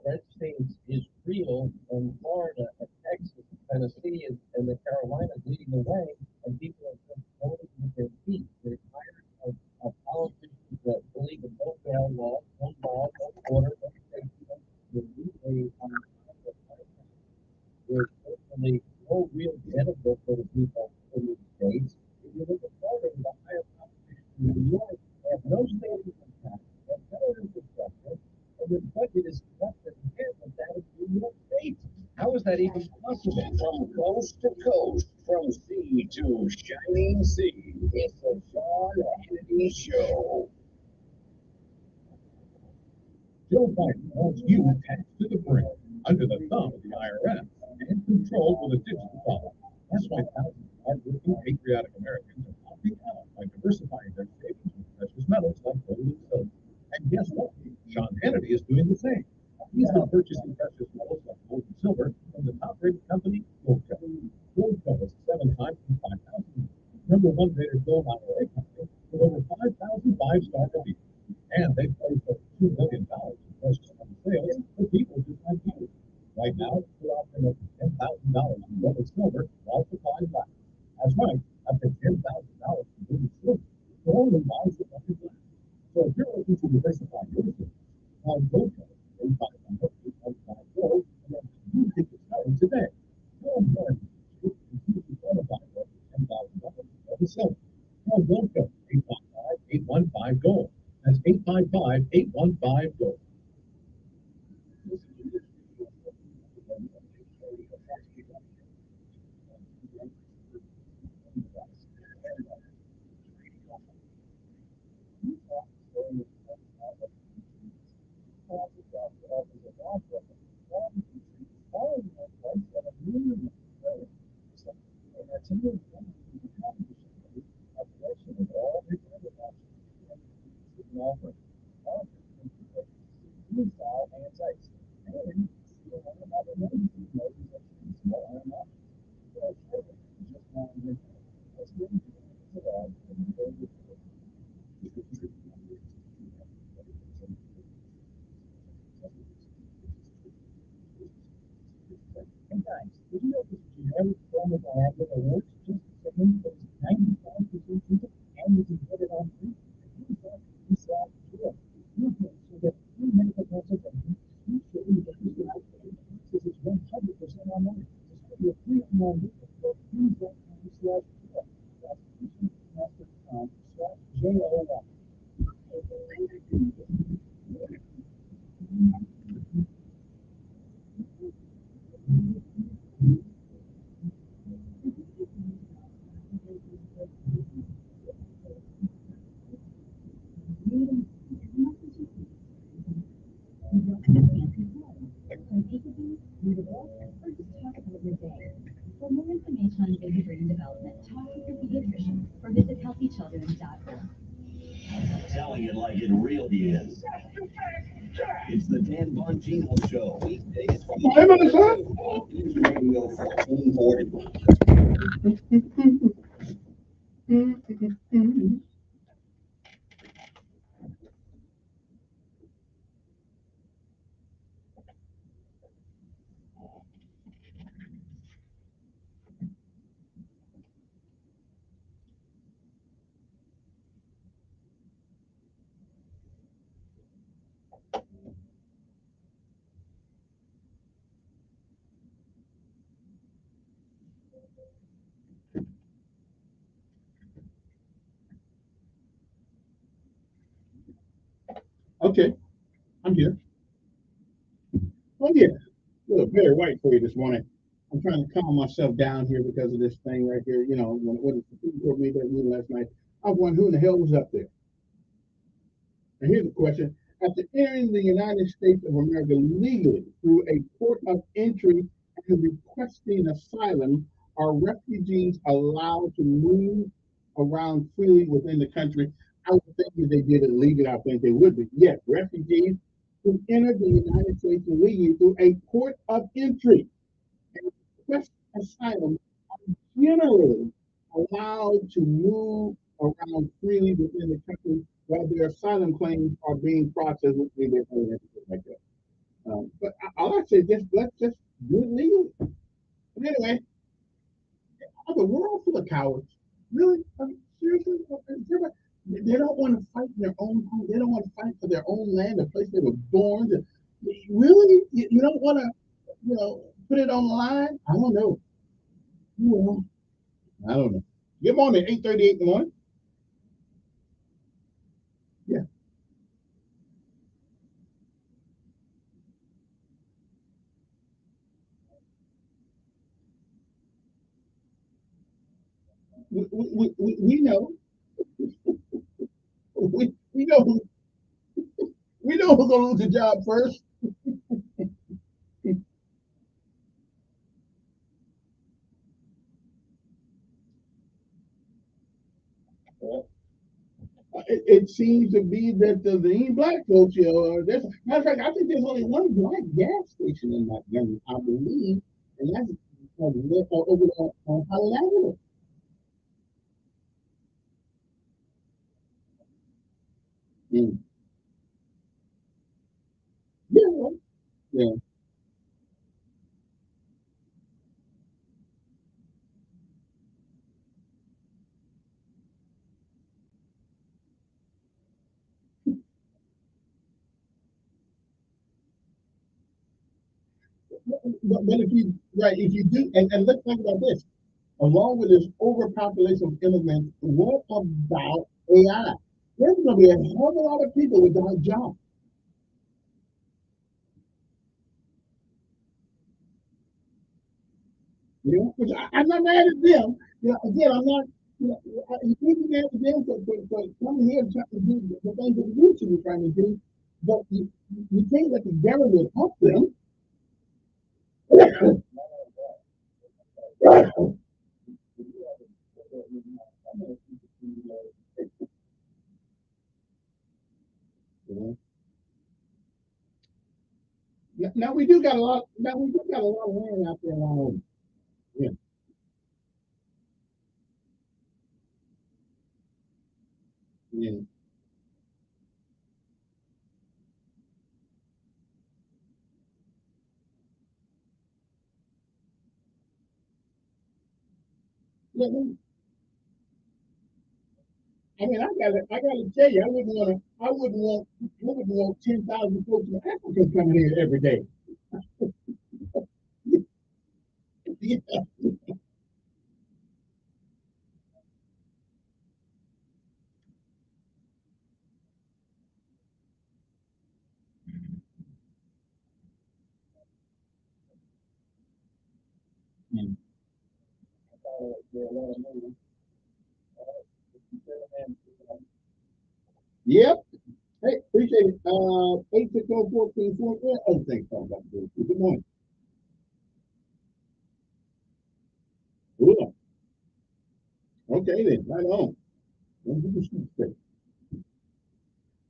red states is real, and Florida and Texas, Tennessee, and the Carolinas leading the way, and people are just voting with their feet. They're tired of politicians that believe in no bail law, no order, no safety, no legally there's certainly no real benefit for the people in these states. If you look at Florida, the higher population in New York, they have no state income tax, they have no infrastructure, and their budget is less than half of that of New York State. How is that even possible? From coast to coast, from sea to shining sea, it's the Sean Hannity Show. Joe Biden wants you taxed to the brim, under the thumb of the IRS, and controlled with a digital dollar. That's why thousands of hardworking, patriotic Americans are opting out by diversifying their savings with precious metals like gold and silver. And guess what? Sean Hannity is doing the same. He's been purchasing precious metals like gold and silver from the top-rated company, Goldco. Goldco is 7 times from 5,000. Number one rated gold IRA company with over 5,000 five-star reviews. And they've placed over $2 million in precious metal sales for people just like you. Right now, they're offering up to $10,000 in gold and silver while supply lasts. That's right, up to $10,000 in gold and silver for only while supply lasts. So if you're looking to diversify your business, call Goldco 855 Gold, and then you can get started today. Go ahead and you can qualify for up to $10,000 in gold and silver. Call Goldco 855-815 Gold. That's 855-815 Gold. Did you know this generic form of Viagra that works just the same as 95% people, and you can get it on free? You get free medical consultation, free shipping, this is 100% online. Just go to free online business for free.com/JOY. For more information on baby brain development, talk with your pediatrician or visit healthychildren.org. Telling it like it really is. It's the Dan Bongino Show. Weekdays from News Radio 1440. Okay, I'm here. Oh yeah, look, very white for you this morning. I'm trying to calm myself down here because of this thing right here. You know, when the Supreme Court made that ruling last night, I was wondering who in the hell was up there. And here's the question: after entering the United States of America legally through a port of entry and requesting asylum, are refugees allowed to move around freely within the country? I would think if they did it legally, I think they would be. Yes, refugees who entered the United States illegally through a port of entry and request asylum are generally allowed to move around freely within the country while their asylum claims are being processed, which means they're like that. But all I say is let's just do it legally. But anyway, the world full of cowards. Really? I mean, seriously? They don't want to fight in their own home. They don't want to fight for their own land, the place they were born. Really? You don't want to, put it on the line? I don't know. Well, I don't know. Good morning, 8:38 in the morning. Yeah. We know. We know who's gonna lose the job first. It seems to be that the ain't black folks here. Matter of fact, I think there's only one black gas station in Montgomery, I believe, and that's over there on Holland Avenue. Mm. Yeah, yeah. But if you do, and let's think about this. Along with this overpopulation of immigrants, what about AI? There's going to be a hell of a lot of people without jobs. Which I'm not mad at them. Again, I'm not. You can't be mad at them for coming here and trying to do the things that we should be trying to do, but you can't let the government help them. Now we do got a lot. Now we do got a lot of land out there around. Yeah. Yeah. Yeah. I mean, I gotta tell you, I wouldn't want 10,000 folks in Africa coming here every day. Yeah. Mm. Yep. Hey, appreciate it. 860-1444. What other things talking about? Good morning. Cool. Okay then, right on.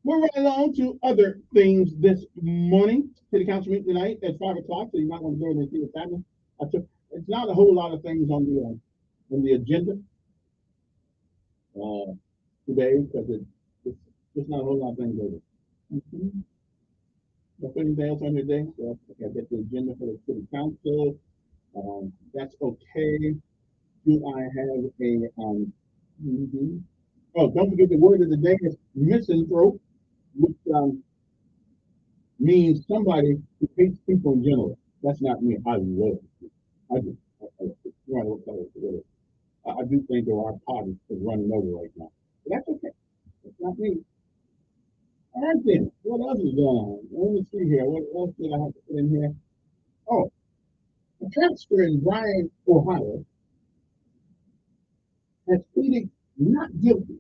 We're running on to other things this morning. City council meeting tonight at 5 o'clock, so you might want to go in and see what's happening. It's not a whole lot of things on the agenda today because it's just not a whole lot of things over. Mm-hmm. Anything else on your day? So I get the agenda for the city council. That's okay. Do I have a mhm. Oh, don't forget the word of the day is misanthrope, which means somebody who hates people in general. That's not me. I love it. I do. I do think that our party is running over right now. But that's okay. It's not me. All right then. What else is going on? Let me see here. What else did I have to put in here? Oh, a pastor in Bryan, Ohio, has pleaded not guilty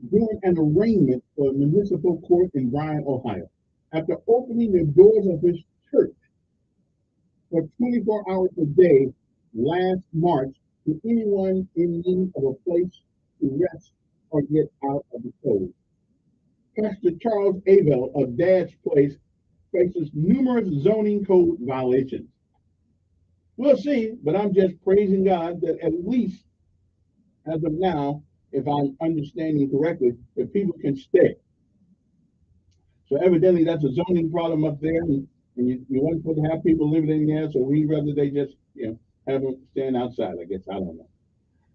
during an arraignment for municipal court in Bryan, Ohio, after opening the doors of his church for 24 hours a day last March to anyone in need of a place to rest or get out of the cold. Pastor Charles Abel of Dad's Place faces numerous zoning code violations. We'll see, but I'm just praising God that at least as of now, if I'm understanding correctly, that people can stay. So evidently that's a zoning problem up there. And And you want to have people living in there, so we rather they just, have them stand outside, I guess. I don't know.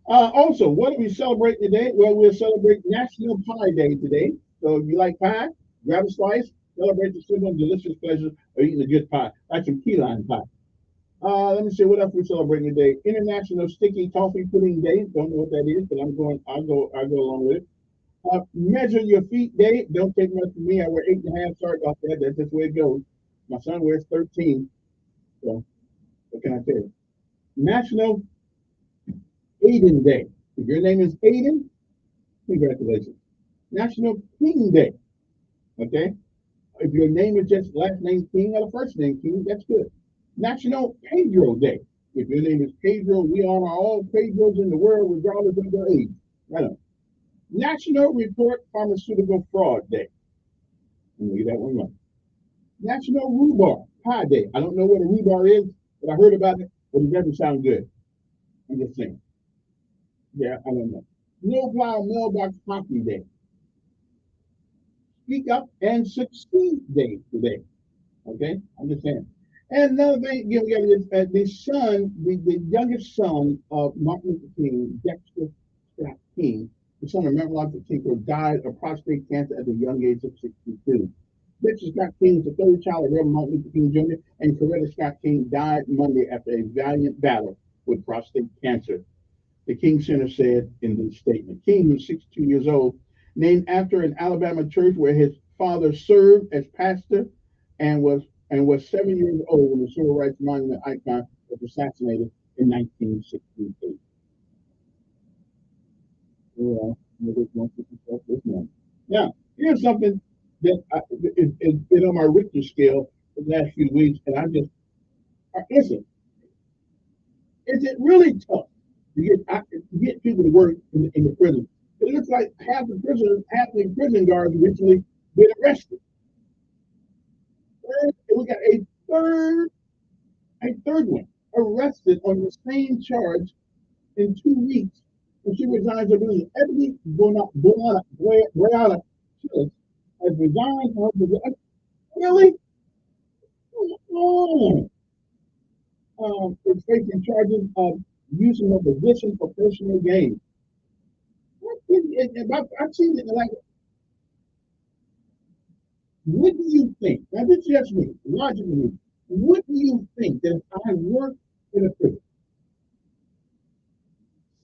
Also, what are we celebrating today? Well, we're celebrating National Pie Day today. So if you like pie, grab a slice, celebrate the simple and delicious pleasure of eating a good pie, like some key lime pie. Let me see what else we're celebrating today. International Sticky Toffee Pudding Day. Don't know what that is, but I'll go along with it. Measure Your Feet Day. Don't take much from me. I wear 8.5. Sorry about that. That's just the way it goes. My son wears 13. So what can I tell you? National Aiden Day. If your name is Aiden, congratulations. National King Day. Okay? If your name is just last name King or the first name King, that's good. National Pedro Day. If your name is Pedro, we honor all Pedros in the world, regardless of their age. Right on. National Report Pharmaceutical Fraud Day. Leave that one alone. National Rhubarb Pie Day. I don't know what a rhubarb is, but I heard about it, but it doesn't sound good. I'm just saying. Yeah, I don't know. No Plow Mailbox Hockey Day. Speak Up and Succeed Day today. Okay? I'm just saying. And another thing, we got the youngest son of Martin Luther King, Dexter Scott King, the son of Martin Luther King, died of prostate cancer at the young age of 62. Dexter Scott King is the third child of Reverend Martin Luther King Jr., and Coretta Scott King died Monday after a valiant battle with prostate cancer. The King Center said in the statement. King was 62 years old, named after an Alabama church where his father served as pastor and was 7 years old when the Civil Rights Monument icon was assassinated in 1968. Now, here's something that it's been on my Richter scale for the last few weeks, and I just listen. Is it really tough to get people to work in the prison? It looks like half the prison guards recently been arrested. We got a third one arrested on the same charge in 2 weeks, and she resigns her position. Ebony Brianna has resigned from her position. Really? Is facing charges of using her position for personal gain. I've seen it like. What do you think? Now, this is just me, logically. What do you think that if I work in a prison,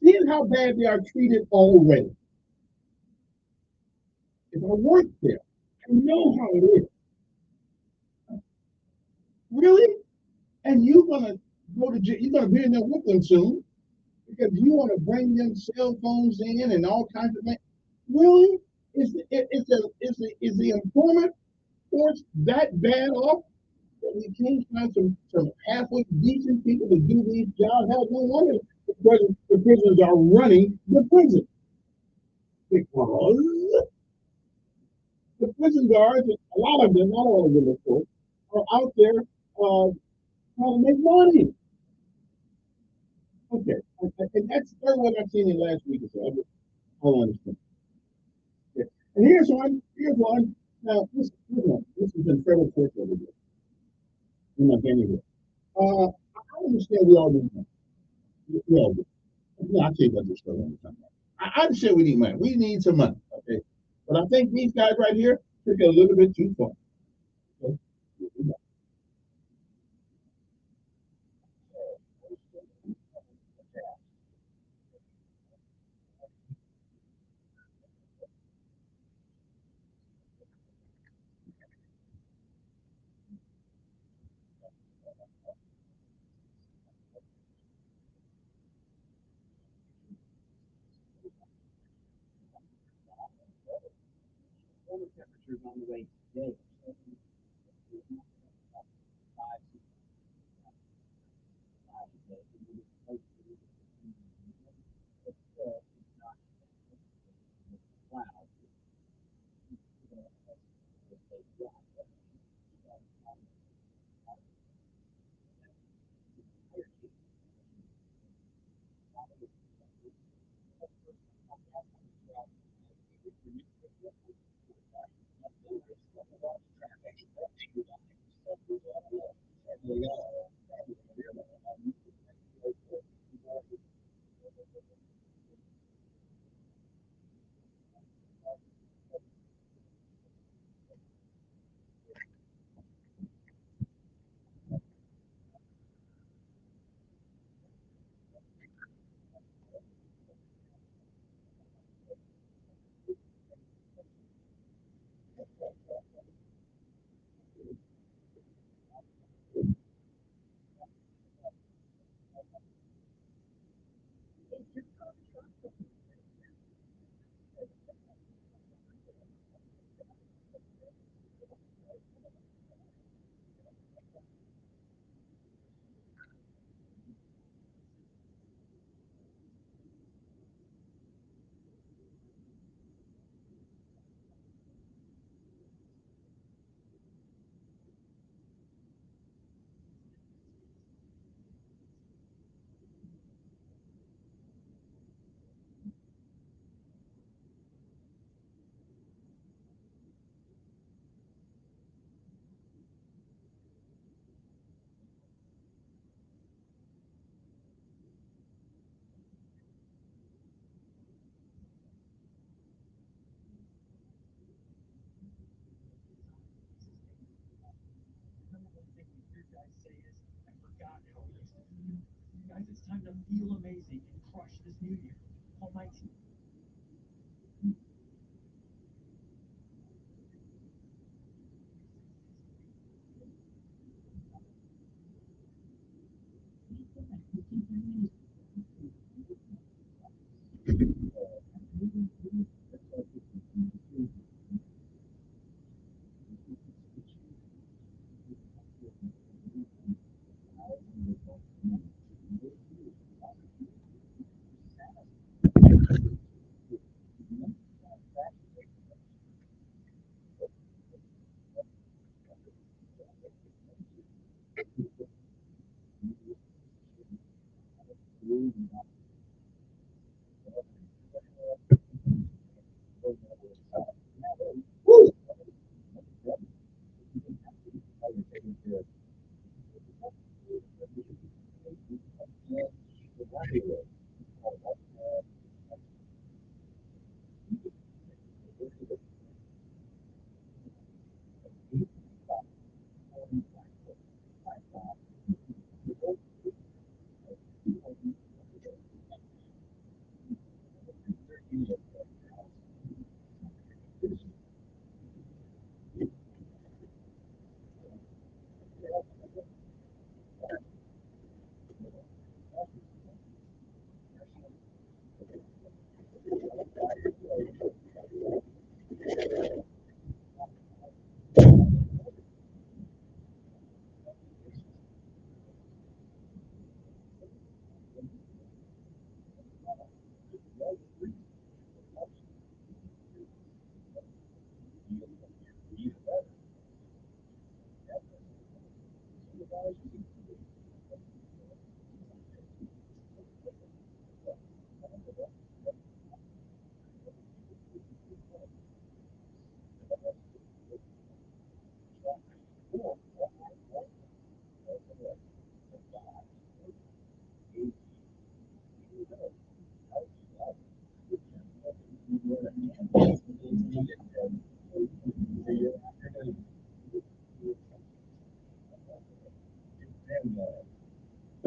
seeing how bad they are treated already, if I work there, I know how it is. Really? And you're gonna go to jail, you're gonna be in there with them soon because you want to bring them cell phones in and all kinds of things. Really? Is the employment force that bad off that we can't find some halfway decent people to do these jobs? Hell, no wonder the prisoners are running the prison because the prison guards, a lot of them, not all of them, of course, are out there trying to make money. Okay, and that's what I've seen in the last week or so. I'll understand. Okay. And here's one. Now, this is in federal court over here. In my family. I understand we all need money. We all do. No, I tell you about this story all the time. I understand we need money. We need some money. Okay. But I think these guys right here took it a little bit too far. Okay. Temperatures on the way today. guys say is, I forgot how it used to feel. Guys, it's time to feel amazing and crush this new year. Call my team.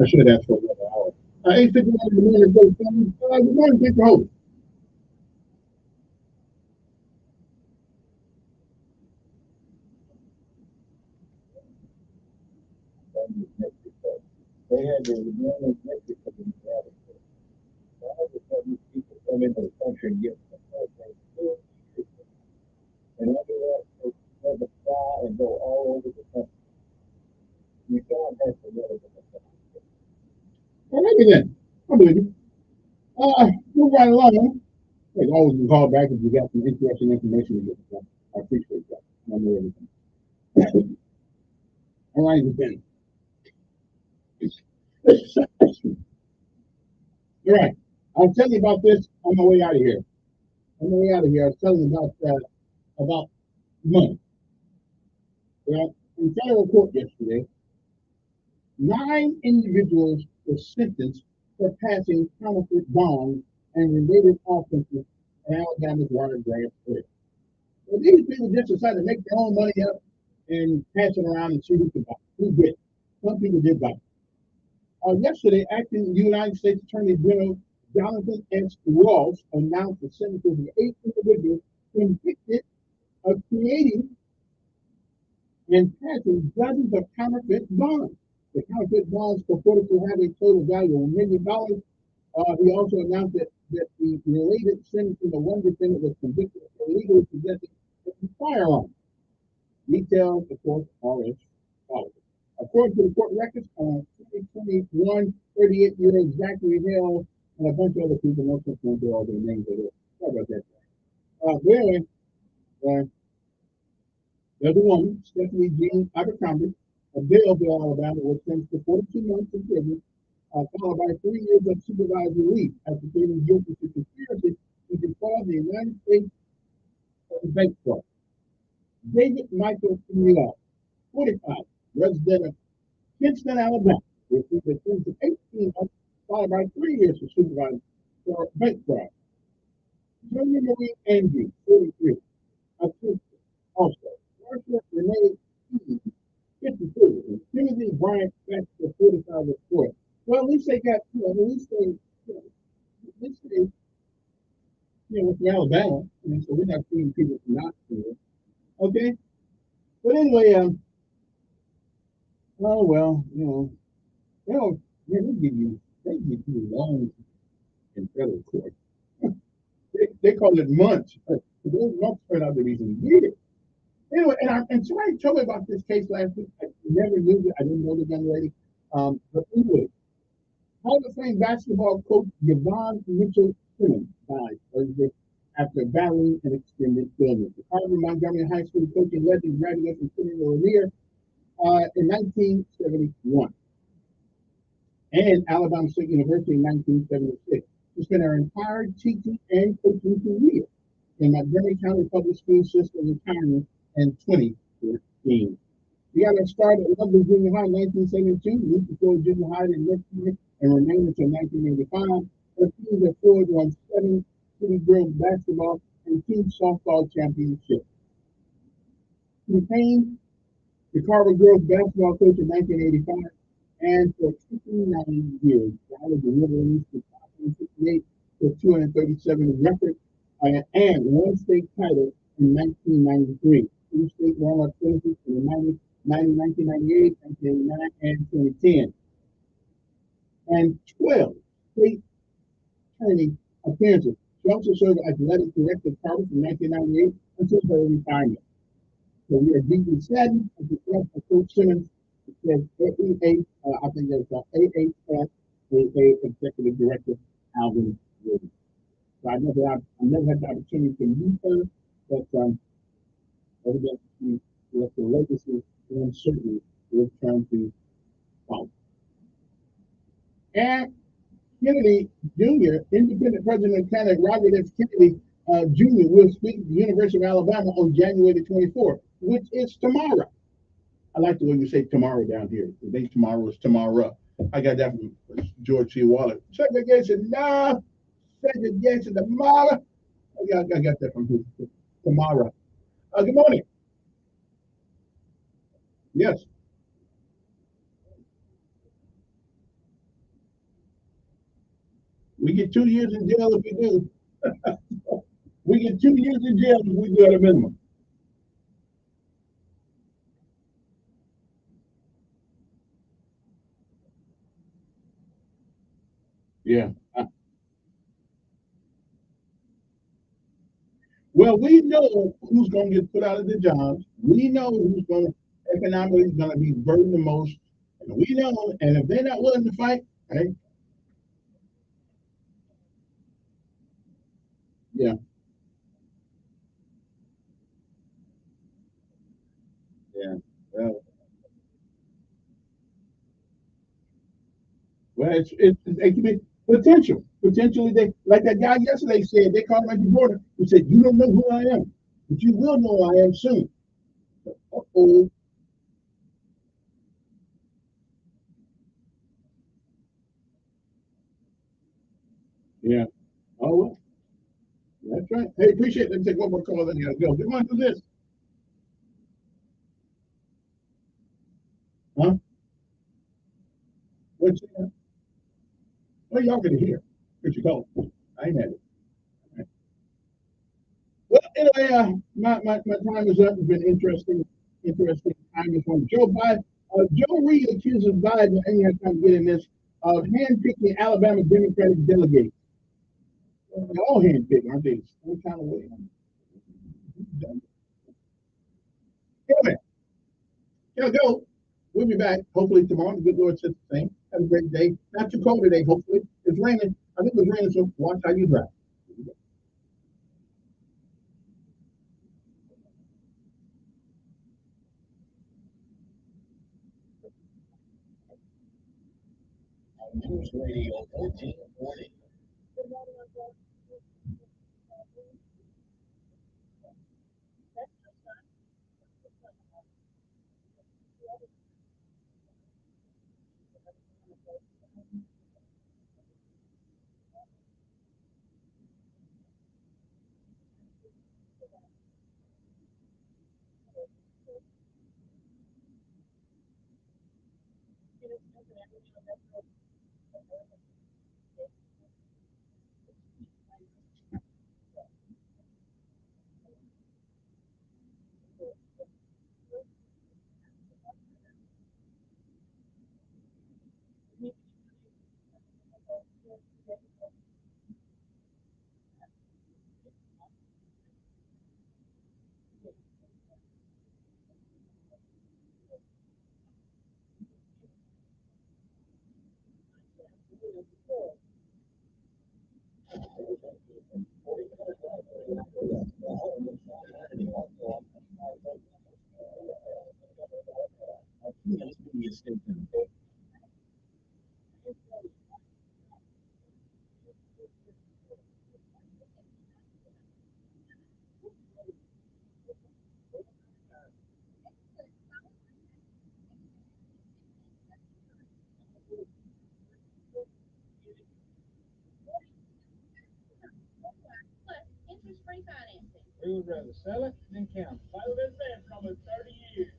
I should have asked for another hour. 8:51 in the morning, good morning, Mr. Hope. They had the United Mexico in Canada. All of a sudden, people come into the country and get the hurricane food, and after that, they have to fly and go all over the country. You can't have to let it in the country. All right, then. I believe you. Move right along. Like always, you can call back if you got some interesting information to get from. I appreciate that. I know everything. All right, then. All right. I'll tell you about this on my way out of here. On my way out of here, I was telling you about money. Well, in federal court yesterday, 9 individuals were sentenced for passing counterfeit bonds and related offenses in Alabama's water grant area. Well, these people just decided to make their own money up and pass it around and see who could buy it. Who did? Some people did buy it. Yesterday, acting United States Attorney General Jonathan S. Ross announced the sentences of 8 individuals convicted of creating and passing dozens of counterfeit bonds. The counterfeit bonds purported to have a total value of $1 million. He also announced that the related sentencing of one defendant was convicted of illegally possessing a firearm. Details, of course, are as follows. According to the court records, 2021, 38-year-old Zachary Hill and a bunch of other people, no sense going to do all their names of it. Sorry about that. There's a woman, Stephanie Jean Abercrombie, of Daleville, Alabama, was sentenced to 42 months in prison, followed by 3 years of supervised release after pleading guilty to conspiracy to defraud the United States of bank fraud. David Michael Camilo, 45, resident of Kinston, Alabama, received a sentence of 18 months, followed by 3 years of supervised for bank fraud. Junior Marie Andrews, 43, of Kinston, also. Marsha Renee Keys, 52. Timothy Bryant back to 45 report. Well, at least they got, at least they, at least they, from Alabama. So we're not seeing people from not here. Okay. But anyway, oh well, they don't, they give you loans in federal court. They call it months. But those months turn out to be some years. Anyway, and somebody told me about this case last week. I never knew it. I didn't know the young lady. But anyway, Hall of Fame basketball coach Yvonne Mitchell Simmons died Thursday after battling an extended illness. The Harvard Montgomery High School coaching legend graduated from Simmons Lanier in 1971 and Alabama State University in 1976. She spent her entire teaching and coaching career in Montgomery County Public School System, retiring in 2014. He got a start at Loveland Junior High in 1972, moved to Florida Junior High in next year, and remained until 1985. Her teams at Ford won 7 city girls basketball and 2 softball championships. He became the Carver girls basketball coach in 1985, and for 59 years, guided the River East to 568 to 237 record and 1 state title in 1993. 2 state runner-up finishes in the 1998, 1999, and 2010. And 12 state tourney appearances. She also served as athletic director of Carver from 1998 until her retirement. So we are deeply saddened at the death of Coach Simmons. It says AEA, I think that's AHS, Executive Director Alvin Williams. So I never had the opportunity to meet her, but evidently she left a legacy and certainly we're trying to follow. And Kennedy Jr., independent president of Canada, Robert F. Kennedy Jr., will speak at the University of Alabama on January the 24th, which is tomorrow. I like the way you say tomorrow down here. The day tomorrow is tomorrow. I got that from George C. Wallace. Segregation now, segregation tomorrow. I got that from him. Tomorrow. Good morning. Yes. We get 2 years in jail if we do. We get 2 years in jail if we do at a minimum. Yeah. Well, we know who's going to get put out of the jobs. We know who's going to economically going to be burdened the most. And we know, and if they're not willing to fight, hey. Yeah. Yeah. Well, it can be potential. Potentially, they like that guy yesterday said. They called him at the border. He said, "You don't know who I am, but you will know who I am soon." Uh-oh. Yeah. Oh well. That's right. Hey, appreciate it. Let me take one more call. Then you gotta go. Good morning. Who's this? Huh? What's that? Well, y'all gonna hear. What you call it? I ain't had it. Right. Well, anyway, my time is up. It's been interesting time this one. Joe Biden, Joe Reed accuses Biden, I ain't had time to get in this, of handpicking Alabama Democratic delegates. They're all handpicked, aren't they? Some kind of way. Anyway, here we go. We'll be back hopefully tomorrow. The good Lord says the same. Have a great day. Not too cold today, hopefully. It's raining. I think it's raining, so watch how you drive. News Radio 1440. Interest-free financing. We would rather sell it than count. I've been saying for almost 30 years.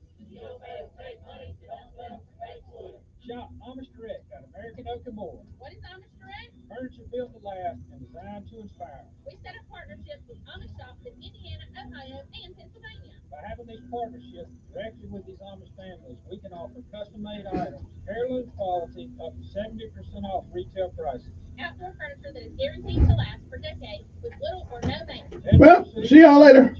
Shop Amish Direct at American Oak and More. What is Amish Direct? Furniture built to last and designed to inspire. We set up partnerships with Amish shops in Indiana, Ohio, and Pennsylvania. By having these partnerships directly with these Amish families, we can offer custom-made items, heirloom quality, up to 70% off retail prices. Outdoor furniture that is guaranteed to last for decades with little or no maintenance. Well, see y'all later.